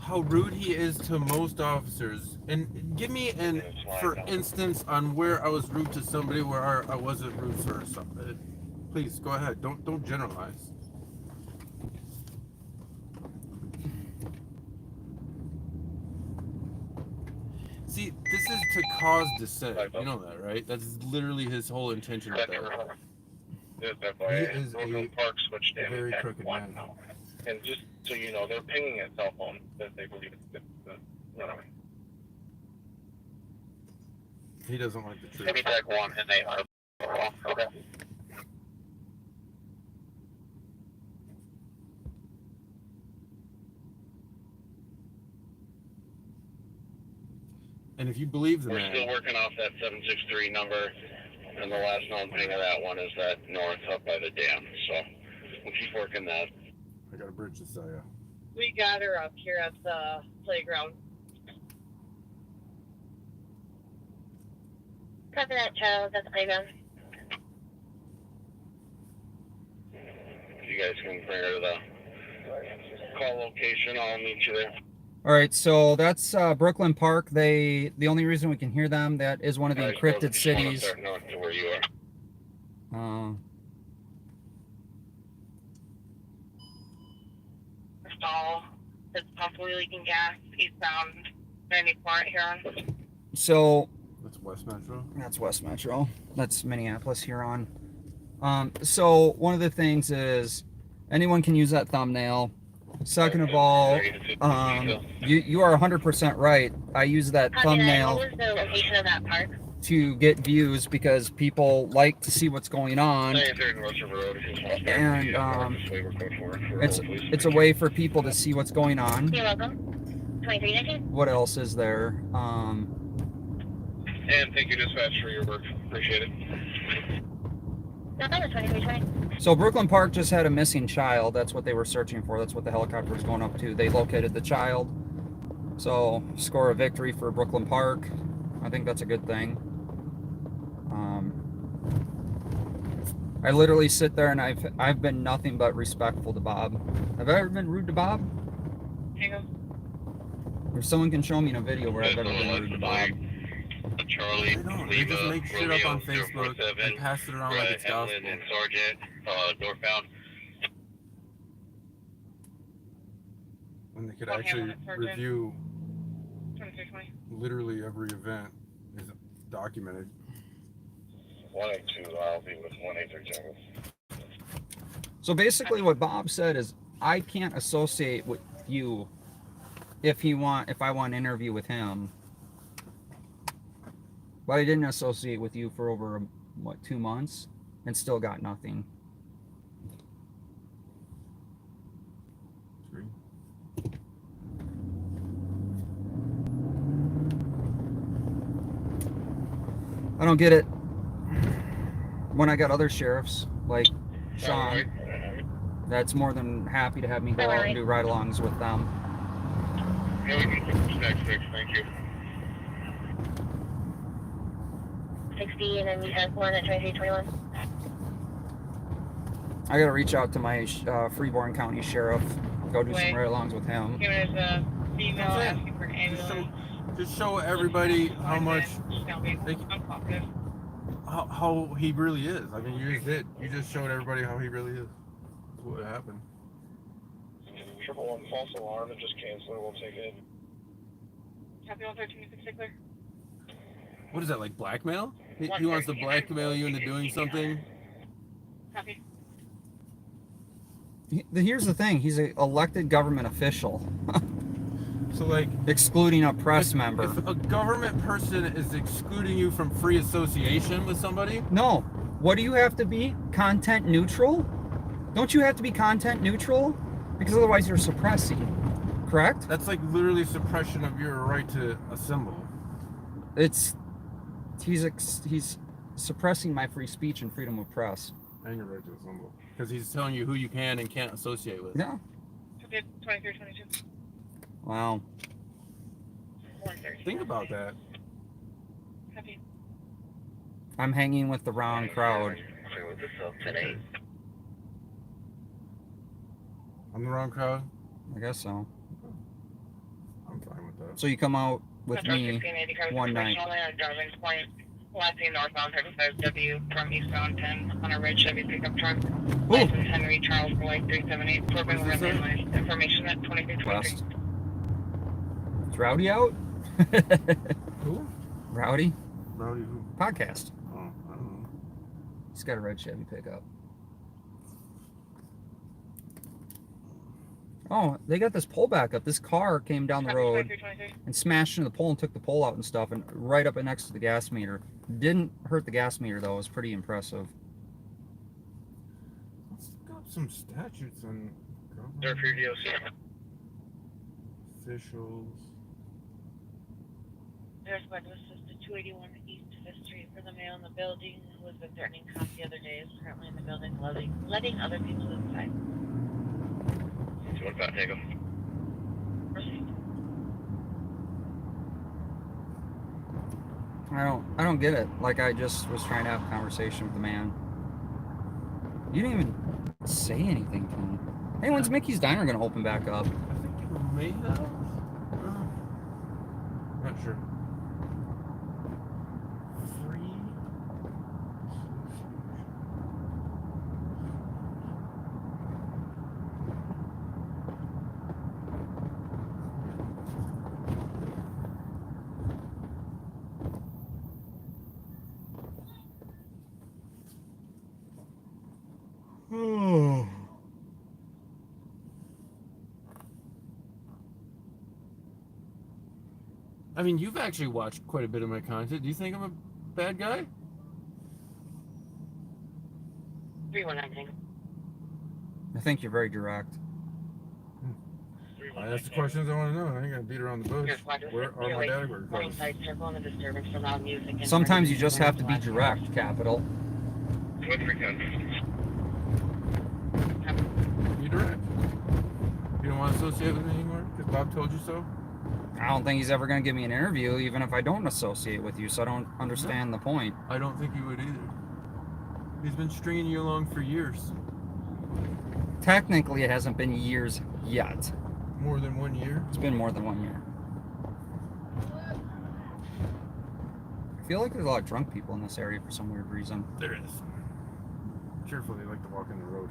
How rude he is to most officers. And give me an, for instance, on where I was rude to somebody where I wasn't rude for something. Please, go ahead. Don't generalize. See, this is to cause dissent. You know that, right? That's literally his whole intention with that. He is a very crooked man. And just so you know, they're pinging a cell phone that they believe it's runaway. He doesn't like the truth. Maybe deck 1 and they are wrong. Okay. And if you believe the We're man, still working off that 763 number, and the last known ping of that one is that north up by the dam. So we'll keep working that. I got a bridge to sell you. We got her up here at the playground. Copy that, Charles, at the playground. If you guys can bring her to the call location, I'll meet you there. All right, so that's Brooklyn Park. The only reason we can hear them, that is one of the encrypted cities. North to where you are. Stall. It's possibly leaking gas eastbound 94 here on. So That's West Metro. that's West Metro. That's Minneapolis Huron. So one of the things is anyone can use that thumbnail. Second of all, you are 100% right. I use that Copy that. What thumbnail. was the location of that park? to get views because people like to see what's going on. And it's a way for people to see what's going on. You're welcome. 2319. What else is there? And thank you, dispatch, for your work. Appreciate it. No, that was 2320. So Brooklyn Park just had a missing child. That's what they were searching for. That's what the helicopter was going up to. They located the child. So score a victory for Brooklyn Park. I think that's a good thing. I literally sit there and I've been nothing but respectful to Bob. Have I ever been rude to Bob? Tango. If someone can show me in a video where I've ever been rude to Bob. Charlie, They don't. They just make shit up on Facebook and pass it around like it's gospel. and Sergeant, northbound. When they could Okay, actually well, Sergeant. review 2320. literally every event is documented. 182, I'll be with 183 Tango. So basically what Bob said is I can't associate with you if I want an interview with him. But I didn't associate with you for over, 2 months and still got nothing. Three. I don't get it. When I got other sheriffs, like Sean, that's more than happy to have me go out and do ride-alongs with them. Yeah, we can fix next fix, thank you. 60, and then we have one at 2321. I gotta reach out to my Freeborn County Sheriff, go do some Wait. ride-alongs with him. Here is a female That's it. asking for an ambulance. Just show everybody how much, they- Uncooperative. how he really is. I mean, you just did. You just showed everybody how he really is. That's what happened. 111 false alarm and just cancel it, we'll take it. Copy 113 particular. What is that, like blackmail? He wants to blackmail you into doing something? Copy. Here's the thing, he's an elected government official, So, like, excluding a press if member. a government person is excluding you from free association with somebody, No, what do you have to be? Content neutral? Don't you have to be content neutral? Because otherwise you're suppressing, correct? that's like literally suppression of your right to assemble. He's suppressing my free speech and freedom of press. And your right to assemble. Because he's telling you who you can and can't associate with. Yeah. Copy 2322. Wow. 130. Think about that. Copy. I'm hanging with the wrong crowd. I'm the wrong crowd. I guess so. I'm fine with that. So you come out with me one night. Darling's Point, last seen northbound 35W from eastbound 10 on a red Chevy pickup truck. License Henry Charles Boyd 378. Program What's this recognized information at 2323. West. Is Rowdy out? Who? Rowdy? Rowdy who? Podcast. Oh, I don't know. He's got a red Chevy pickup. Oh, they got this pole back up. This car came down the Copy road 2323. and smashed into the pole and took the pole out and stuff, and right up next to the gas meter. Didn't hurt the gas meter though. It was pretty impressive. Let's look up some statutes on They're for your DOC. officials. There's what this is the 281 East 5th Street for the male in the building who has been threatening cops the other day. Is currently in the building, letting other people inside. 215 Tango. Proceed. I don't get it. Like I just was trying to have a conversation with the man. You didn't even say anything to him. Hey, when's Mickey's Diner gonna open back up? I think you made that up. Not sure. Free. Oh. I mean, you've actually watched quite a bit of my content. Do you think I'm bad guy? 319. I think you're very direct. I ask the questions I want to know. I ain't gonna beat around the bush. Where are my data requests? Circle and a disturbance from loud music. and Sometimes you further just have to be disturbance direct, Capital. What's your gun? Be direct. You don't want to associate with me anymore because Bob told you so? I don't think he's ever going to give me an interview, even if I don't associate with you, so I don't understand the point. I don't think you would either. He's been stringing you along for years. Technically, it hasn't been years yet. More than 1 year? It's been more than 1 year. I feel like there's a lot of drunk people in this area for some weird reason. There is. Careful, they like to walk in the road.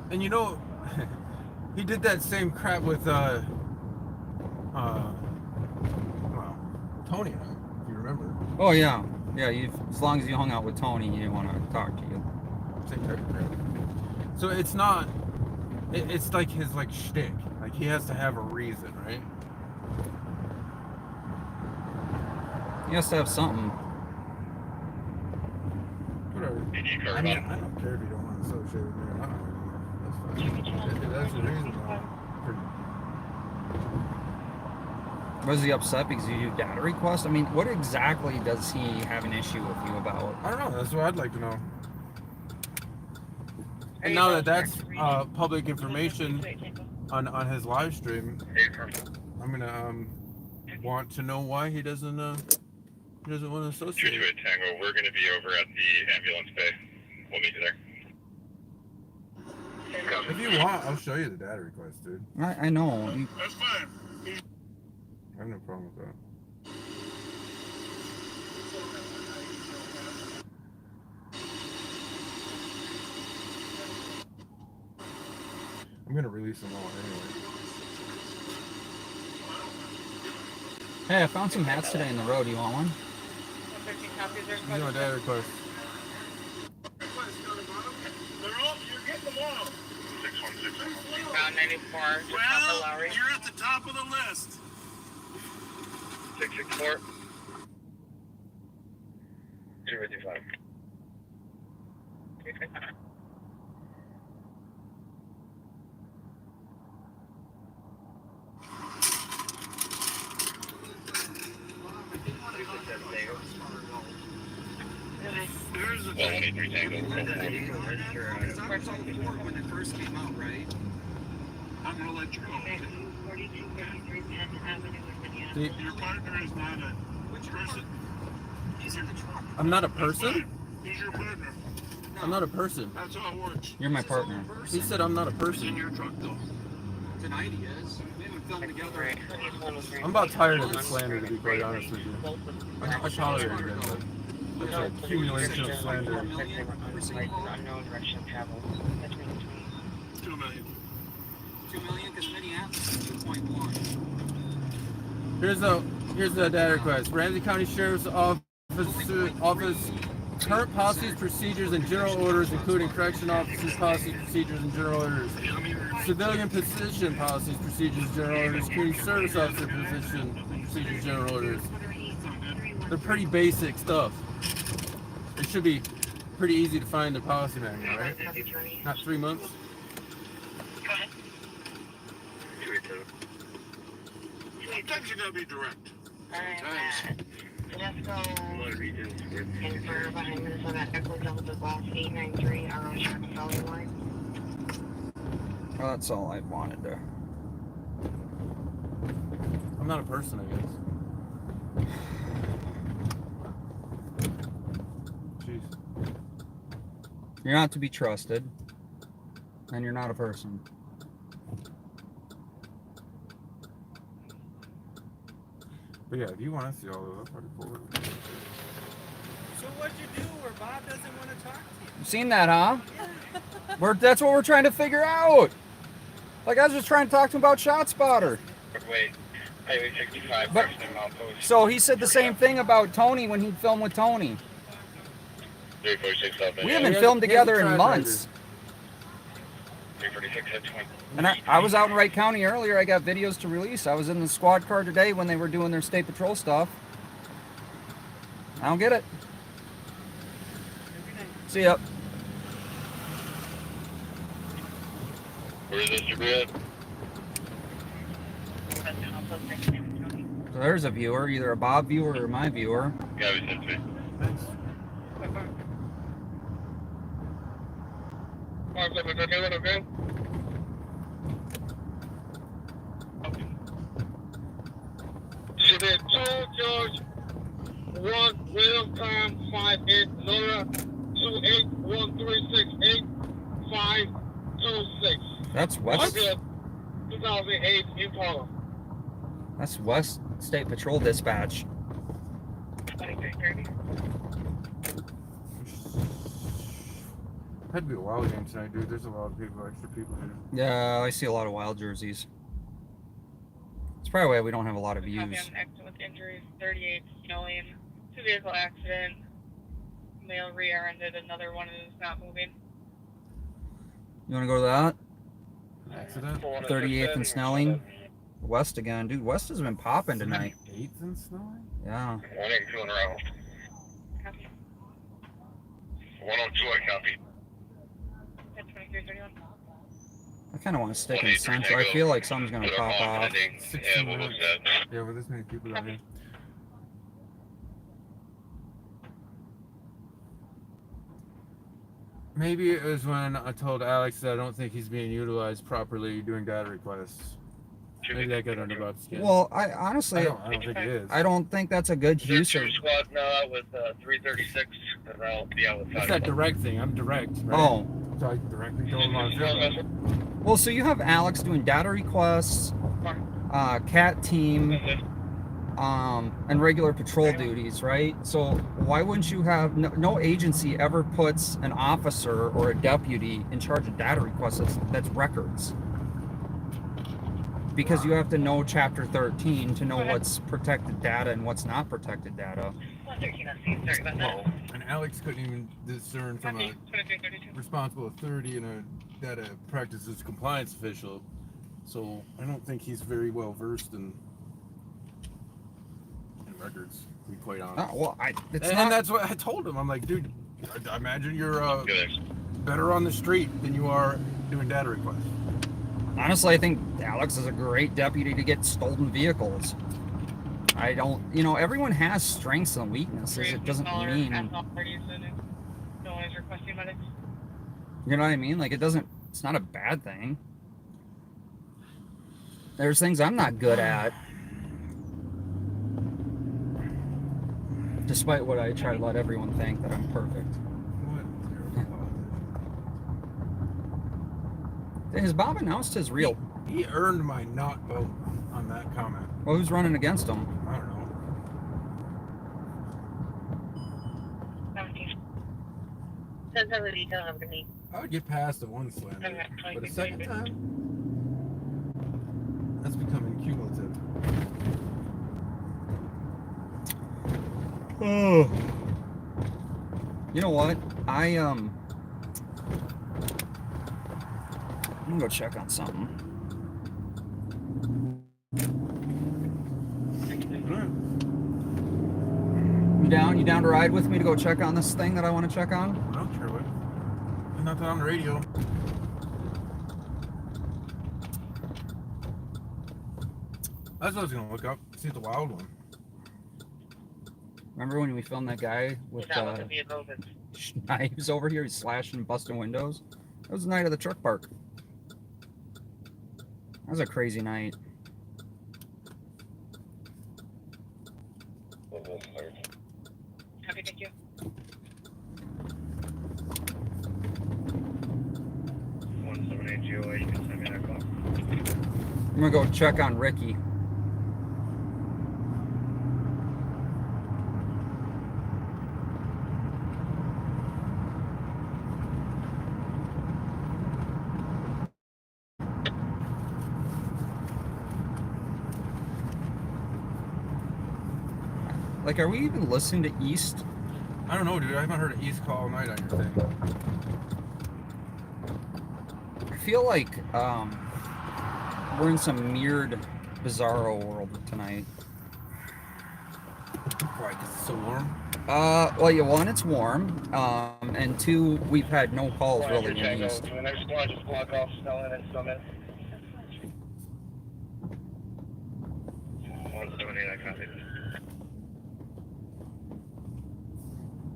And you know, he did that same crap with well, Tony, if you remember. Oh, yeah. Yeah, as long as you hung out with Tony, he didn't want to talk to you. Same type of crap. So it's not, it's like his like shtick. Like he has to have a reason, right? He has to have something. Whatever. I mean, I don't care if you don't want to associate with me or not. That's fine. If that's the reason. Was he upset because you do data request? I mean, what exactly does he have an issue with you about? I don't know. That's what I'd like to know. And now that that's public information on his live stream, I'm gonna want to know why he doesn't want to associate. 228 Tango, we're going to be over at the ambulance bay. We'll meet you there. If you want, I'll show you the data request, dude. I know. That's fine. I have no problem with that. I'm gonna release them all anyway. Hey, I found some hats today in the road. You want one? 115 copies. There's You know a data request. They're all, you're getting them all. 616. Round 94. Just Well, Lowry. you're at the top of the list. 664. 025. There's the 183 Tango. When it first came out, right? I'm going to let you go. 4253 Penn Avenue in Minneapolis. See, Your partner is not a person. He's in the truck. I'm not a person? He's your partner. I'm not a person. That's how it works. You're my partner. He said I'm not a He's in person. your truck, though. Tonight he is. We haven't filmed together. I'm about tired of the slander, to be quite honest with you. I tolerate it, but it's an accumulation of slander. Unknown direction of travel. That's really 2 million. 2 million because Minneapolis is 2.1. Here's the data request. Ramsey County Sheriff's Office current policies, procedures, and general orders, including correction officers' policies, procedures, and general orders. Civilian position policies, procedures, general orders. Community service officer position, procedures, general orders. They're pretty basic stuff. It should be pretty easy to find the policy manual, right? Not 3 months. Sometimes you gotta be direct. Let's go in for behind Minnesota Echo Delta Glass 893 RO Sharp Valley Line. Well, that's all I wanted to. I'm not a person, I guess. Jeez. You're not to be trusted, and you're not a person. But yeah, if you want to see all of that, pretty cool. So what'd you do where Bob doesn't want to talk to you? You seen that, huh? That's what we're trying to figure out. Like, I was just trying to talk to him about ShotSpotter. Wait, Highway 65, But- Preston Outpost. So he said the same thing about Tony when he filmed with Tony. 346 South We End. haven't filmed together in months. 346 at 20. And I was out in Wright County earlier. I got videos to release. I was in the squad car today when they were doing their state patrol stuff. I don't get it. See ya. Where is this, your bed? So there's a viewer, either a Bob viewer or my viewer. Yeah, we said 2. Thanks. 5731, okay? Should be 2 George 1 William Time 58 Laura 281368 526. That's West. 2008 Impala. That's West State Patrol Dispatch. 2330. Had to be a wild game tonight, dude. There's a lot of people, extra people here. Yeah, I see a lot of wild jerseys. It's probably why we don't have a lot of Copy views. on exit with injuries, 38 snowing, 2 vehicle accident. Male rear-ended, another one is not moving. You want to go to that? Accident? 38th and Snelling. West again. Dude, West has been popping tonight. 8th and Snelling? Yeah. 182 on arrival. Copy. 102, I copy. At 2331. I kind of want to stick in Central. I feel like something's going to pop off. Yeah, what was that? Yeah, with this many people out here. Maybe it was when I told Alex that I don't think he's being utilized properly doing data requests. Maybe that got under Bob's skin. Well, I honestly, I don't think it is. I don't think that's a good There's use of. 2 squads now out with 336, and I'll be out with It's 5. that direct thing. I'm direct. Right? Oh, So I directly told him on video. well, so you have Alex doing data requests, cat team, and regular patrol duties, right? So why wouldn't you have no agency ever puts an officer or a deputy in charge of data requests? That's records. Because you have to know Chapter 13 to know what's protected data and what's not protected data. 113, let's see. Sorry about that. And Alex couldn't even discern from a 2332. responsible authority and a data practices compliance official. So I don't think he's very well versed in records, to be quite honest. Well, it's and not. that's what I told him. I'm like, dude, I imagine you're Good. better on the street than you are doing data requests. Honestly, I think Alex is a great deputy to get stolen vehicles. I don't, everyone has strengths and weaknesses. It doesn't mean, No one is requesting medics. you know what I mean? Like, it's not a bad thing. There's things I'm not good at. Despite what I try to let everyone think that I'm perfect. Has Bob announced his real? He earned my not vote on that comment. Well, who's running against him? I don't know. 17. Send some of the detail. Have a good night. I would get past the one slam, Okay, but a second time, that's becoming cumulative. Oh. You know what? I'm gonna go check on something. You down to ride with me to go check on this thing that I want to check on? I don't care what. There's nothing on the radio. That's what I was gonna look up. See the wild one. Remember when we filmed that guy with Is that what the vehicle is? knives over here? He's slashing and busting windows. That was the night of the truck park. That was a crazy night. Happy, thank you. You can send me that call. I'm gonna go check on Ricky. Like, are we even listening to East? I don't know, dude. I haven't heard an East call all night on your thing. I feel like we're in some weird, bizarro world tonight. Why? Because it's so warm? Well, yeah, one, it's warm, and two, we've had no calls really in East. The next one, just block off Snelling and Summit. 178, I copy.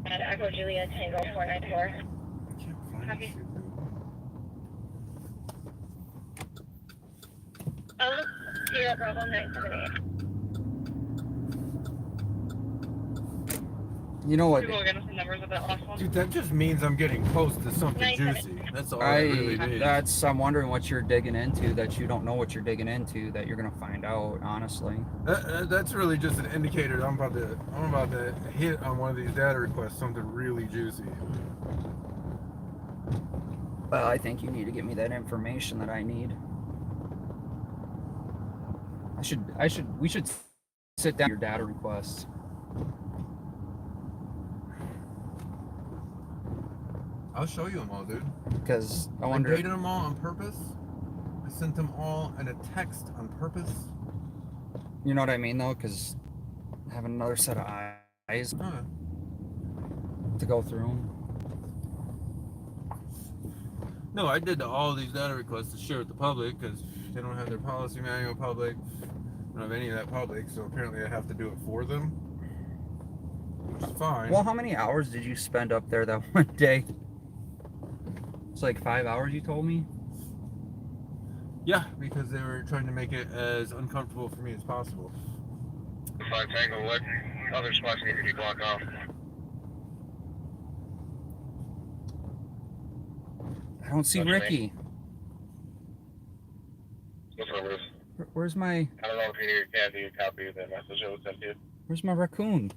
At Echo Julia Tango 494. I can't find Copy. this shit, dude. Oh, Sierra Bravo 978. You know what? Can you go again with the numbers of that last one? Dude, that just means I'm getting close to something juicy. That's all it really means. I'm wondering what you're digging into that you don't know what you're digging into that you're gonna find out, honestly. That's really just an indicator I'm about to hit on one of these data requests something really juicy. Well, I think you need to give me that information that I need. We should sit down your data requests. I'll show you them all, dude. Because I I wonder. dated them all on purpose. I sent them all in a text on purpose. You know what I mean, though? Because having another set of eyes to go through them. No, I did all these data requests to share with the public because they don't have their policy manual public. Don't have any of that public, so apparently I have to do it for them, which is fine. Well, how many hours did you spend up there that one day? It's like 5 hours, you told me? Yeah, because they were trying to make it as uncomfortable for me as possible. 5 Tango, what other spots need to be blocked off? I don't see What's Ricky. What's the roof? Where's my I don't know if you can do a copy of the message I was sent to you. Where's my raccoon?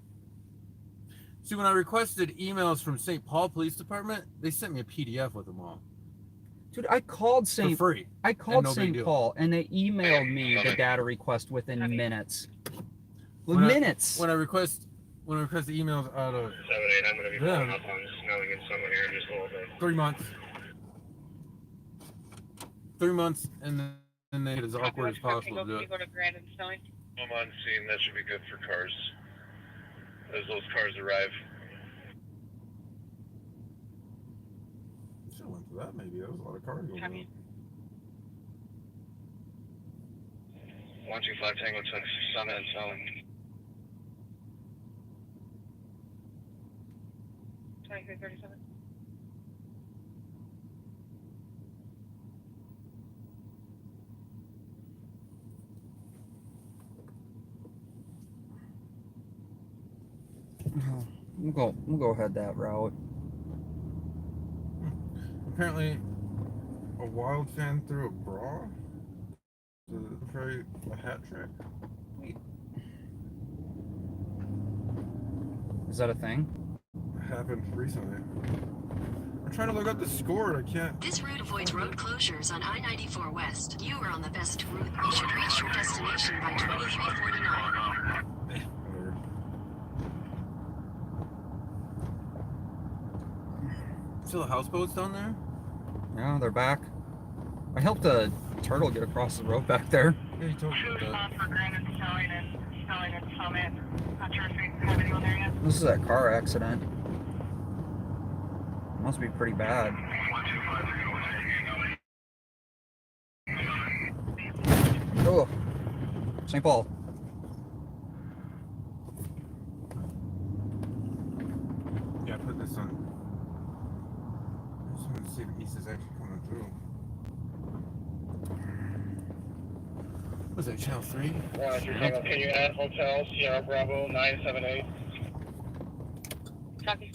See, when I requested emails from St. Paul Police Department, they sent me a PDF with them all. Dude, I called For free. I called no big St. deal. Paul and they emailed me the data request within minutes. When Minutes. When I request the emails out of 7-8, I'm going to be Yeah. following up on Snelling and Summit here in just a little bit. 3 months. 3 months, and then they get as awkward as possible to do Can you it. go to Grand and Snelling? I'm on scene. That should be good for cars. As those cars arrive. Should have went to that maybe. That was a lot of cars going on. 125 Tango took Summit and Snelling. 2337. We'll go ahead that route. Apparently, a wild fan threw a bra. Probably a hat trick. Is that a thing? It happened recently. I'm trying to look up the score and I can't. This route avoids road closures on I-94 West. You are on the best route. You should reach your destination by 2349. Whatever. Still houseboats down there? Yeah, they're back. I helped a turtle get across the road back there. Yeah, you told me Two about that. spots for Grand and Snelling and Summit. Not sure if we have anyone there yet. This is a car accident. Must be pretty bad. Oh, St. Paul. Yeah, put this on. I just want to see if East is actually coming through. Was that channel 3? Tango, can you add Hotel Sierra Bravo 978? Copy.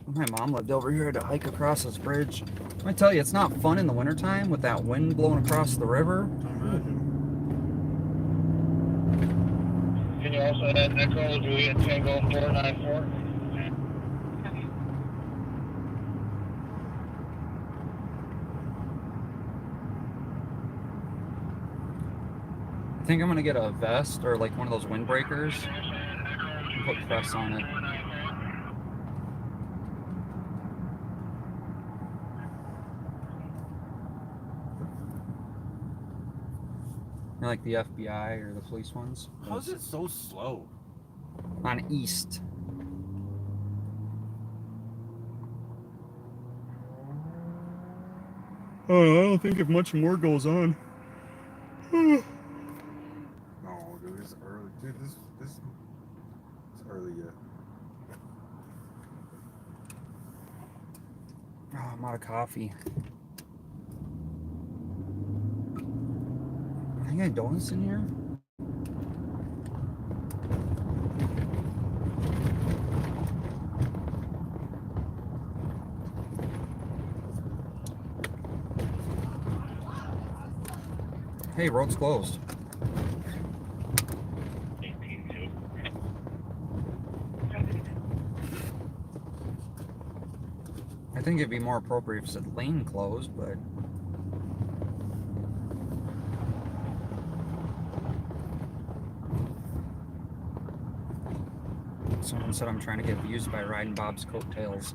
My mom lived over here to hike across this bridge. I tell you, it's not fun in the wintertime with that wind blowing across the river. Can you also add Echo Julia Tango 494? I think I'm gonna get a vest or like one of those windbreakers and put press on it. You know, like the FBI or the police ones. How's it so slow? On East. Oh, I don't think if much more goes on. No, dude, it's early. Dude, this it's early yet. Oh, I'm out of coffee. I got donuts in here. Hey, road's closed. 18-2. I think it'd be more appropriate if it said lane closed, but someone said I'm trying to get views by riding Bob's coattails.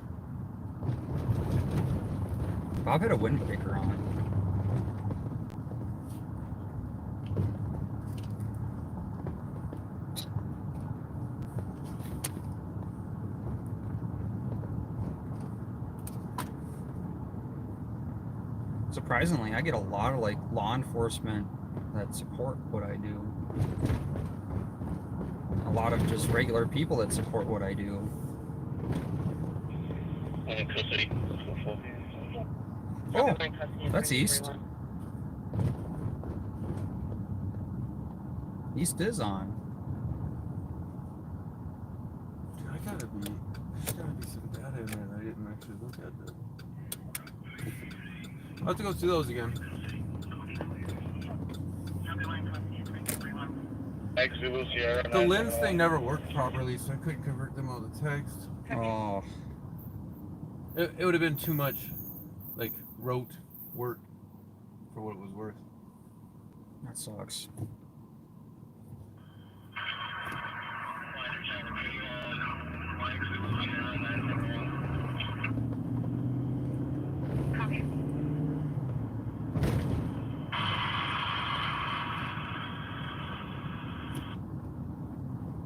Bob had a windbreaker on. Surprisingly, I get a lot of like law enforcement that support what I do. A lot of just regular people that support what I do. Custody. Oh, that's East. East is on. Dude, there's gotta be some data in there that I didn't actually look at. That. I'll have to go through those again. The lens thing never worked properly, so I couldn't convert them all to text. Oh, It would have been too much, like, rote work for what it was worth. that sucks.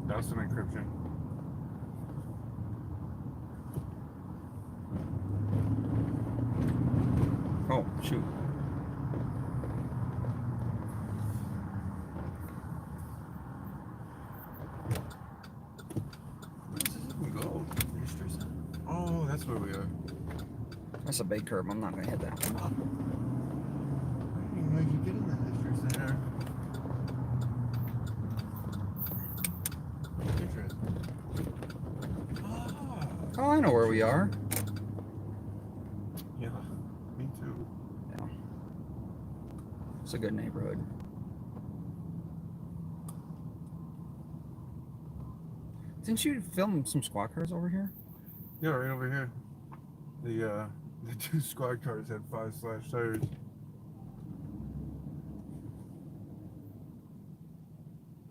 That's some encryption. Oh, shoot. Where does this even go? History center? Oh, that's where we are. That's a big curb. I'm not gonna hit that. I didn't even know you could get in the history center. Interesting. Ah. Oh, I know where we are. Yeah, me too. Yeah. It's a good neighborhood. Didn't you film some squad cars over here? Yeah, right over here. The two squad cars had 5-slash tires.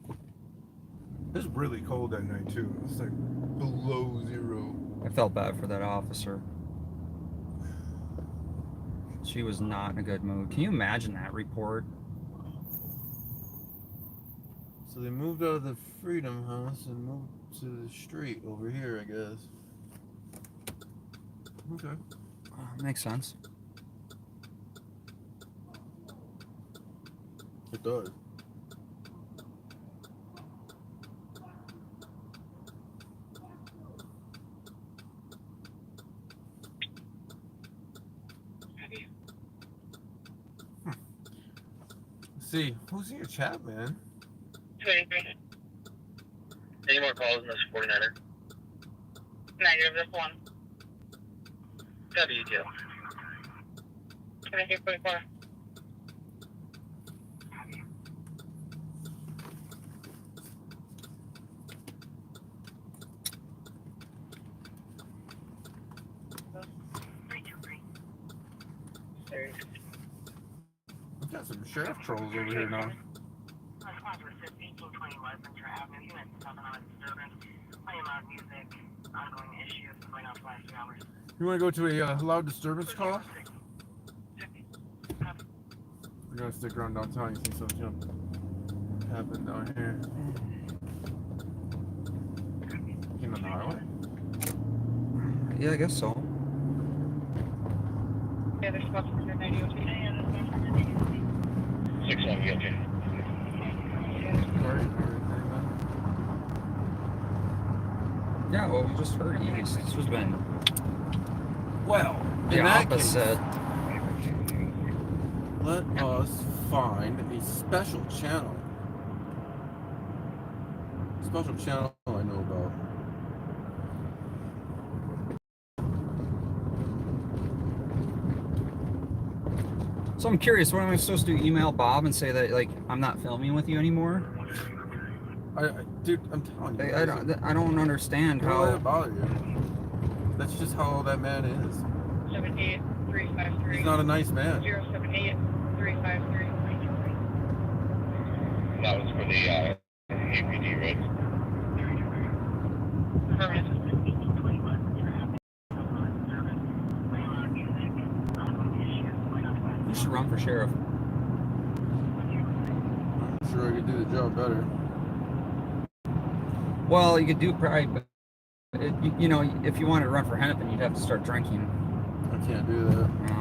It was really cold that night too. It was like below 0. I felt bad for that officer. She was not in a good mood. Can you imagine that report? So they moved out of the Freedom House and moved to the street over here, I guess. Okay. Makes sense. It does. See, who's in your chat, man? 283. Any more calls in this 49er? Negative, just one. W2. 2344. We've got some sheriff trolls over here now. You want to go to a loud disturbance call? We're gonna stick around downtown. You see some jump. happened down here? Came on the highway? Yeah, I guess so. Yeah, there's spots for 90 OT. 6-1 guilty. Sorry. Yeah, well, we just heard east. This has been Well, the in that case, opposite. let us find a special channel. Special channel I know about. So I'm curious, what am I supposed to do? Email Bob and say that, like, I'm not filming with you anymore? Dude, I'm telling you. I don't understand Don't let it how. bother you. That's just how that man is. 78353. He's not a nice man. 078353. That was for the APD, right? Affirmative. You should run for sheriff. I'm sure I could do the job better. Well, you could do probably, but you know, if you wanted to run for Hennepin, you'd have to start drinking. I can't do that. You know?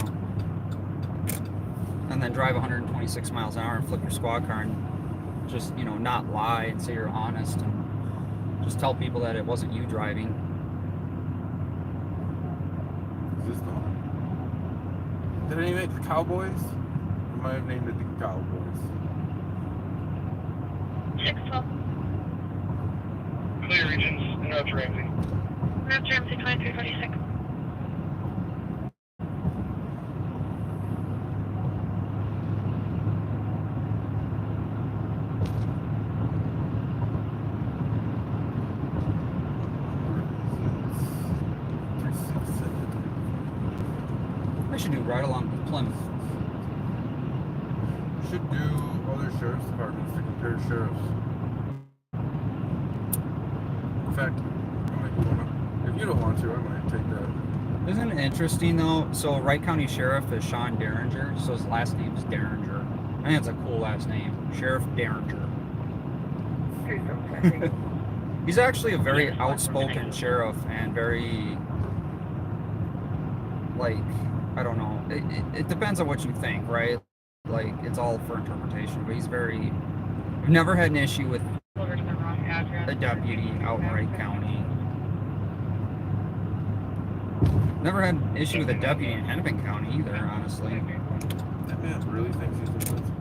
And then drive 126 miles an hour and flip your squad car and just, you know, not lie and say you're honest and just tell people that it wasn't you driving. Is this the one? Did I name it the Cowboys? I might have named it the Cowboys. 612. Clear regions, North Ramsey. North Ramsey 2346. I should do right along with Plymouth. Should do other sheriff's departments to compare sheriffs. In fact, if you don't want to, I might take that. Isn't it interesting though? So Wright County Sheriff is Sean Derringer, so his last name is Derringer. I think it's a cool last name, Sheriff Derringer. He's actually a very outspoken sheriff and very, like, I don't know. It depends on what you think, right? Like, it's all for interpretation. But he's very. I've never had an issue with Delivered to the wrong address. a deputy out in Wright County. Never had an issue with a deputy in Hennepin County either, honestly. That man really thinks he's invincible.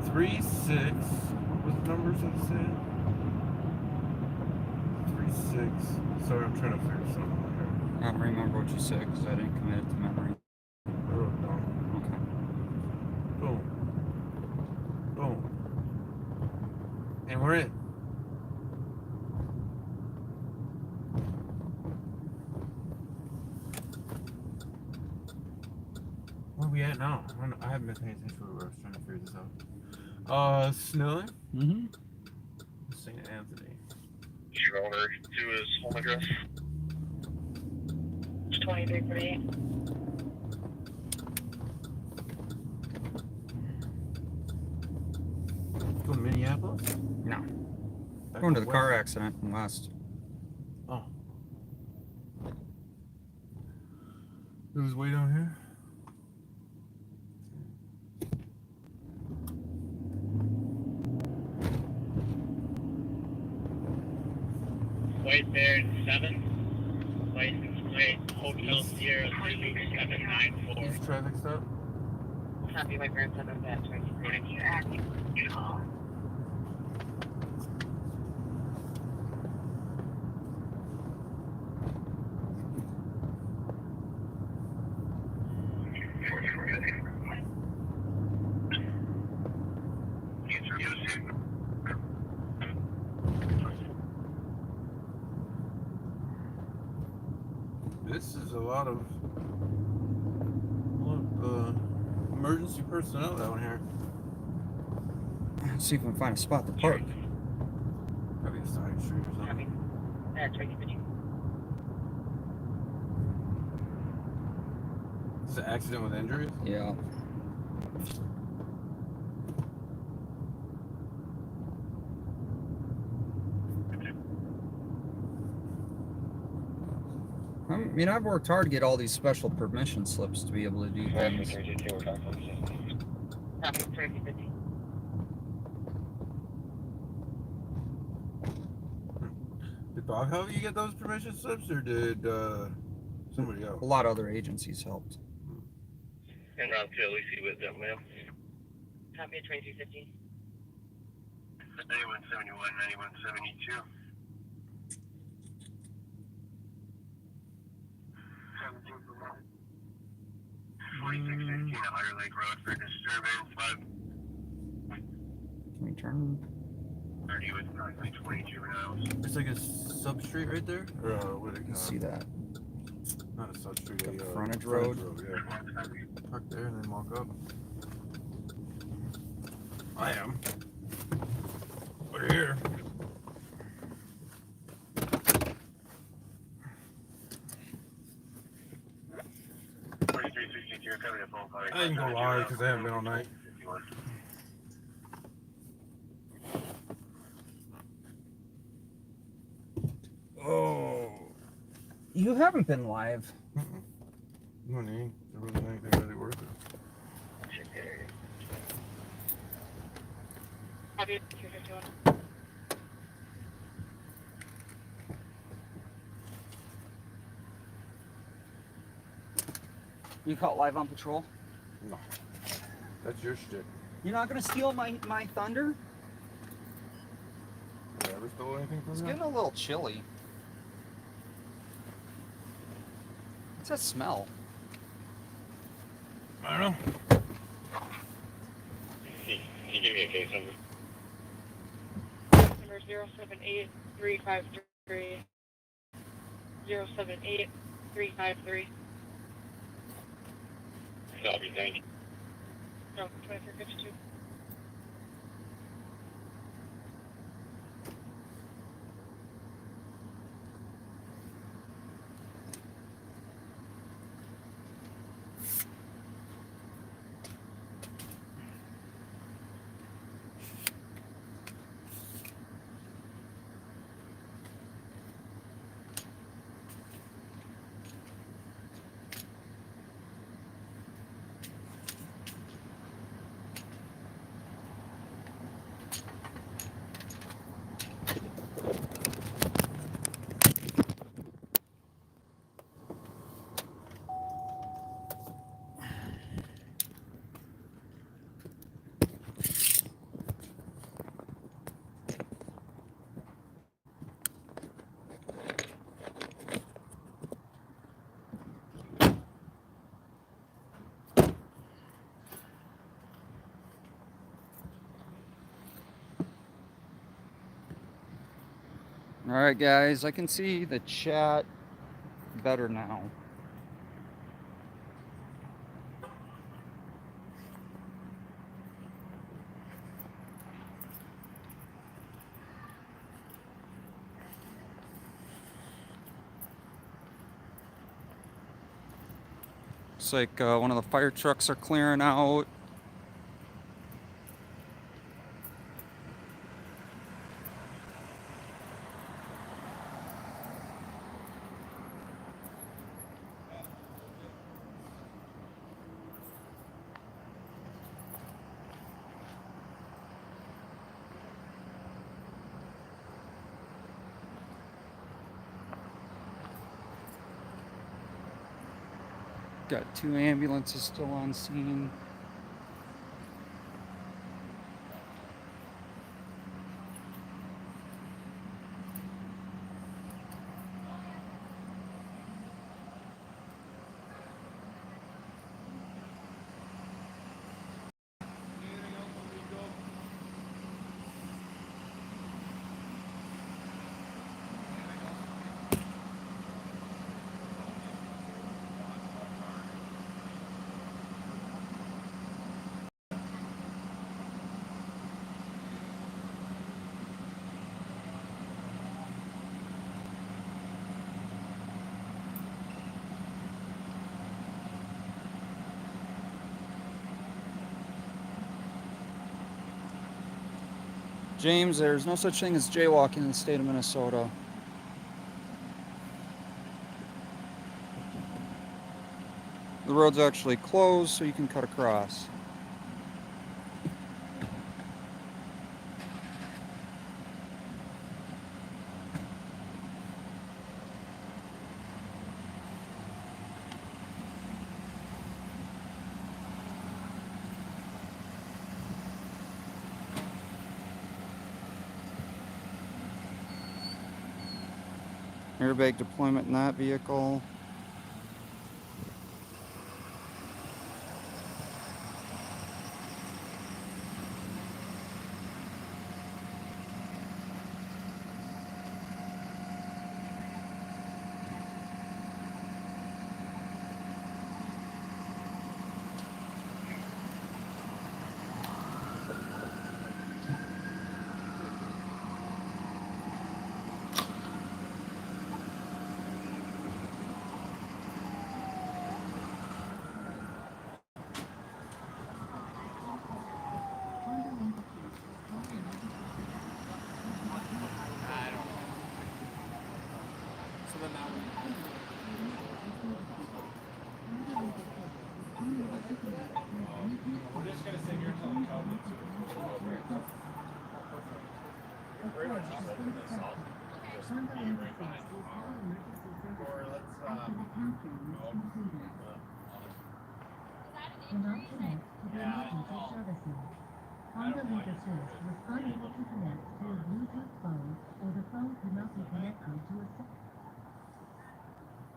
Three, 6. What was the numbers I said? 3, 6. Sorry, I'm trying to figure something out here. I don't remember what you said because I didn't commit it to memory. I wrote it down. Okay. Boom. Boom. And we're in. Where are we at now? I haven't been paying attention to where I was trying to figure this out. Snelling? Mm-hmm. St. Anthony. Your owner to his home address. It's 2348. Go to Minneapolis? No. Back Going to the west? car accident in West. Oh. It was way down here? White Bear 7. License plate Hotel Sierra Zulu 794. East traffic stop? Copy my grandson of that 23. a lot of emergency personnel down here. Let's see if we can find a spot to park. Probably a side street or something. Is it an accident with injuries? Yeah. I mean, I've worked hard to get all these special permission slips to be able to do things. Did Bob help you get those permission slips, or did somebody else? A lot of other agencies helped. And Rob Kelly, see what that mail. Copy 2250. 9171, 9172. 4615 Higher Lake Road for disturbance. Can we turn? 30 with approximately 22 miles. It's like a substreet right there, or what do You you can see that. Not a substreet, Like a frontage road. Yeah. Park there and then walk up. I am. We're here. I didn't go live because I haven't been all night. Oh. You haven't been live. No need. There wasn't anything really worth it. Copy 251. You caught live on patrol? No. That's your shit. You're not gonna steal my thunder? Have I ever stole anything from It's you? getting a little chilly. What's that smell? I don't know. Can you give me a case number? Number 078353. 078353. Copy, thank you. No, 2452. All right, guys, I can see the chat better now. Looks like one of the fire trucks are clearing out. Got 2 ambulances still on scene. James, there's no such thing as jaywalking in the state of Minnesota. The road's actually closed, so you can cut across. Airbag deployment in that vehicle.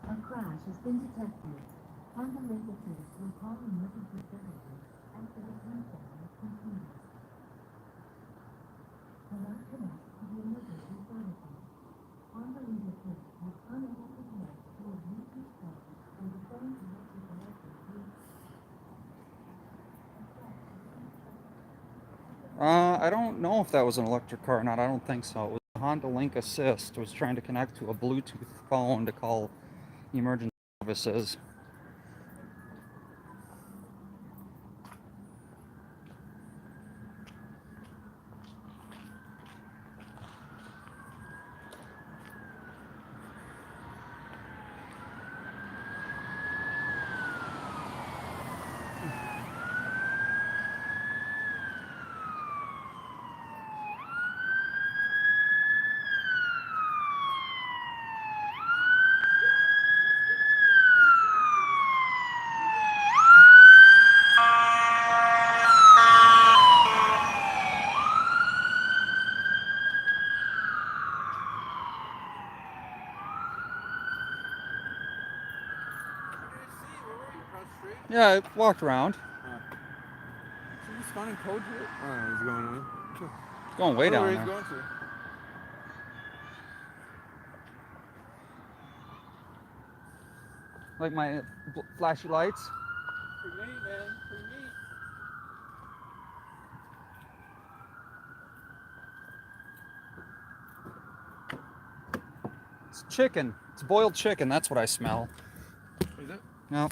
A crash has been detected. Honda Link Assist will call emergency services after the countdown is completed. Cannot connect to the emergency services. Honda Link Assist was unable to connect to a Bluetooth phone or the phone cannot be connected to a... I don't know if that was an electric car or not. I don't think so. It was a Honda Link Assist. It was trying to connect to a Bluetooth phone to call emergency services. Yeah, I walked around. Is he spawning code here? I don't know what's going on. It's going way down Where there. he's going to. Like my flashy lights. Pretty neat, man. Pretty neat. It's chicken. It's boiled chicken. That's what I smell. Is it? No.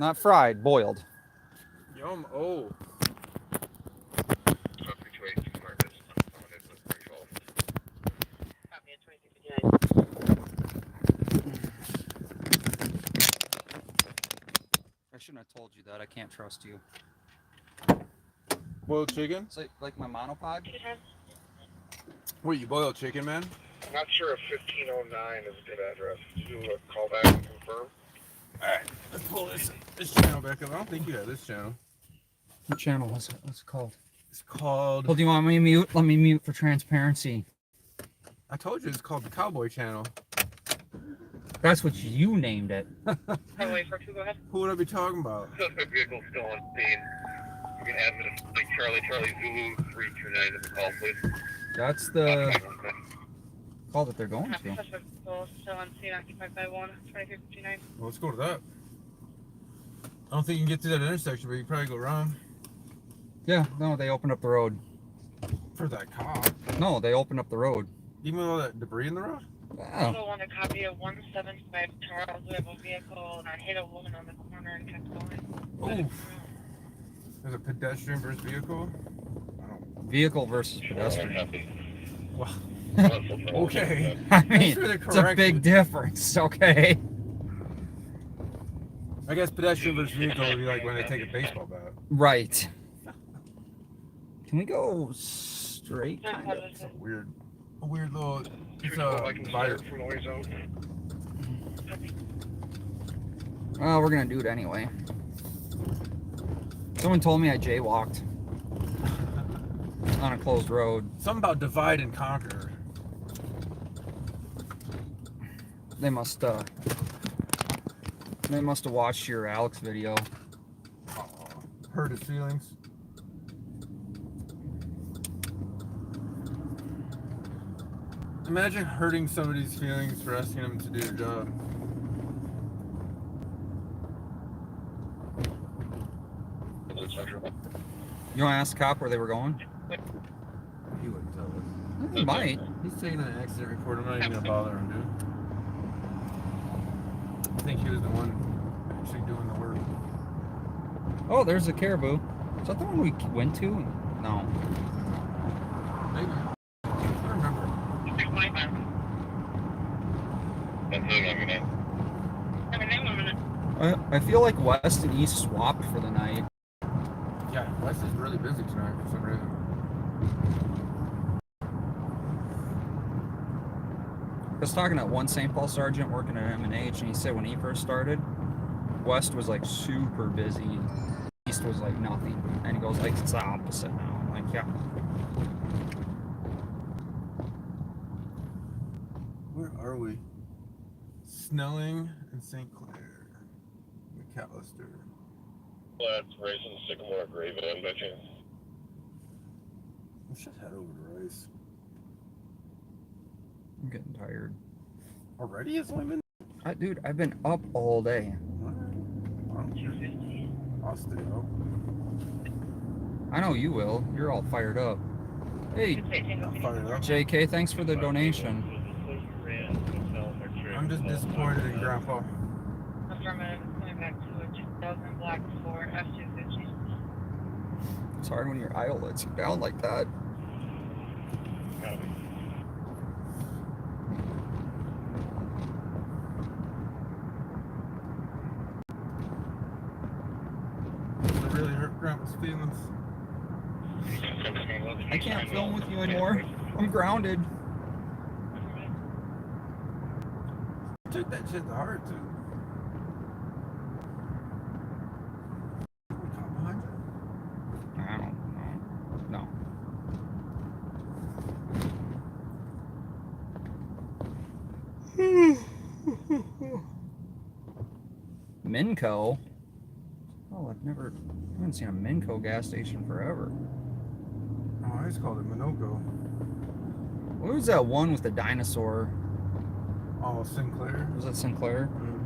Not fried, boiled. Yum. Oh. Copy at 2359. I shouldn't have told you that. I can't trust you. Boiled chicken? It's like my monopod. Wait, you boiled chicken, man? I'm not sure if 1509 is a good address. Do a call back and confirm. Alright, let's pull this channel back up. I don't think you have this channel. What channel is it? What's it called? It's called... Well, do you want me to mute? Let me mute for transparency. I told you it's called the Cowboy Channel. That's what you named it. Oh, wait for two, go ahead. Who would I be talking about? Suspect vehicle still on scene. You can add me to Charlie Zulu 329 to the call, please. That's the call that they're going to. Suspect still on scene, occupied by 2359. Well, let's go to that. I don't think you can get to that intersection, but you can probably go around. Yeah, no, they opened up the road. For that cop. No, they opened up the road. Even with all that debris in the road? Wow. Also want a copy of 175 Charles. We have a vehicle that hit a woman on the corner and kept going. Oof. There's a pedestrian versus vehicle. I don't Vehicle versus pedestrian. Well, okay. I Thanks mean, for the it's a big correction. difference, okay? I guess pedestrian versus vehicle would be like when they take a baseball bat. Right. Can we go straight, kind of? It's a weird little. It's a divider. From the ways out. Well, we're gonna do it anyway. Someone told me I jaywalked on a closed road. Something about divide and conquer. They must have watched your Alex video. Hurt his feelings. Imagine hurting somebody's feelings for asking them to do their job. You want to ask the cop where they were going? He wouldn't tell us. He might. He's taking an accident report. I'm not even gonna bother him, dude. I think he was the one actually doing the work. Oh, there's a caribou. Is that the one we went to? No. Maybe. I don't remember. I feel like West and East swapped for the night. Yeah, Wes is really busy tonight for some reason. I was talking to one St. Paul sergeant working at M&H, and he said when he first started, West was like super busy. East was like nothing. And he goes, like, it's the opposite now. I'm like, yeah. Where are we? Snelling and St. Clair. McAllister. That's Racing Sycamore Graveland by chance. We should head over to Rice. I'm getting tired. Already? It's only been. Dude, I've been up all day. I'll stay up. I know you will. You're all fired up. Hey, I'm fired up. JK, thanks for the donation. I'm just disappointed in Grandpa. Affirmative, coming back to a 2000 Black 4 F-250. It's hard when your eye lets you down like that. It really hurt Grandpa's feelings. I can't film with you anymore. I'm grounded. I took that shit to heart, too. Cop behind you? I don't know. No. Minco? Oh, I haven't seen a Minco gas station forever. Oh, I just called it Minoko. What was that one with the dinosaur? Oh, Sinclair? Was that Sinclair? Mm.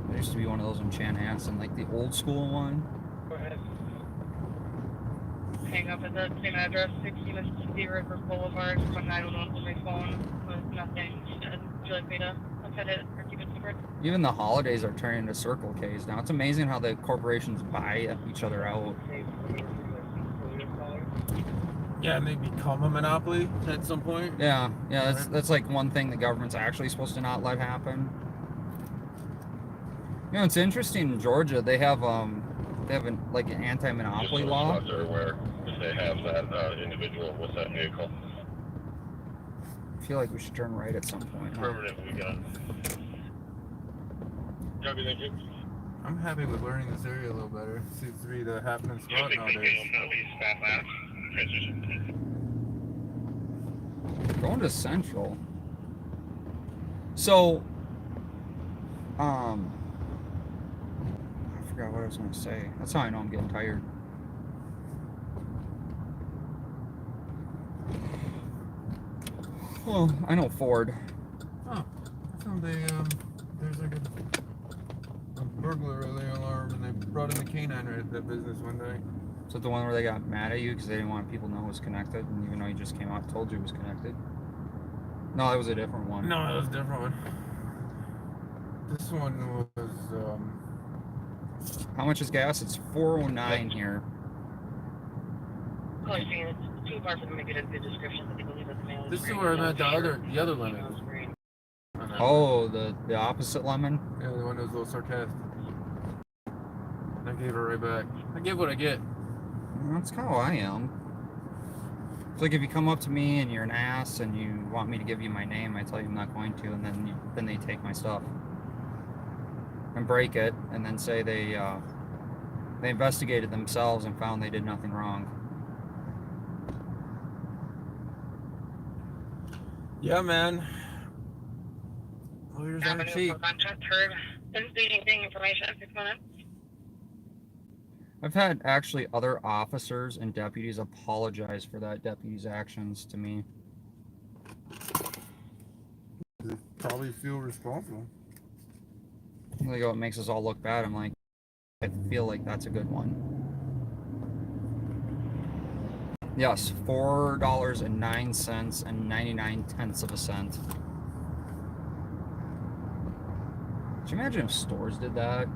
There used to be one of those in Chanhassen, like the old school one. Go ahead. Hang up at the same address, 60 Mississippi River Boulevard, from 911 to my phone with nothing. Would you like me to look at it or keep it secret? Even the holidays are turning into Circle K's now. It's amazing how the corporations buy each other out. Yeah, and they become a monopoly at some point. Yeah, that's like one thing the government's actually supposed to not let happen. You know, it's interesting in Georgia. They have like an anti-monopoly law. Just so they're aware if they have that individual with that vehicle. I feel like we should turn right at some point. Huh? Affirmative, we got. Copy, thank you. I'm happy with learning this area a little better. Seems to be the happening spot nowadays. Going to Central. So, I forgot what I was going to say. That's how I know I'm getting tired. Well, I know Ford. Oh, I found there's like a burglar alarm, and they brought in the canine right at that business one day. Is that the one where they got mad at you because they didn't want people to know it was connected, and even though you just came out and told you it was connected? No, that was a different one. No, that was a different one. This one was, How much is gas? It's $4.09 here. course, it's too far for them to get a good description, but they believe that the male This is wearing where I'm no at, the shirt, other the lemon. female is wearing- On that one. Oh, the opposite lemon? Yeah, the one that was a little sarcastic. I gave her right back. I give what I get. That's kind of how I am. It's like if you come up to me and you're an ass and you want me to give you my name, I tell you I'm not going to, and then they take my stuff and break it, and then say they investigated themselves and found they did nothing wrong. Yeah, man. Lawyers aren't Avenue cheap. for contract heard. Instituting information at 6 minutes. I've had actually other officers and deputies apologize for that deputy's actions to me. They probably feel responsible. Like, oh, it makes us all look bad. I'm like, I feel like that's a good one. Yes, $4.09 and 99 of a cent. Could you imagine if stores did that?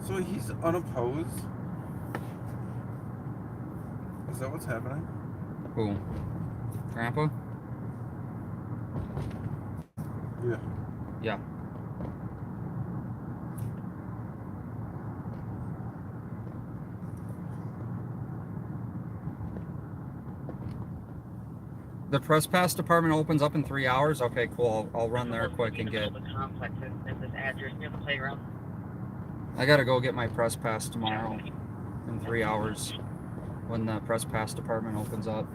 So he's unopposed? Is that what's happening? Who? Grandpa? Yeah. Yeah. The press pass department opens up in 3 hours? Okay, cool. I'll run there quick and get... The complex at this address near the playground. I gotta go get my press pass tomorrow in 3 hours when the press pass department opens up.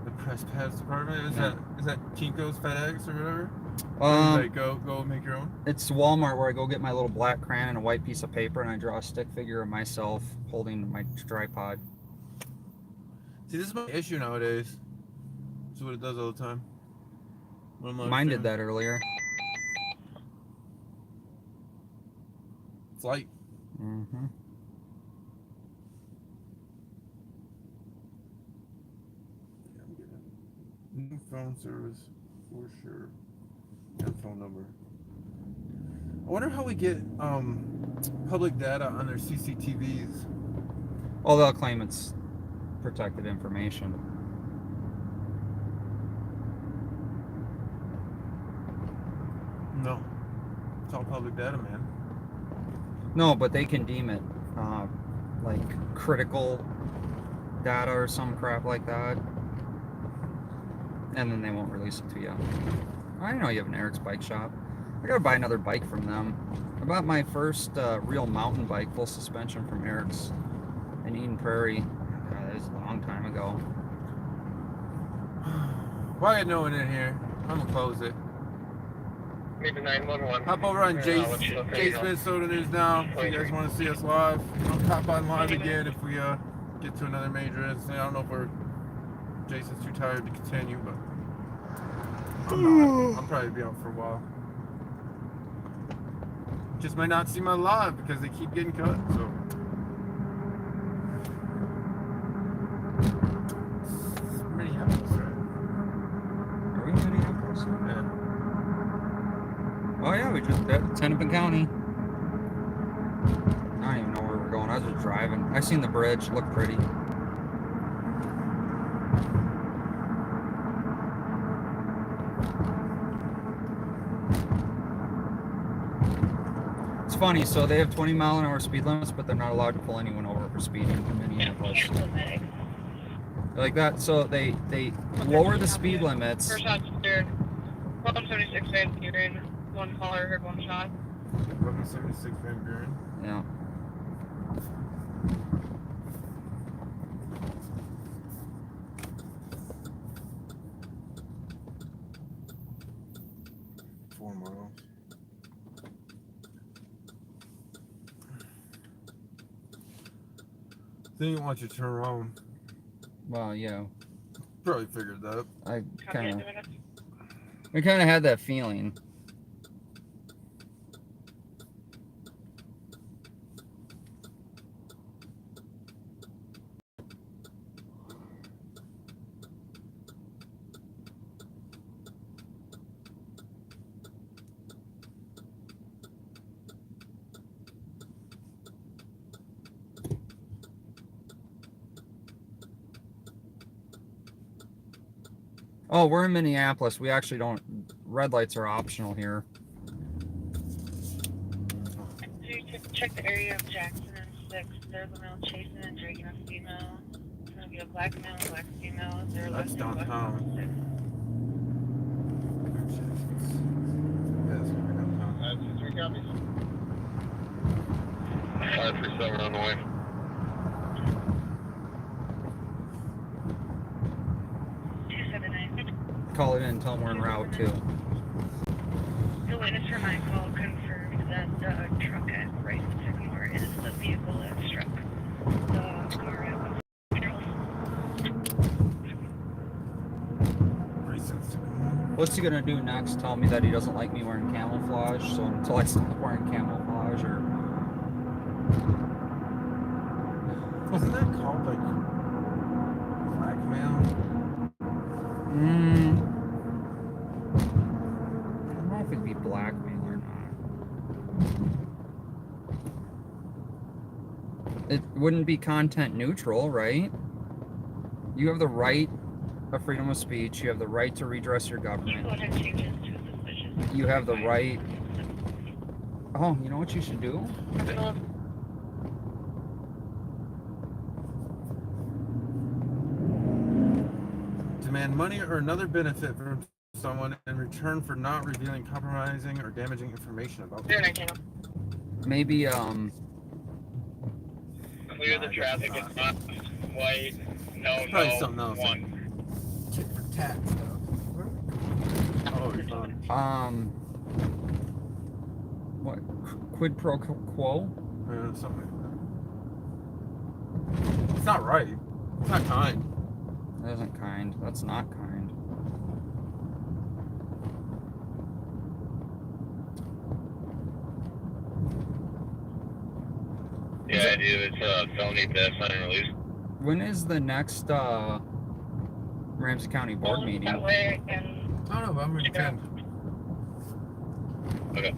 The press pass department? Yeah. Is that Kinko's FedEx or whatever? Like go make your own? It's Walmart where I go get my little black crayon and a white piece of paper and I draw a stick figure of myself holding my tripod. See, this is my issue nowadays. This is what it does all the time. Mine did that earlier. It's light. Mm-hmm. Yeah, I'm getting it. New phone service for sure. And phone number. I wonder how we get public data on their CCTVs. Oh, they'll claim it's protected information. No. It's all public data, man. No, but they can deem it like critical data or some crap like that. And then they won't release it to you. I know you have an Eric's bike shop. I gotta buy another bike from them. I bought my first real mountain bike, full suspension from Eric's in Eden Prairie. God, that was a long time ago. Why got no one in here? I'm gonna close it. Maybe 911. Hop over on I'll Jace let you know. Smith Soda News now. If you guys want to see us live, I'll hop on live again if we get to another major incident. I don't know if Jason's too tired to continue, but I'm not. I'll probably be out for a while. Just might not see my live because they keep getting cut. So. Minneapolis, right? Are we in Minneapolis? Yeah. Oh yeah, we just at Hennepin County. I don't even know where we're going. I was just driving. I seen the bridge. Looked pretty. It's funny. So they have 20-mile-an-hour speed limits, but they're not allowed to pull anyone over for speeding in Minneapolis. Like that. So they lower the speed limits. First shot secured. 176 Van Buren. One caller heard one shot. 1176 Van Buren. Yeah. $4 miles. They didn't want you to turn around. Well, yeah. Probably figured that. I Copy kind at of. 2 minutes. We kind of had that feeling. Oh, we're in Minneapolis. We actually don't. Red lights are optional here. So you check the area of Jackson and 6. There's a male chasing and dragging a female. It's going to be a black male, black female. Is there a That's last name, downtown. Yes, we're downtown. That's 3 copies. 537 on the way. Call it in and tell them we're en route too. The witness for my call confirmed that the truck at right Sycamore is the vehicle that struck the car at What's he gonna do next? Tell me that he doesn't like me wearing camouflage, so until I stop wearing camouflage, or Wasn't that called like blackmail? I don't know if it'd be blackmail or not. It wouldn't be content neutral, right? You have the right of freedom of speech. You have the right to redress your government. You have the right. Oh, you know what you should do? Demand money or another benefit from someone in return for not revealing compromising or damaging information about them. Maybe Clear the traffic. It's not white. No, Probably no. something else. 1. Tit for tat stuff. Oh, you're fine. what? Quid pro quo? Something like that. It's not right. It's not kind. That isn't kind. That's not kind. Yeah, I do. It's felony theft, sign and release. When is the next Ramsey County Board meeting? I don't know, but I'm going to attend. Okay.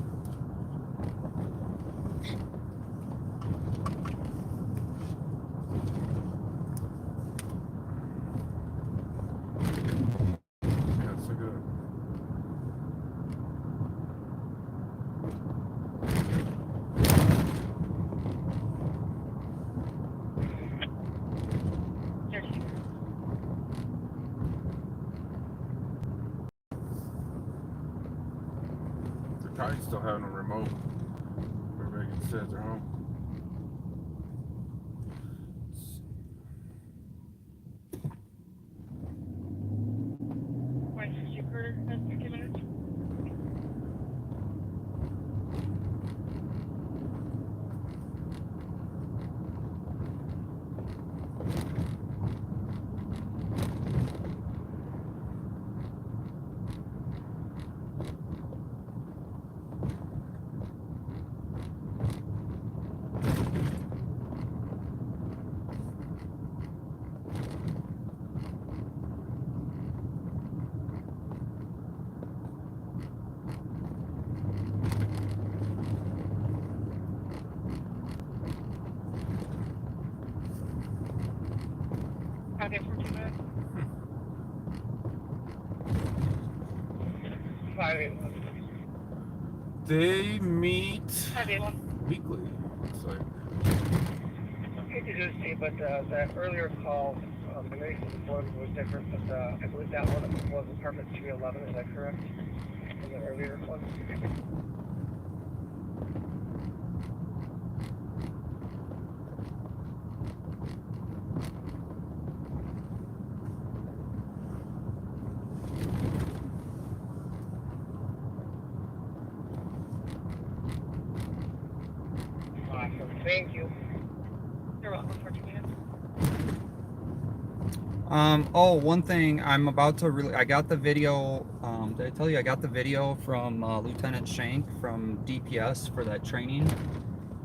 Yeah, it's so good. They're probably still having a remote. Everybody can sit at their home. Okay, for 2 minutes. 581. They meet 581. weekly. It's like, Okay, to do see, but that earlier call, the race of the board was different, but I believe that one was apartment 311, is that correct? From the earlier one? Awesome, thank you. You're welcome for 2 minutes. Oh, one thing I'm about to I got the video. Did I tell you I got the video from Lieutenant Shank from DPS for that training?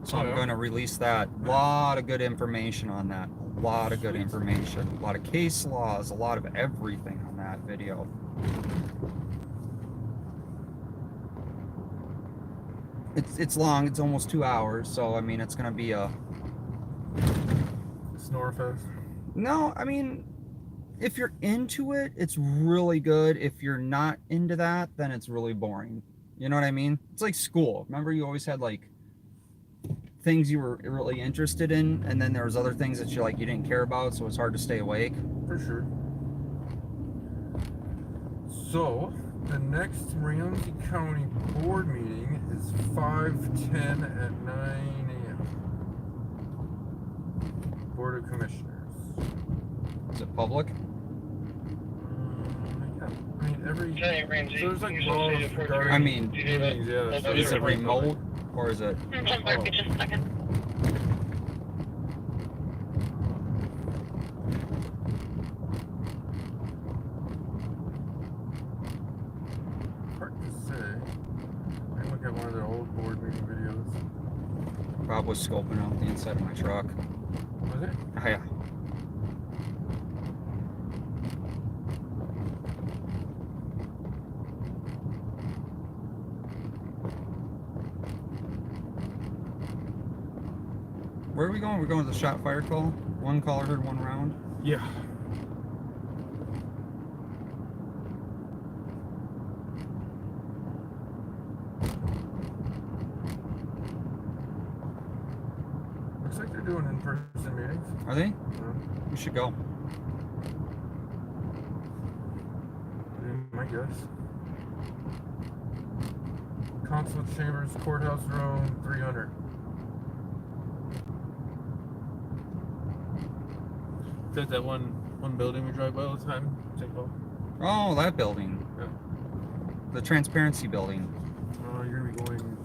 So I'm going to release that. A lot of good information on that. A lot of good information. A lot of case laws. A lot of everything on that video. It's long. It's almost 2 hours. So I mean, it's going to be a Snorefest. No, I mean, if you're into it, it's really good. If you're not into that, then it's really boring. You know what I mean? It's like school. Remember, you always had like things you were really interested in, and then there was other things that you didn't care about, so it's hard to stay awake. For sure. So, the next Ramsey County board meeting is 5:10 at 9 a.m. Board of Commissioners. Is it public? Yeah. I mean, every. Hey, Ramsey, So there's like you laws said for regarding I mean, meetings, yeah. So Is they're it like remote or is it? Mark, just a second. Hard to say. I can look at one of their old board meeting videos. Bob was scoping out the inside of my truck. Was it? Oh, yeah. Where are we going? We're going to the shot fire call? One caller heard one round? Yeah. Looks like they're doing in-person meetings. Are they? Yeah. We should go. My guess. Council chambers, courthouse room, 300. Is that one building we drive by all the time? St. Paul? Oh, that building. Yeah. The transparency building. You're gonna be going.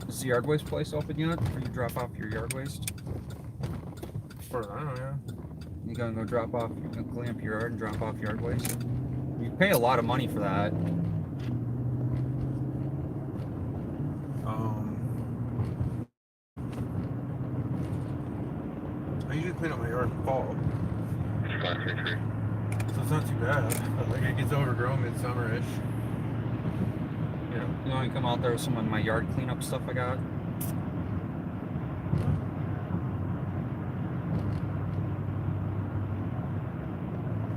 Is the yard waste place open yet? Where you drop off your yard waste? As far as I know, yeah. You gonna go drop off, you can clean up your yard and drop off yard waste? You pay a lot of money for that. I usually clean up my yard in the fall. So it's not too bad. But like it gets overgrown midsummer-ish. You want to come out there with some of my yard cleanup stuff I got?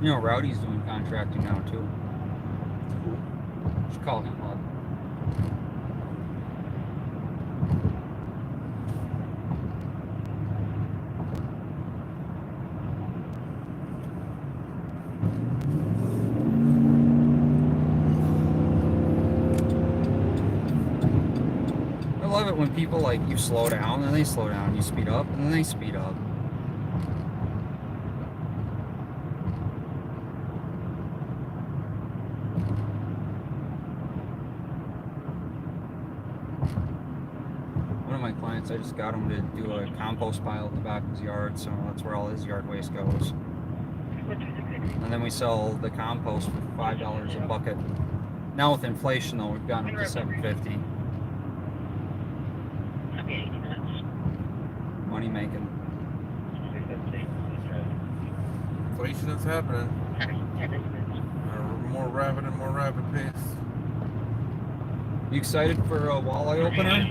You know, Rowdy's doing contracting now too. Cool. Should call him up. I love it when people you slow down and they slow down, you speed up and then they speed up. One of my clients, I just got him to do a compost pile at the back of his yard, so that's where all his yard waste goes. And then we sell the compost for $5 a bucket. Now with inflation though, we've gotten up to $7.50. Money making. Inflation is happening. At a more rapid pace. You excited for a walleye opener?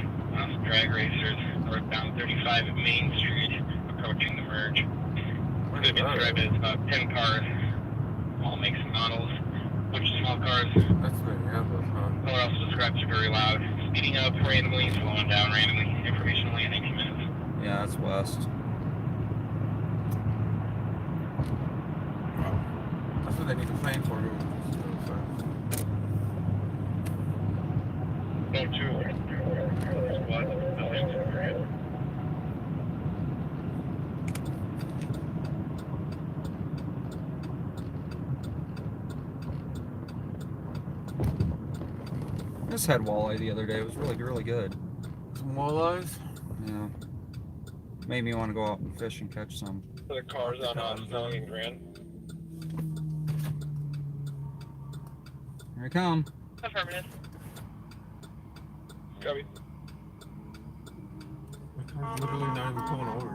Drag racers northbound 35 at Main Street, approaching the merge. We're going to be described as about 10 cars, all makes and models, bunch of small cars. That's Minneapolis, huh? No one else describes it very loud. Speeding up randomly, slowing down randomly. Information only in 18 minutes. Yeah, that's west. Wow. That's what they need to plan for. Go to squad buildings. I just had walleye the other day. It was really, really good. Some walleyes? Yeah. Made me want to go out and fish and catch some. The cars on Snelling and Grand. Here I come. Affirmative. Copy. My car's literally not even pulling over.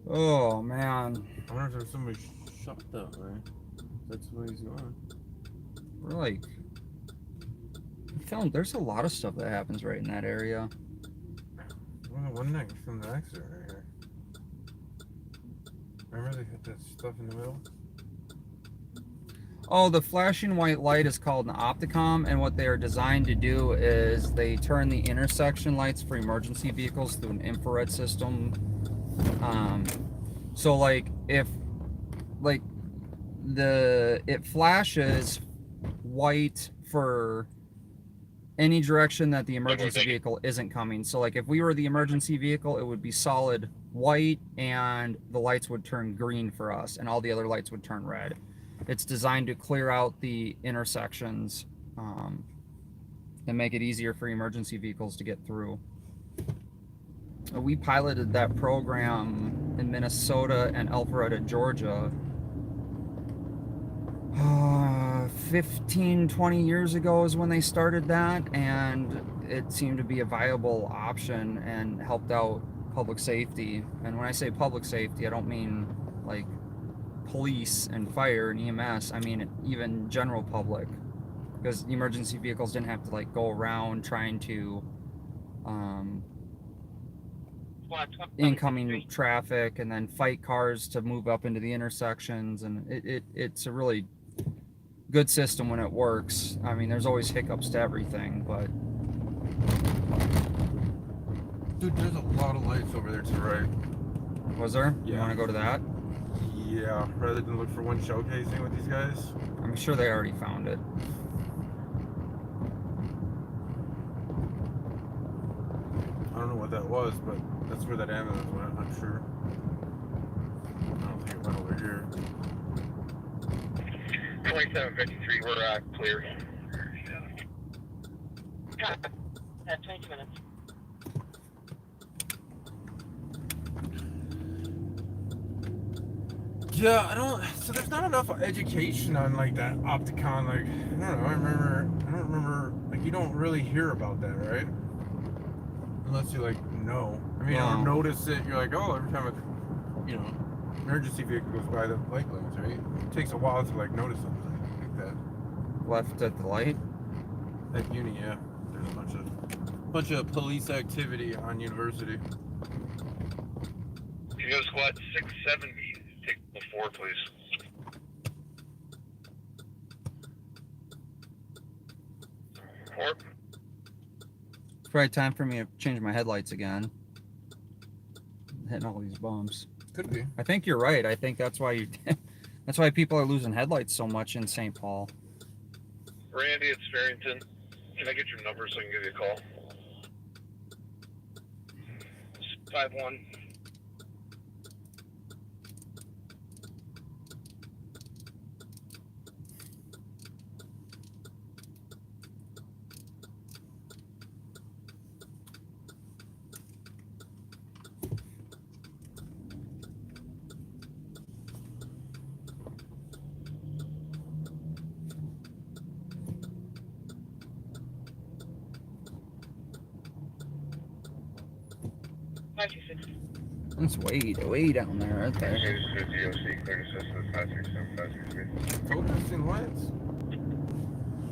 Oh man. I wonder if there's somebody shot that way. That's where he's going. We're like, there's a lot of stuff that happens right in that area. Well, one next from the exit right here. Remember they hit that stuff in the middle? Oh, the flashing white light is called an opticom, and what they are designed to do is they turn the intersection lights for emergency vehicles through an infrared system. So like if it flashes white for any direction that the emergency vehicle isn't coming. So like if we were the emergency vehicle, it would be solid white and the lights would turn green for us and all the other lights would turn red. It's designed to clear out the intersections and make it easier for emergency vehicles to get through. We piloted that program in Minnesota and Alpharetta, Georgia 15, 20 years ago is when they started that, and it seemed to be a viable option and helped out public safety. And when I say public safety, I don't mean like police and fire and EMS, I mean even general public, because emergency vehicles didn't have to like go around trying to incoming traffic and then fight cars to move up into the intersections, and it's a really good system when it works. I mean, there's always hiccups to everything, but Dude, there's a lot of lights over there to the right. was there? Yeah. You want to go to that? Yeah, rather than look for one showcasing with these guys. I'm sure they already found it. I don't know what that was, but that's where that ambulance went, I'm sure. I don't think it went over here. 2753, we're clear. 22 minutes. Yeah, so there's not enough education on like that Opticon, like, I don't remember, like you don't really hear about that, right? Unless you like know. I mean, Yeah. or notice it, you're like, oh, every time emergency vehicle goes by the light lanes, right? It takes a while to like notice something like that. Left at the light? At uni, yeah. There's a bunch of police activity on university. Tango Squad 670, take the 4, please. Four. It's probably time for me to change my headlights again. Hitting all these bumps. Could be. I think you're right. I think that's why that's why people are losing headlights so much in St. Paul. Randy, it's Farrington. Can I get your number so I can give you a call? 51. It's way down there, right there. Told you I've seen lights.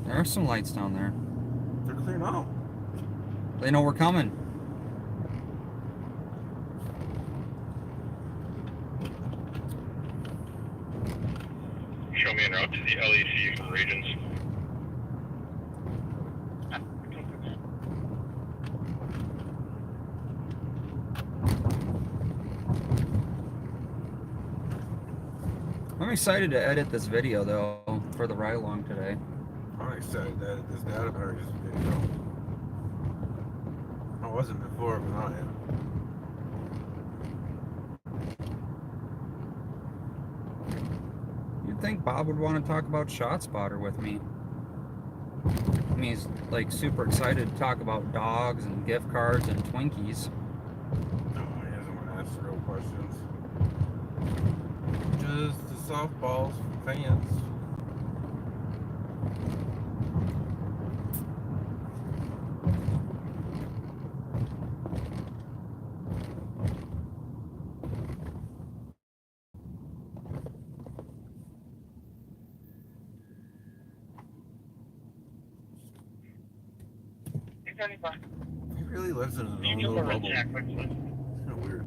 There are some lights down there. They're clear now. They know we're coming. Show me en route to the LEC regions. I'm excited to edit this video though for the ride along today. I'm excited that this data better just video. I wasn't before, but now I am. You'd think Bob would want to talk about ShotSpotter with me. I mean, he's like super excited to talk about dogs and gift cards and Twinkies. No, he doesn't want to ask real questions. Just the softballs from fans. 674. He really lives in his own little bubble. It's kind of weird.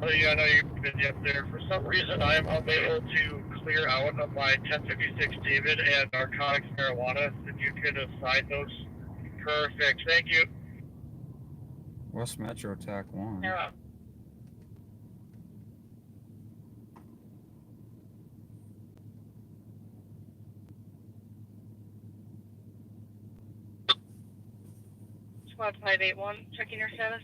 I know you're busy up there. For some reason, I'm unable to clear out of my 1056 David and narcotics marijuana. If you could assign those. Perfect. Thank you. West Metro Attack 1. Yeah. Squad 581, checking your status.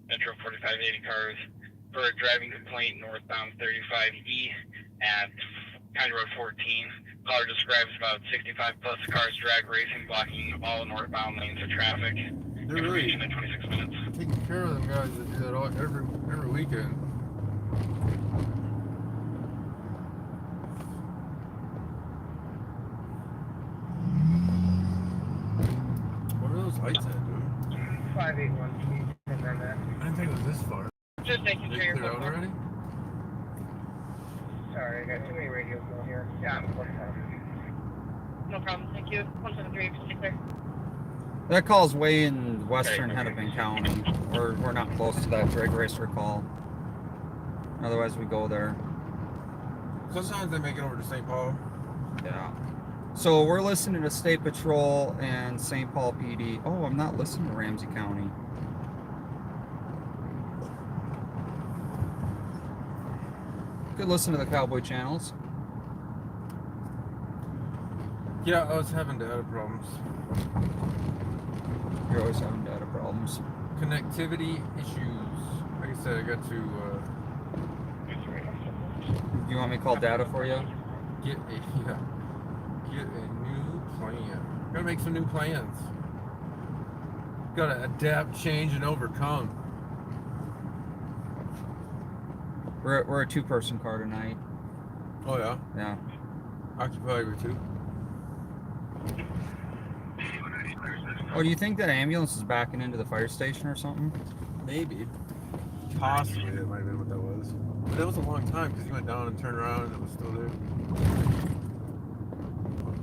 Metro 4580 cars for a driving complaint northbound 35E at County Road 14. Caller describes about 65 plus cars drag racing, blocking all northbound lanes of traffic. They're really Information in 26 minutes. taking care of them guys that do that all, every weekend. What are those lights at, dude? 581, can you confirm that? I didn't think it was this far. Just making They sure you're cleared out clear. already? Sorry, I got too many radios going here. Yeah, I'm close now. No problem, thank you. 173, just clear. That call's way in western Hennepin County. We're not close to that drag racer call. Otherwise, we go there. Sometimes they make it over to St. Paul. Yeah. So we're listening to State Patrol and St. Paul PD. Oh, I'm not listening to Ramsey County. Could listen to the Cowboy channels. Yeah, I was having data problems. You're always having data problems. Connectivity issues. Like I said, I got to You want me to call data for you? get a new plan. Gotta make some new plans. Gotta adapt, change, and overcome. We're a two-person car tonight. Oh yeah, Yeah. occupied with two. Oh, do you think that ambulance is backing into the fire station or something? Maybe. Possibly, that might have been what that was. But that was a long time because he went down and turned around and it was still there.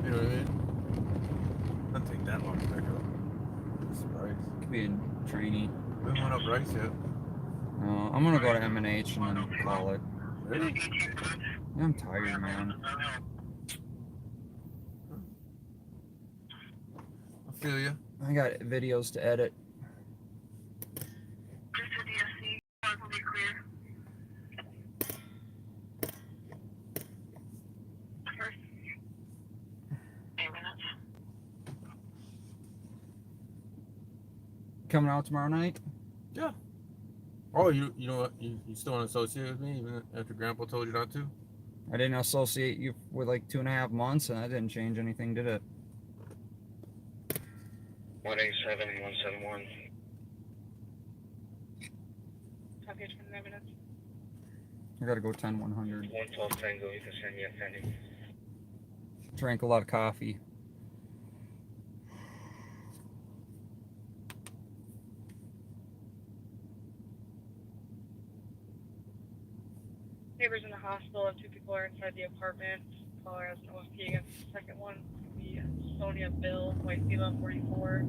You know what I mean? Doesn't take that long to back up. I'm surprised. Could be in trainee. We haven't went up Rice yet. I'm gonna go to M&H and then call it. Really? Yeah, I'm tired, man. I feel you. I got videos to edit. Coming out tomorrow night? Yeah. Oh, you know what? You still want to associate with me even after Grandpa told you not to? I didn't associate you with like 2.5 months, and I didn't change anything, did it? 187-171. Copy 29 minutes. I gotta go 10-100. 112 Tango, you can send me a pending. Drank a lot of coffee. Neighbors in the hospital and 2 people are inside the apartment. Caller has an OSP against the second one. The Sonia Bill, White Beetle 44.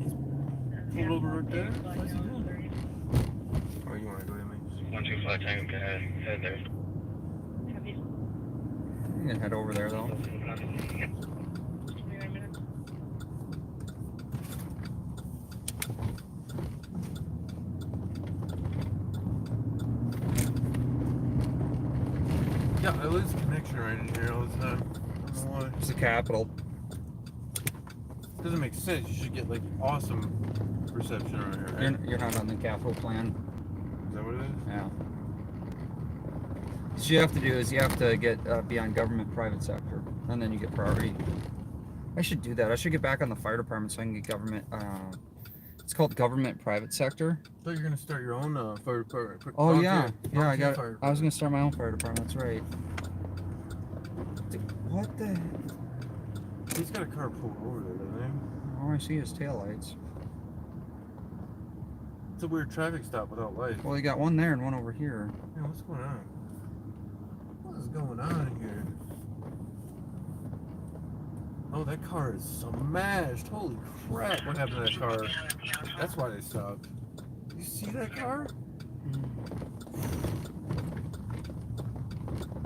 Pulled over right there? What's he doing? Oh, you want to go to me? 125 Tango, go ahead. Head there. Copy. I'm gonna head over there though. 29 minutes. Yeah, I lose connection right in here all the time. I don't know why. It's the capital. Doesn't make sense. You should get like awesome reception around here, right? You're not on the capital plan. Is that what it is? Yeah. What you have to do is you have to get be on government private sector, and then you get priority. I should do that. I should get back on the fire department so I can get government. It's called government private sector. I thought you were gonna start your own fire department. Oh volunteer- yeah, yeah. I volunteer got. fire I was gonna department. start my own fire department. That's right. Dude, what the? He's got a car pulled over there, doesn't he? All I see is taillights. It's a weird traffic stop without lights. Well, you got one there and one over here. Yeah, what's going on? What is going on here? Oh, that car is smashed. Holy crap. What happened to that car? That's why they stopped. You see that car?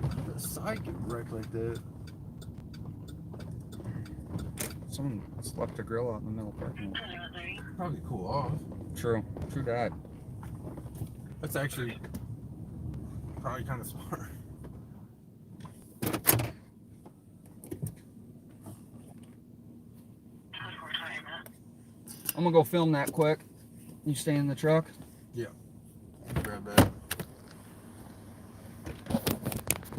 How did the side get wrecked like that? Someone left a grill out in the middle of the parking lot. Probably cool off. True that. That's actually probably kind of smart. I'm gonna go film that quick. You stay in the truck? Yeah. Grab that. I'm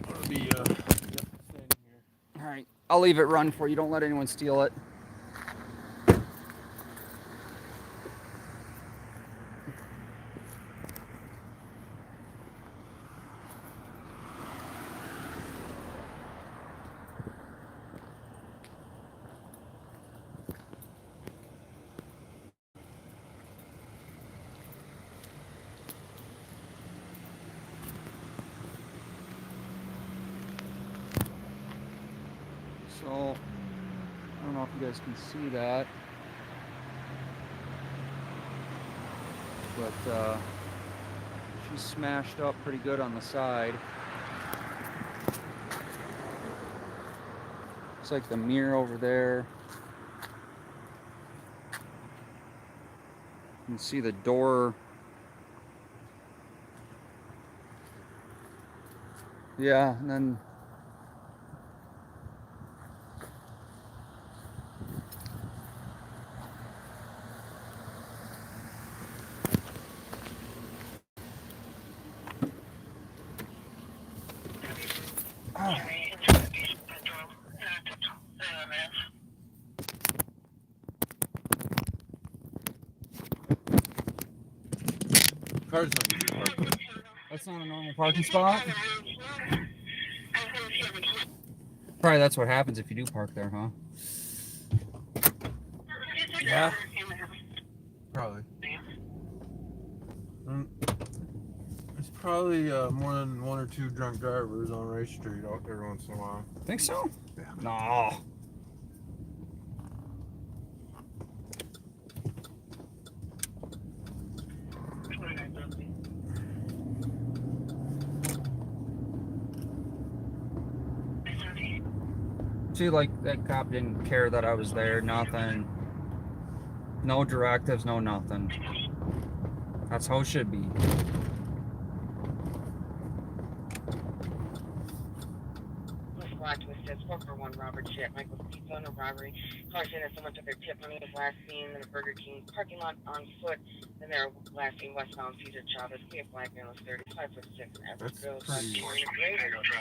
gonna be standing here. Alright. I'll leave it run for you. Don't let anyone steal it. So, I don't know if you guys can see that, but she's smashed up pretty good on the side. Looks like the mirror over there. You can see the door. Yeah, and then Car's not usually parked. that's not a normal parking spot. Probably that's what happens if you do park there, huh? Yeah. Probably. There's probably more than one or two drunk drivers on Race Street every once in a while. Think so? Yeah. No. See, like, that cop didn't care that I was there, nothing. No directives, no nothing. That's how it should be. Black twisted, 441 Robert Shit, Michael's Pizza on a robbery. Car saying that someone took their tip money was last seen in the Burger King parking lot on foot. Then they were last seen westbound Cesar Chavez, Kia Black man was 35'6", and average That's girls pretty-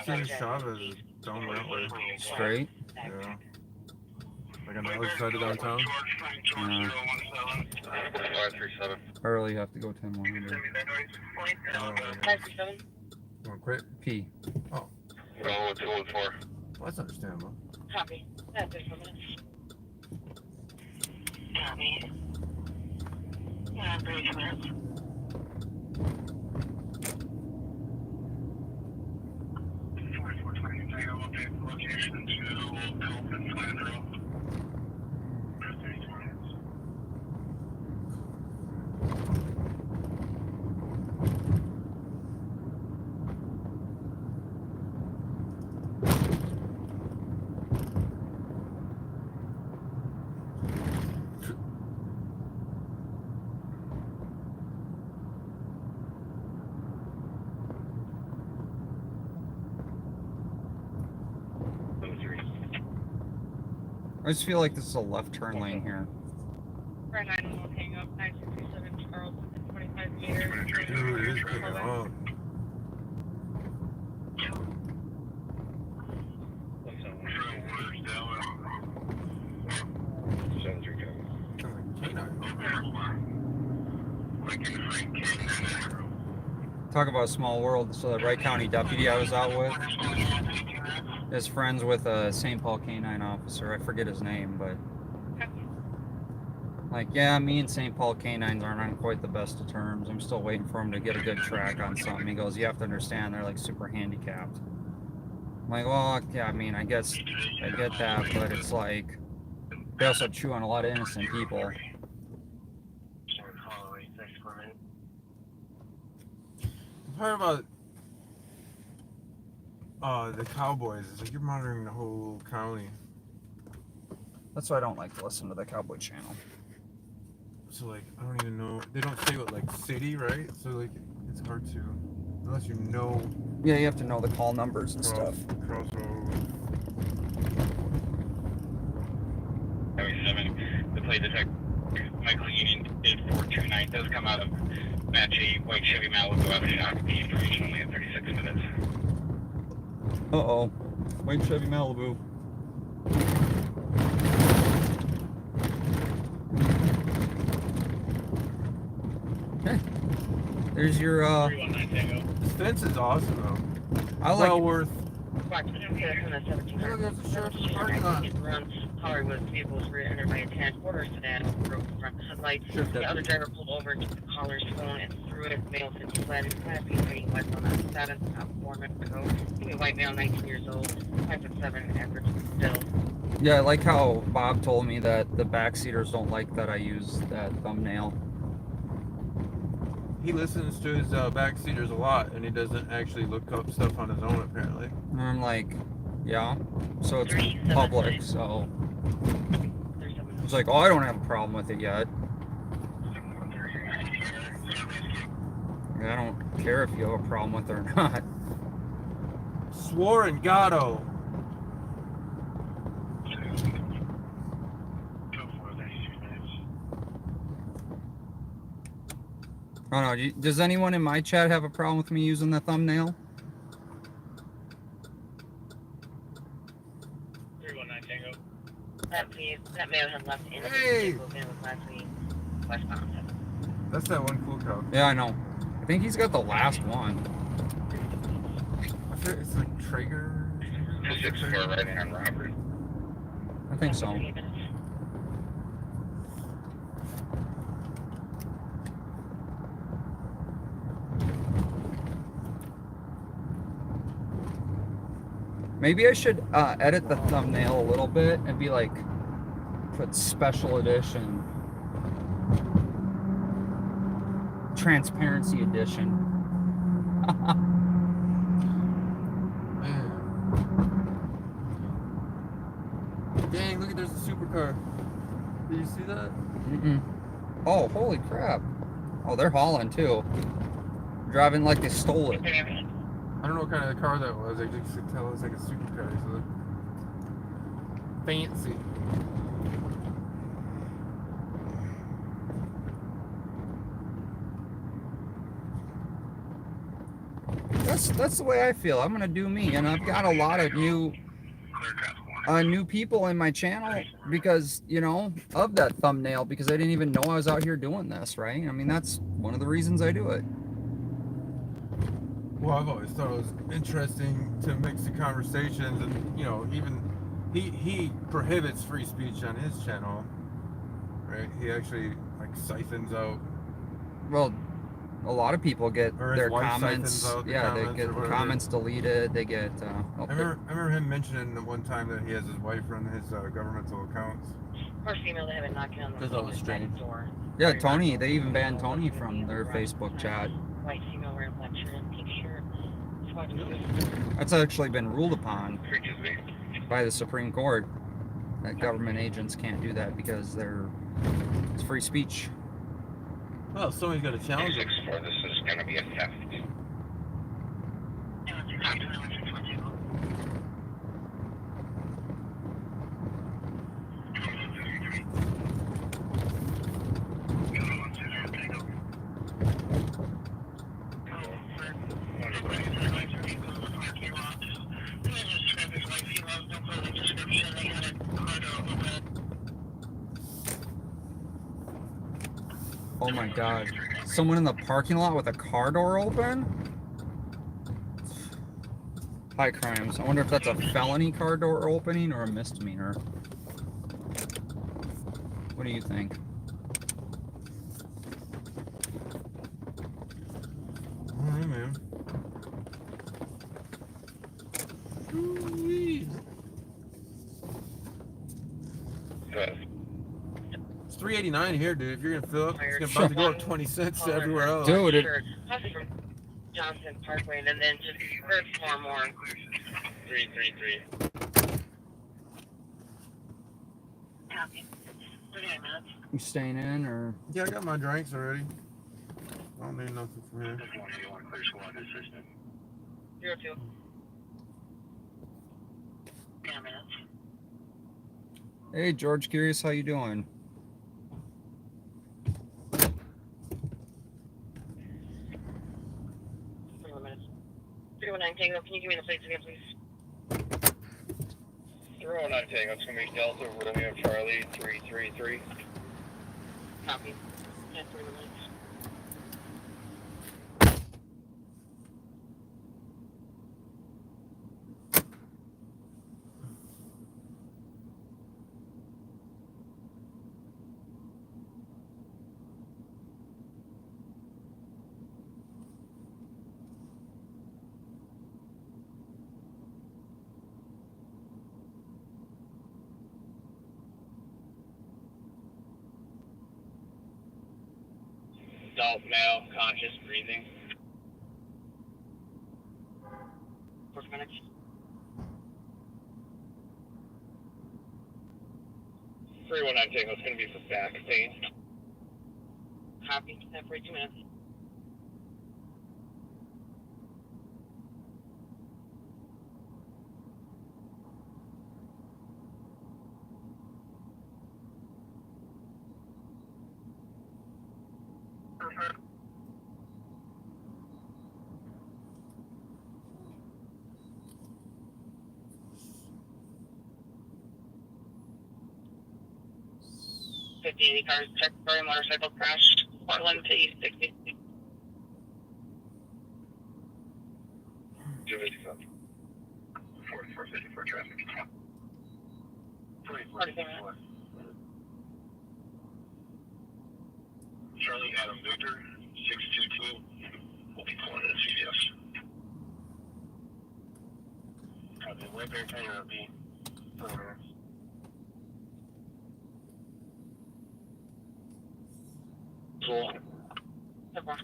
Cesar Chavez is down that way. Straight. Yeah. Like on the other side of downtown. Yeah. 537. Early, you have to go 10-100. 537. You want quit? P. Oh. 214. Well, that's understandable. Copy. That's it for minutes. Copy. Yeah, very minutes. Location to Elton Flandreau. I just feel like this is a left turn lane here. For a 911 hang up, 967 Charles, 25 meters. Dude, it is picking up. Talk about a small world. So the Wright County deputy I was out with is friends with a St. Paul canine officer. I forget his name, but Like, yeah, me and St. Paul canines aren't on quite the best of terms. I'm still waiting for him to get a good track on something. He goes, you have to understand, they're like super handicapped. I'm like, well, yeah, I mean, I guess I get that, but it's like, they also chew on a lot of innocent people. The part about the Cowboys is like you're monitoring the whole county. That's why I don't like to listen to the Cowboy channel. So like I don't even know. They don't say what like city, right? So like it's hard to unless you know. Yeah, you have to know the call numbers and stuff. Crossroads. 77. The plate detective Michael Union did 429 does come out of match a white Chevy Malibu out of Shakopee. Information only in 36 minutes. Uh-oh. White Chevy Malibu. Okay. There's your, 319 Tango. This fence is awesome though. I like well worth. Hollywood vehicles were entered by a transporter sedan, broke the front headlight. The other driver pulled over and took the caller's phone and threw it. Male 50 fled in Class B waiting west on that status about 4 minutes ago. He white male, 19 years old, 5'7", average build. Yeah, I like how Bob told me that the backseaters don't like that I use that thumbnail. He listens to his backseaters a lot, and he doesn't actually look up stuff on his own apparently. And I'm like, yeah. So it's public, so it's like, oh, I don't have a problem with it yet. I don't care if you have a problem with it or not. Swore and Gatto. Oh no, does anyone in my chat have a problem with me using the thumbnail? 319 Tango. That man had left in Hey! the vehicle was last week westbound. That's that one cool cow. Yeah, I know. I think he's got the last one. I feel it's like Traeger. 264 right hand robbery. I think so. Maybe I should edit the thumbnail a little bit and be like, put special edition, transparency edition. Dang, look at there's a supercar. Did you see that? Mm-mm. Oh, holy crap. Oh, they're hauling too. Driving like they stole it. I don't know what kind of car that was. I just could tell it's like a supercar. So look fancy. That's the way I feel. I'm gonna do me, and I've got a lot of new people in my channel because, you know, of that thumbnail, because I didn't even know I was out here doing this, right? I mean, that's one of the reasons I do it. Well, I've always thought it was interesting to mix the conversations, and you know, even he prohibits free speech on his channel, right? He actually like siphons out. Well, a lot of people get Or his their wife comments. siphons out the Yeah, comments they get or whatever. comments deleted. They get. I remember him mentioning the one time that he has his wife run his governmental accounts. First female to have a knocking on the That's always strange. door. Yeah, Tony. They even banned Tony from their Facebook chat. White female wearing black shirt and pink shirt. That's actually been ruled upon by the Supreme Court that government agents can't do that because it's free speech. Well, somebody's got to challenge it. 264, this is going to be a theft. Oh my God. Someone in the parking lot with a car door open? High crimes. I wonder if that's a felony car door opening or a misdemeanor. What do you think? 389 here, dude. If you're gonna fill up, it's Fired. about to go up 26 everywhere else. Dude, it, Sure. Possibly from Johnson Parkway, and then just heard more. 333. Copy. 39 minutes. you staying in or? Yeah, I got my drinks already. I don't need nothing from here. 02. 10 minutes. Hey, George, curious how you doing? 21 minutes. 319 Tango, can you give me the plates again, please? 309 Tango, it's going to be Delta Romeo Charlie 333. Copy. 10 minutes. Adult male, conscious, breathing. 4 minutes. 319 Tango, it's going to be for back pain. Copy. 10 42 minutes. Cars, temporary motorcycle crash, Portland to East 60. 255. 4454 traffic. 44. Charlie Adam Victor, 622. We'll be pulling in CVS. Copy. Whitbear Tango will be 4 minutes. Cool. Okay.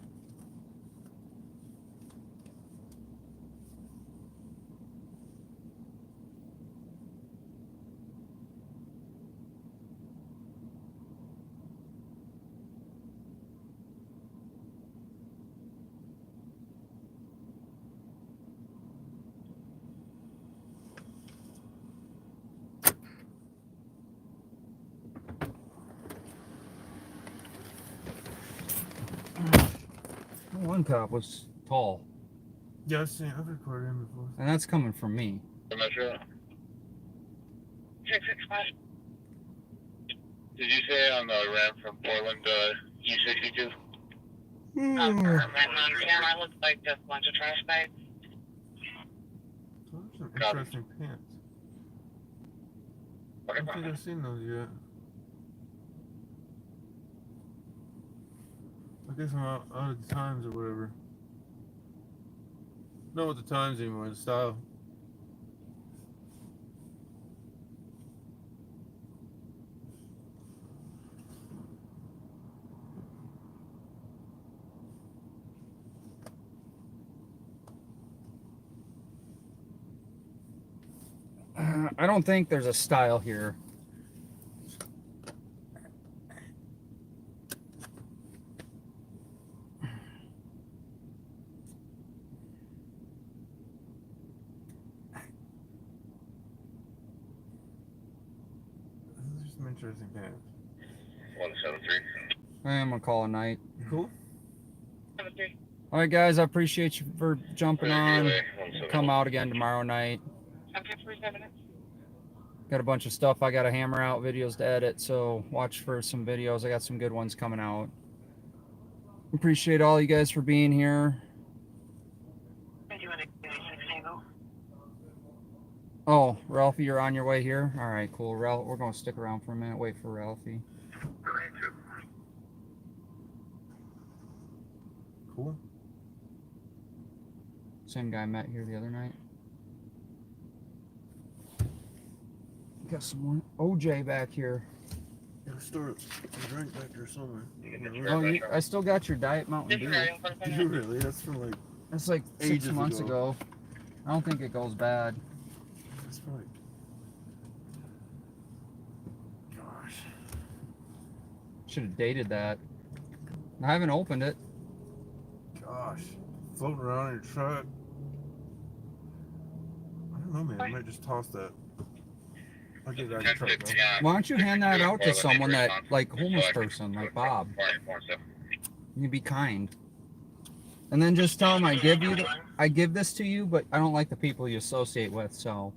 One cop was tall, Yeah, I've recorded him before. and that's coming from me. Metro. 665. Did you say on the ramp from Portland to U62? And on camera, it looks like just a bunch of trash bags. Those are some Copy. interesting pants. I don't think I've seen those yet. I guess I'm out of the times or whatever. Not with the times anymore, the style. I don't think there's a style here. Those are some interesting pants. 173. I'm gonna call a night. Cool. 73. All right, guys, I appreciate you for jumping on. Relay, 171. Come out again tomorrow night. Okay, 47 minutes. Got a bunch of stuff I gotta hammer out, videos to edit, so watch for some videos. I got some good ones coming out. Appreciate all you guys for being here. Oh, Ralphie, you're on your way here? All right, cool. Ralph, we're gonna stick around for a minute, wait for Ralphie. Cool. Same guy I met here the other night. Got some more OJ back here. Yeah, store a drink back there somewhere. Oh, I still got your Diet Mountain Dew. Do you really? That's from like That's like 6 ages months ago. I don't think it goes bad. That's probably. Gosh. Should have dated that. I haven't opened it. Gosh. Floating around in your truck. I don't know, man. I might just toss that. I'll give that a truck, though. Why don't you hand that out to someone that, like, homeless person, like Bob? You be kind. And then just tell them I give this to you, but I don't like the people you associate with, so.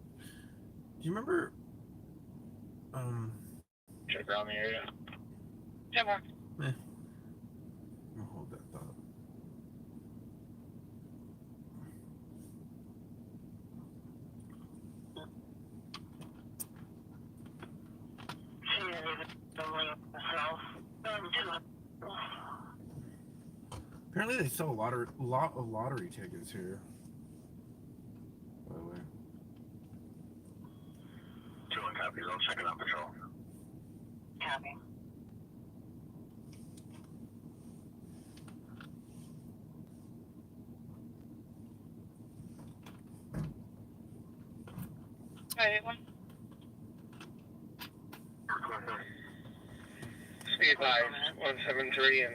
Do you remember? Check around the area. I'll hold that thought. Apparently they sell a lot of lottery tickets here. By the way. 2-1 copy, I'll check it out, patrol. Copy. One. Speed advised, 173 and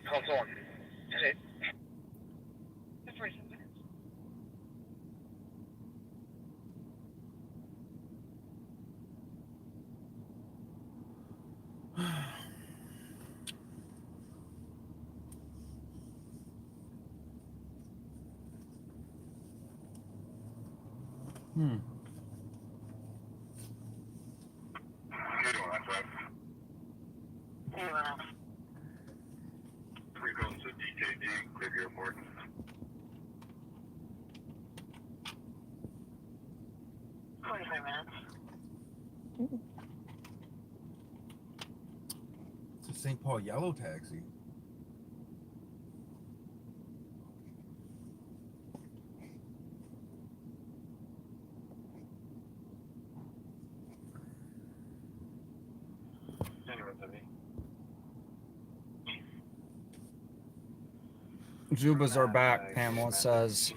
console 1. That's it. 47 minutes. You're doing that, Fred. 3 goes to DKD, clear the airport. It's a St. Paul yellow taxi. Zubas are back, Pamela says.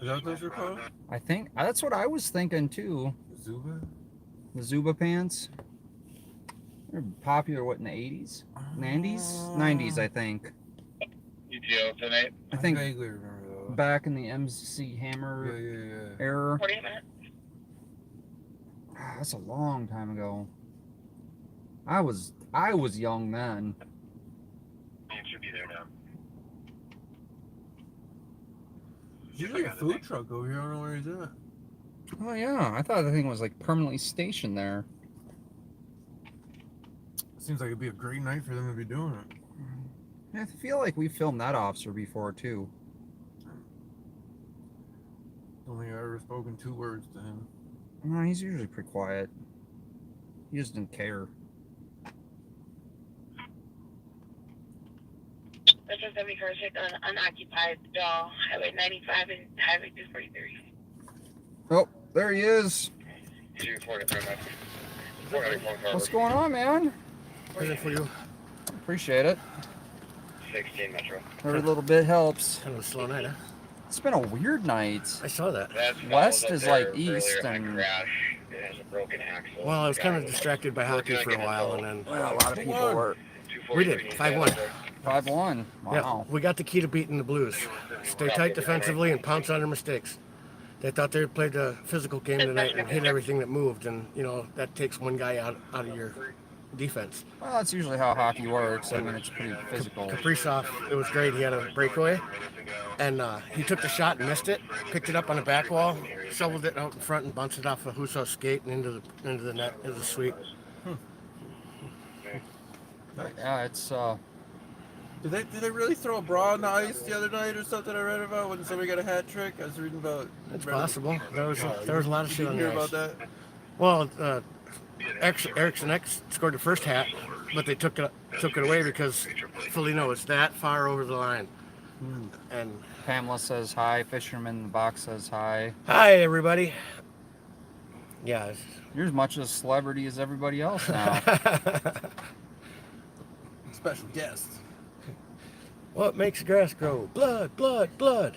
Is that what those are called? I think that's what I was thinking too. Zuba? The Zuba pants. They're popular, what, in the 80s? 90s? 90s, I think. UTO tonight. I think vaguely remember those. back in the MC Hammer era. 48 minutes. That's a long time ago. I was young then. It should be there now. There's usually a food truck over here. I don't know where he's at. Oh yeah, I thought the thing was like permanently stationed there. Seems like it'd be a great night for them to be doing it. I feel like we filmed that officer before too. Don't think I've ever spoken 2 words to him. No, he's usually pretty quiet. He just didn't care. This is Debbie Karsick on unoccupied Highway 95 and Highway 243. Oh, there he is. 244. What's going on, man? Present for you. Appreciate it. 16 Metro. Every little bit helps. Kind of a slow night, huh? It's been a weird night. I saw that. West is like east and. Crash. It has a broken axle. Well, I was kind of distracted by hockey for a while, and then Well, a lot of people were. we did 5-1. 5-1. Yeah, Wow. we got the key to beating the Blues. Stay tight defensively and pounce on their mistakes. They thought they played a physical game tonight and hit everything that moved, and that takes one guy out of your defense. Well, that's usually how hockey works. I mean, it's pretty physical. Kaprizov, it was great. He had a breakaway, and he took the shot and missed it. Picked it up on the back wall, shoveled it out in front, and bounced it off of Husso's skate and into the net. It was sweet. Yeah, it's Did they really throw a bra on the ice the other night or something I read about when somebody got a hat trick? I was reading about. It's possible. There was a lot of shit on hear the ice. about that? Well, Erickson X scored the first hat, but they took it away because Foligno was that far over the line. And Pamela says hi. Fisherman in the box says hi. hi, everybody. Yeah. You're as much of a celebrity as everybody else now. special guest. What makes grass grow? Blood, blood, blood.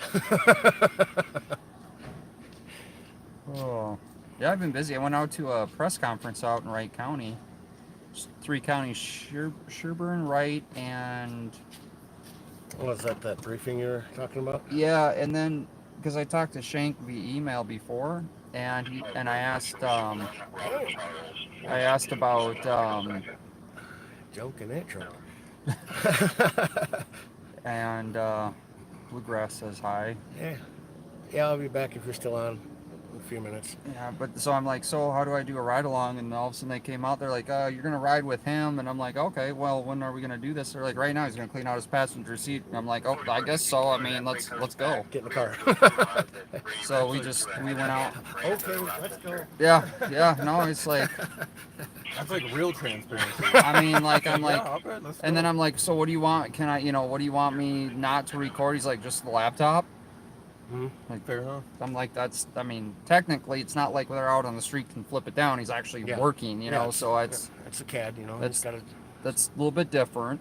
Oh, yeah, I've been busy. I went out to a press conference out in Wright County. Just 3 counties: Sherburne, Wright, and Was that briefing you were talking about? yeah, and then because I talked to Shank via email before, and I asked about Joke in that trunk. and Bluegrass says hi. Yeah, I'll be back if you're still on in a few minutes. Yeah, but so I'm like, so how do I do a ride along? And all of a sudden they came out. They're like, you're gonna ride with him. And I'm like, okay, well, when are we gonna do this? They're like, right now he's gonna clean out his passenger seat. And I'm like, oh, I guess so. I mean, let's go. Get in the car. So we went out. Okay, let's go. Yeah, no, it's like, That's like real transparency. I mean, like, I'm like, Yeah, I'll bet, let's and go. then I'm like, so what do you want? Can I, what do you want me not to record? He's like, just the laptop. Like, Fair enough. I'm like, I mean, technically, it's not like they're out on the street can flip it down. He's actually working, you know, so it's a CAD, that's gotta, that's a little bit different.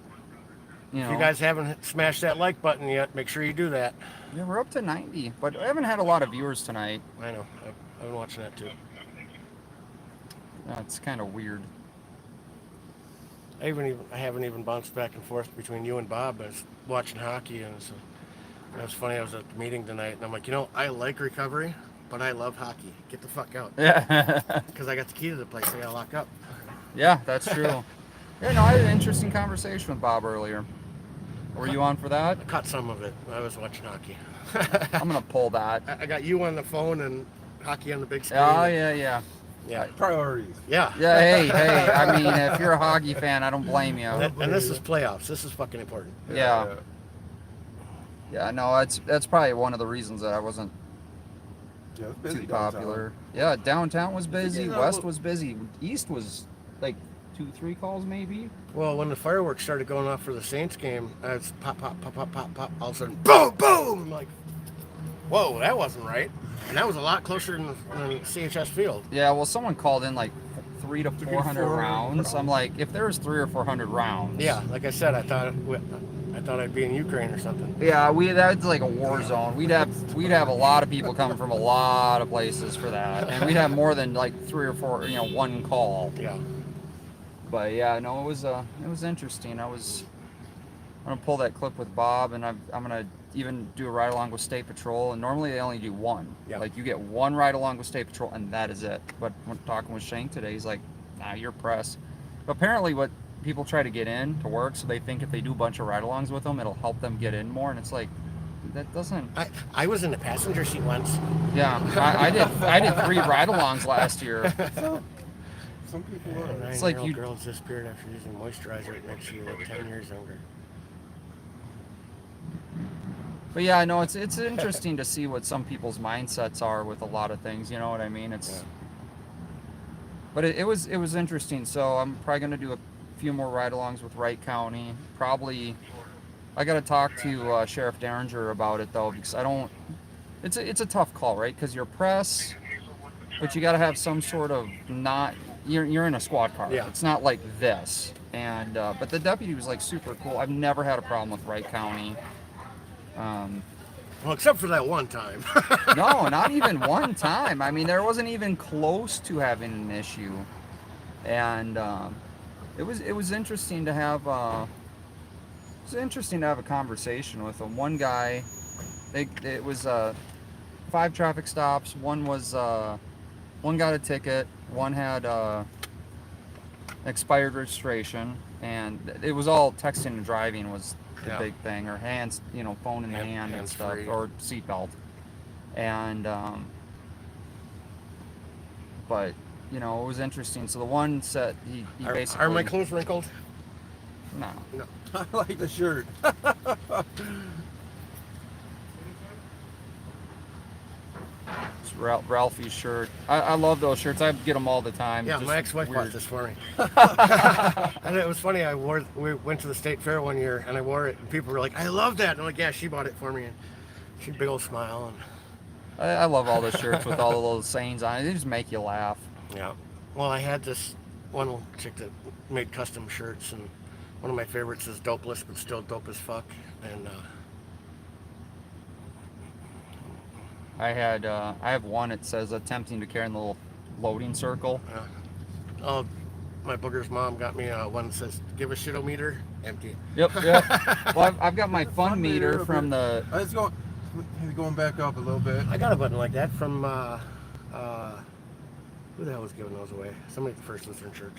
You if know, you guys haven't smashed that like button yet, make sure you do that. yeah, we're up to 90, but I haven't had a lot of viewers tonight. I know. I've been watching that too. That's kind of weird. I haven't even bounced back and forth between you and Bob. I was watching hockey, and it was funny. I was at the meeting tonight, and I'm like, I like recovery, but I love hockey. Get the fuck out. Yeah. Because I got the key to the place. I gotta lock up. Yeah, that's true. Yeah, no, I had an interesting conversation with Bob earlier. Were you on for that? I caught some of it. I was watching hockey. I'm gonna pull that. I got you on the phone and hockey on the big screen. Oh yeah. Yeah. Priorities. Yeah. Yeah, hey. I mean, if you're a hockey fan, I don't blame you. And this is playoffs. This is fucking important. Yeah. Yeah, no, that's probably one of the reasons that I wasn't too popular. Yeah, downtown was busy, west was busy, east was like 2-3 calls maybe. Well, when the fireworks started going off for the Saints game, it's pop, pop, pop, pop, pop, pop. All of a sudden, boom, boom! I'm like, whoa, that wasn't right. And that was a lot closer than CHS Field. Yeah, well, someone called in like 300 to 400 rounds. I'm like, if there was 300 or 400 rounds. Yeah, like I said, I thought I'd be in Ukraine or something. Yeah, that's like a war zone. We'd have a lot of people coming from a lot of places for that, and we'd have more than like 3 or 4, one call. Yeah. But yeah, no, it was interesting. I'm gonna pull that clip with Bob, and I'm gonna even do a ride along with State Patrol. And normally they only do one. Yeah. Like you get one ride along with State Patrol, and that is it. But when talking with Shank today, he's like, "Nah, you're press." But apparently, what people try to get in to work, so they think if they do a bunch of ride-alongs with them, it'll help them get in more, and it's like, that doesn't. I was in the passenger seat once. Yeah, I did 3 ride-alongs last year. Some people are. It's like you. Girls disappeared after using moisturizer. It makes you look 10 years younger. But yeah, no, it's interesting to see what some people's mindsets are with a lot of things. You know what I mean? But it was interesting. So I'm probably gonna do a few more ride-alongs with Wright County. Probably, I got to talk to Sheriff Derringer about it though, because I don't. It's a tough call, right? Because you're press, but you got to have some sort of not. You're in a squad car. Yeah. It's not like this. And but the deputy was like super cool. I've never had a problem with Wright County. Well, except for that one time. No, not even one time. I mean, there wasn't even close to having an issue, and it was interesting to have. It was interesting to have a conversation with them. One guy, it was 5 traffic stops. One got a ticket. One had expired registration, and it was all texting and driving was the big thing, or hands, phone in the hand and stuff, free. or seatbelt. And but it was interesting. So the one said he basically. Are my clothes wrinkled? No. I like the shirt. It's Ralphie's shirt. I love those shirts. I get them all the time. Yeah, Just my ex-wife weird. bought this for me. And it was funny. We went to the state fair one year, and I wore it, and people were like, "I love that." And I'm like, "Yeah, she bought it for me." And she had a big old smile. And I love all the shirts with all the little sayings on it. They just make you laugh. yeah. Well, I had this one chick that made custom shirts, and One of my favorites is Dopeless, but still dope as fuck. And I have one. It says attempting to carry in the little loading circle. oh, my booger's mom got me one that says "Give a shit-o-meter," empty. Yep. Well, I've got my fun meter from the. Let's go. Going back up a little bit. I got a button like that from who the hell was giving those away? Somebody at the First Lutheran Church.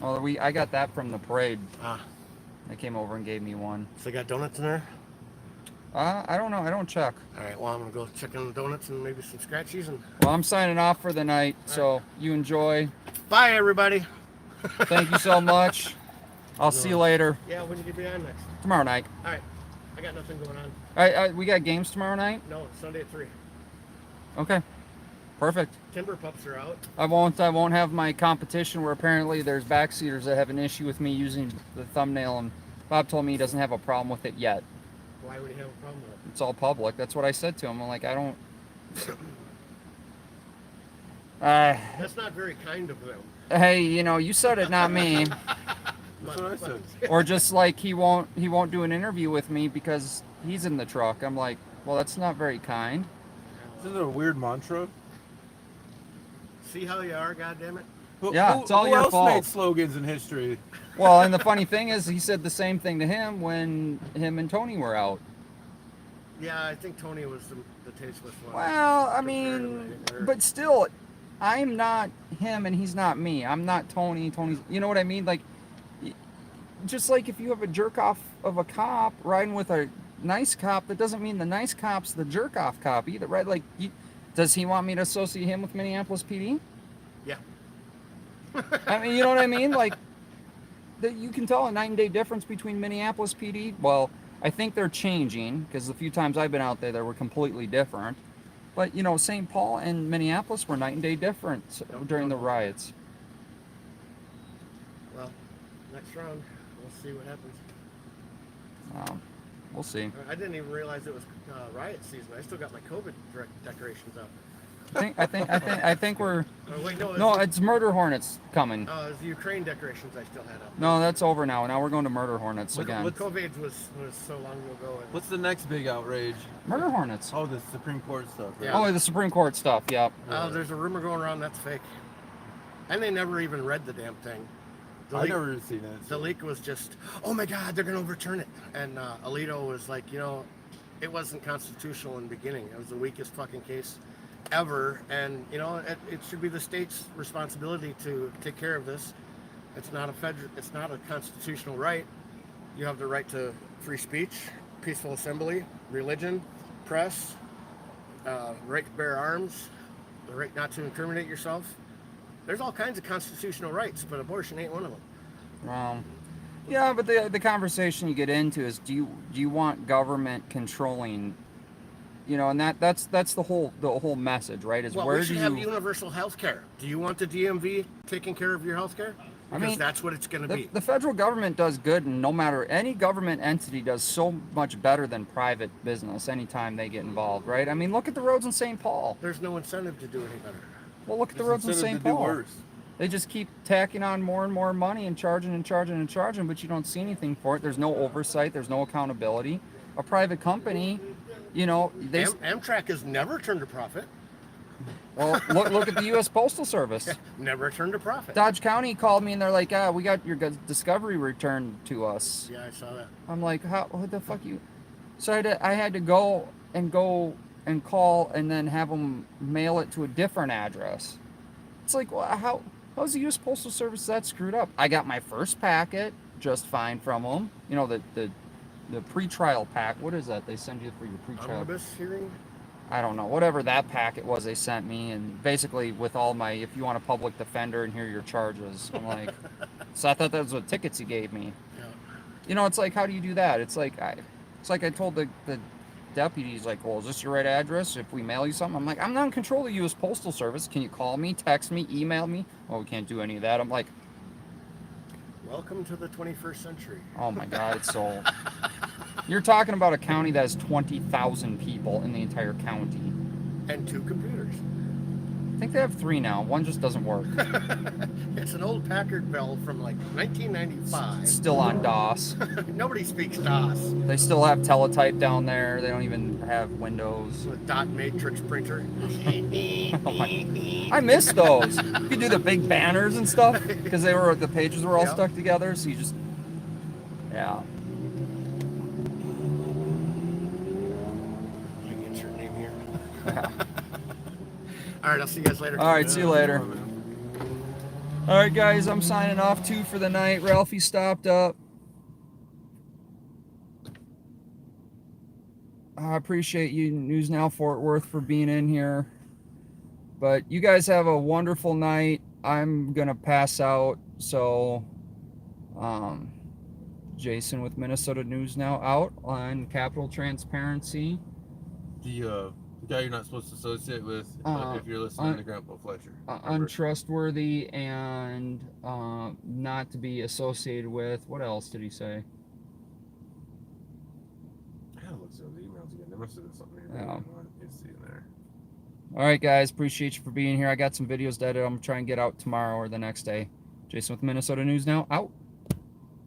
Oh, I got that from the parade. Ah, They came over and gave me one. so they got donuts in there. I don't know. I don't check. All right, well, I'm gonna go check in the donuts and maybe some scratchies and. Well, I'm signing off for the night. So you enjoy. Bye, everybody. Thank you so much. I'll see you later. Yeah, when did you be on next? Tomorrow night. All right, I got nothing going on. All right, we got games tomorrow night. No, it's Sunday at 3. Okay. Perfect. Timber pups are out. I won't have my competition where apparently there's backseaters that have an issue with me using the thumbnail, and Bob told me he doesn't have a problem with it yet. Why would he have a problem with it? It's all public. That's what I said to him. I'm like, I don't. That's not very kind of them. Hey, you said it, not me. That's what I said. Or just like he won't do an interview with me because he's in the truck. I'm like, well, that's not very kind. Isn't it a weird mantra? See how you are, goddammit? Yeah, it's all who your else fault. made slogans in history? Well, and the funny thing is, he said the same thing to him when him and Tony were out. Yeah, I think Tony was the tasteless one. Well, I mean, but still, I'm not him and he's not me. I'm not Tony. Tony's, you know what I mean? Like, just like if you have a jerk off of a cop riding with a nice cop, that doesn't mean the nice cop's the jerk off cop either, right? Like, does he want me to associate him with Minneapolis PD? Yeah. I mean, you know what I mean? Like, you can tell a night and day difference between Minneapolis PD. Well, I think they're changing because the few times I've been out there, they were completely different. But, St. Paul and Minneapolis were night and day different during the riots. Well, next round, we'll see what happens. We'll see. I didn't even realize it was riot season. I still got my COVID decorations up. I think we're. Oh, wait, No, it's Murder Hornets coming. It's the Ukraine decorations I still had up. No, that's over now. Now we're going to Murder Hornets again. COVID was so long ago. What's the next big outrage? Murder Hornets. Oh, the Supreme Court stuff. Right? Yeah. Oh, the Supreme Court stuff. Yep. There's a rumor going around that's fake, and they never even read the damn thing. I've never seen it. The leak was just, oh my God, they're gonna overturn it. And Alito was like, it wasn't constitutional in the beginning. It was the weakest fucking case ever, and it should be the state's responsibility to take care of this. It's not a constitutional right. You have the right to free speech, peaceful assembly, religion, press, right to bear arms, the right not to incriminate yourself. There's all kinds of constitutional rights, but abortion ain't one of them. Yeah, but the conversation you get into is, do you want government controlling? And that's the whole message, right? Is where we should do have you universal health care. Do you want the DMV taking care of your health care? Because that's what it's going to be. The federal government does good, and no matter any government entity does so much better than private business anytime they get involved, right? I mean, look at the roads in St. Paul. There's no incentive to do any better. Well, look at the roads in St. Paul. They just keep tacking on more and more money and charging, but you don't see anything for it. There's no oversight. There's no accountability. A private company, Amtrak has never turned a profit. Well, look at the U.S. Postal Service. Never turned a profit. Dodge County called me and they're like, we got your Discovery returned to us. Yeah, I saw that. I'm like, what the fuck you? So I had to go and call and then have them mail it to a different address. It's like, well, how's the U.S. Postal Service that screwed up? I got my first packet just fine from them. The pre-trial pack. What is that they send you for your pre-trial? Omnibus hearing? I don't know. Whatever that packet was they sent me, and basically with all my, if you want a public defender and here are your charges. I'm like, so I thought that was what tickets he gave me. Yeah. It's like, how do you do that? It's like I told the deputy, he's like, well, is this your right address if we mail you something? I'm like, I'm not in control of the U.S. Postal Service. Can you call me, text me, email me? Oh, we can't do any of that. I'm like, welcome to the 21st century. oh my God, it's so... You're talking about a county that has 20,000 people in the entire county. And 2 computers. think they have 3 now. One just doesn't work. It's an old Packard Bell from like 1995. It's still on DOS. Nobody speaks DOS. They still have teletype down there. They don't even have Windows. With dot matrix printer. Oh my, I miss those. You could do the big banners and stuff because the pages were all Yep. stuck together. So you just, yeah. Let me insert name here. All right, I'll see you guys later. All right, see you later. All right, guys, I'm signing off too for the night. Ralphie stopped up. I appreciate you, News Now Fort Worth, for being in here. But you guys have a wonderful night. I'm gonna pass out. So, Jason with Minnesota News Now out on Capital Transparency. The guy you're not supposed to associate with if you're listening to Grandpa Fletcher. Untrustworthy and not to be associated with. What else did he say? I gotta look through the emails again. There must have been something here. Yeah. You see in there. All right, guys. Appreciate you for being here. I got some videos that I'm trying to get out tomorrow or the next day. Jason with Minnesota News Now out.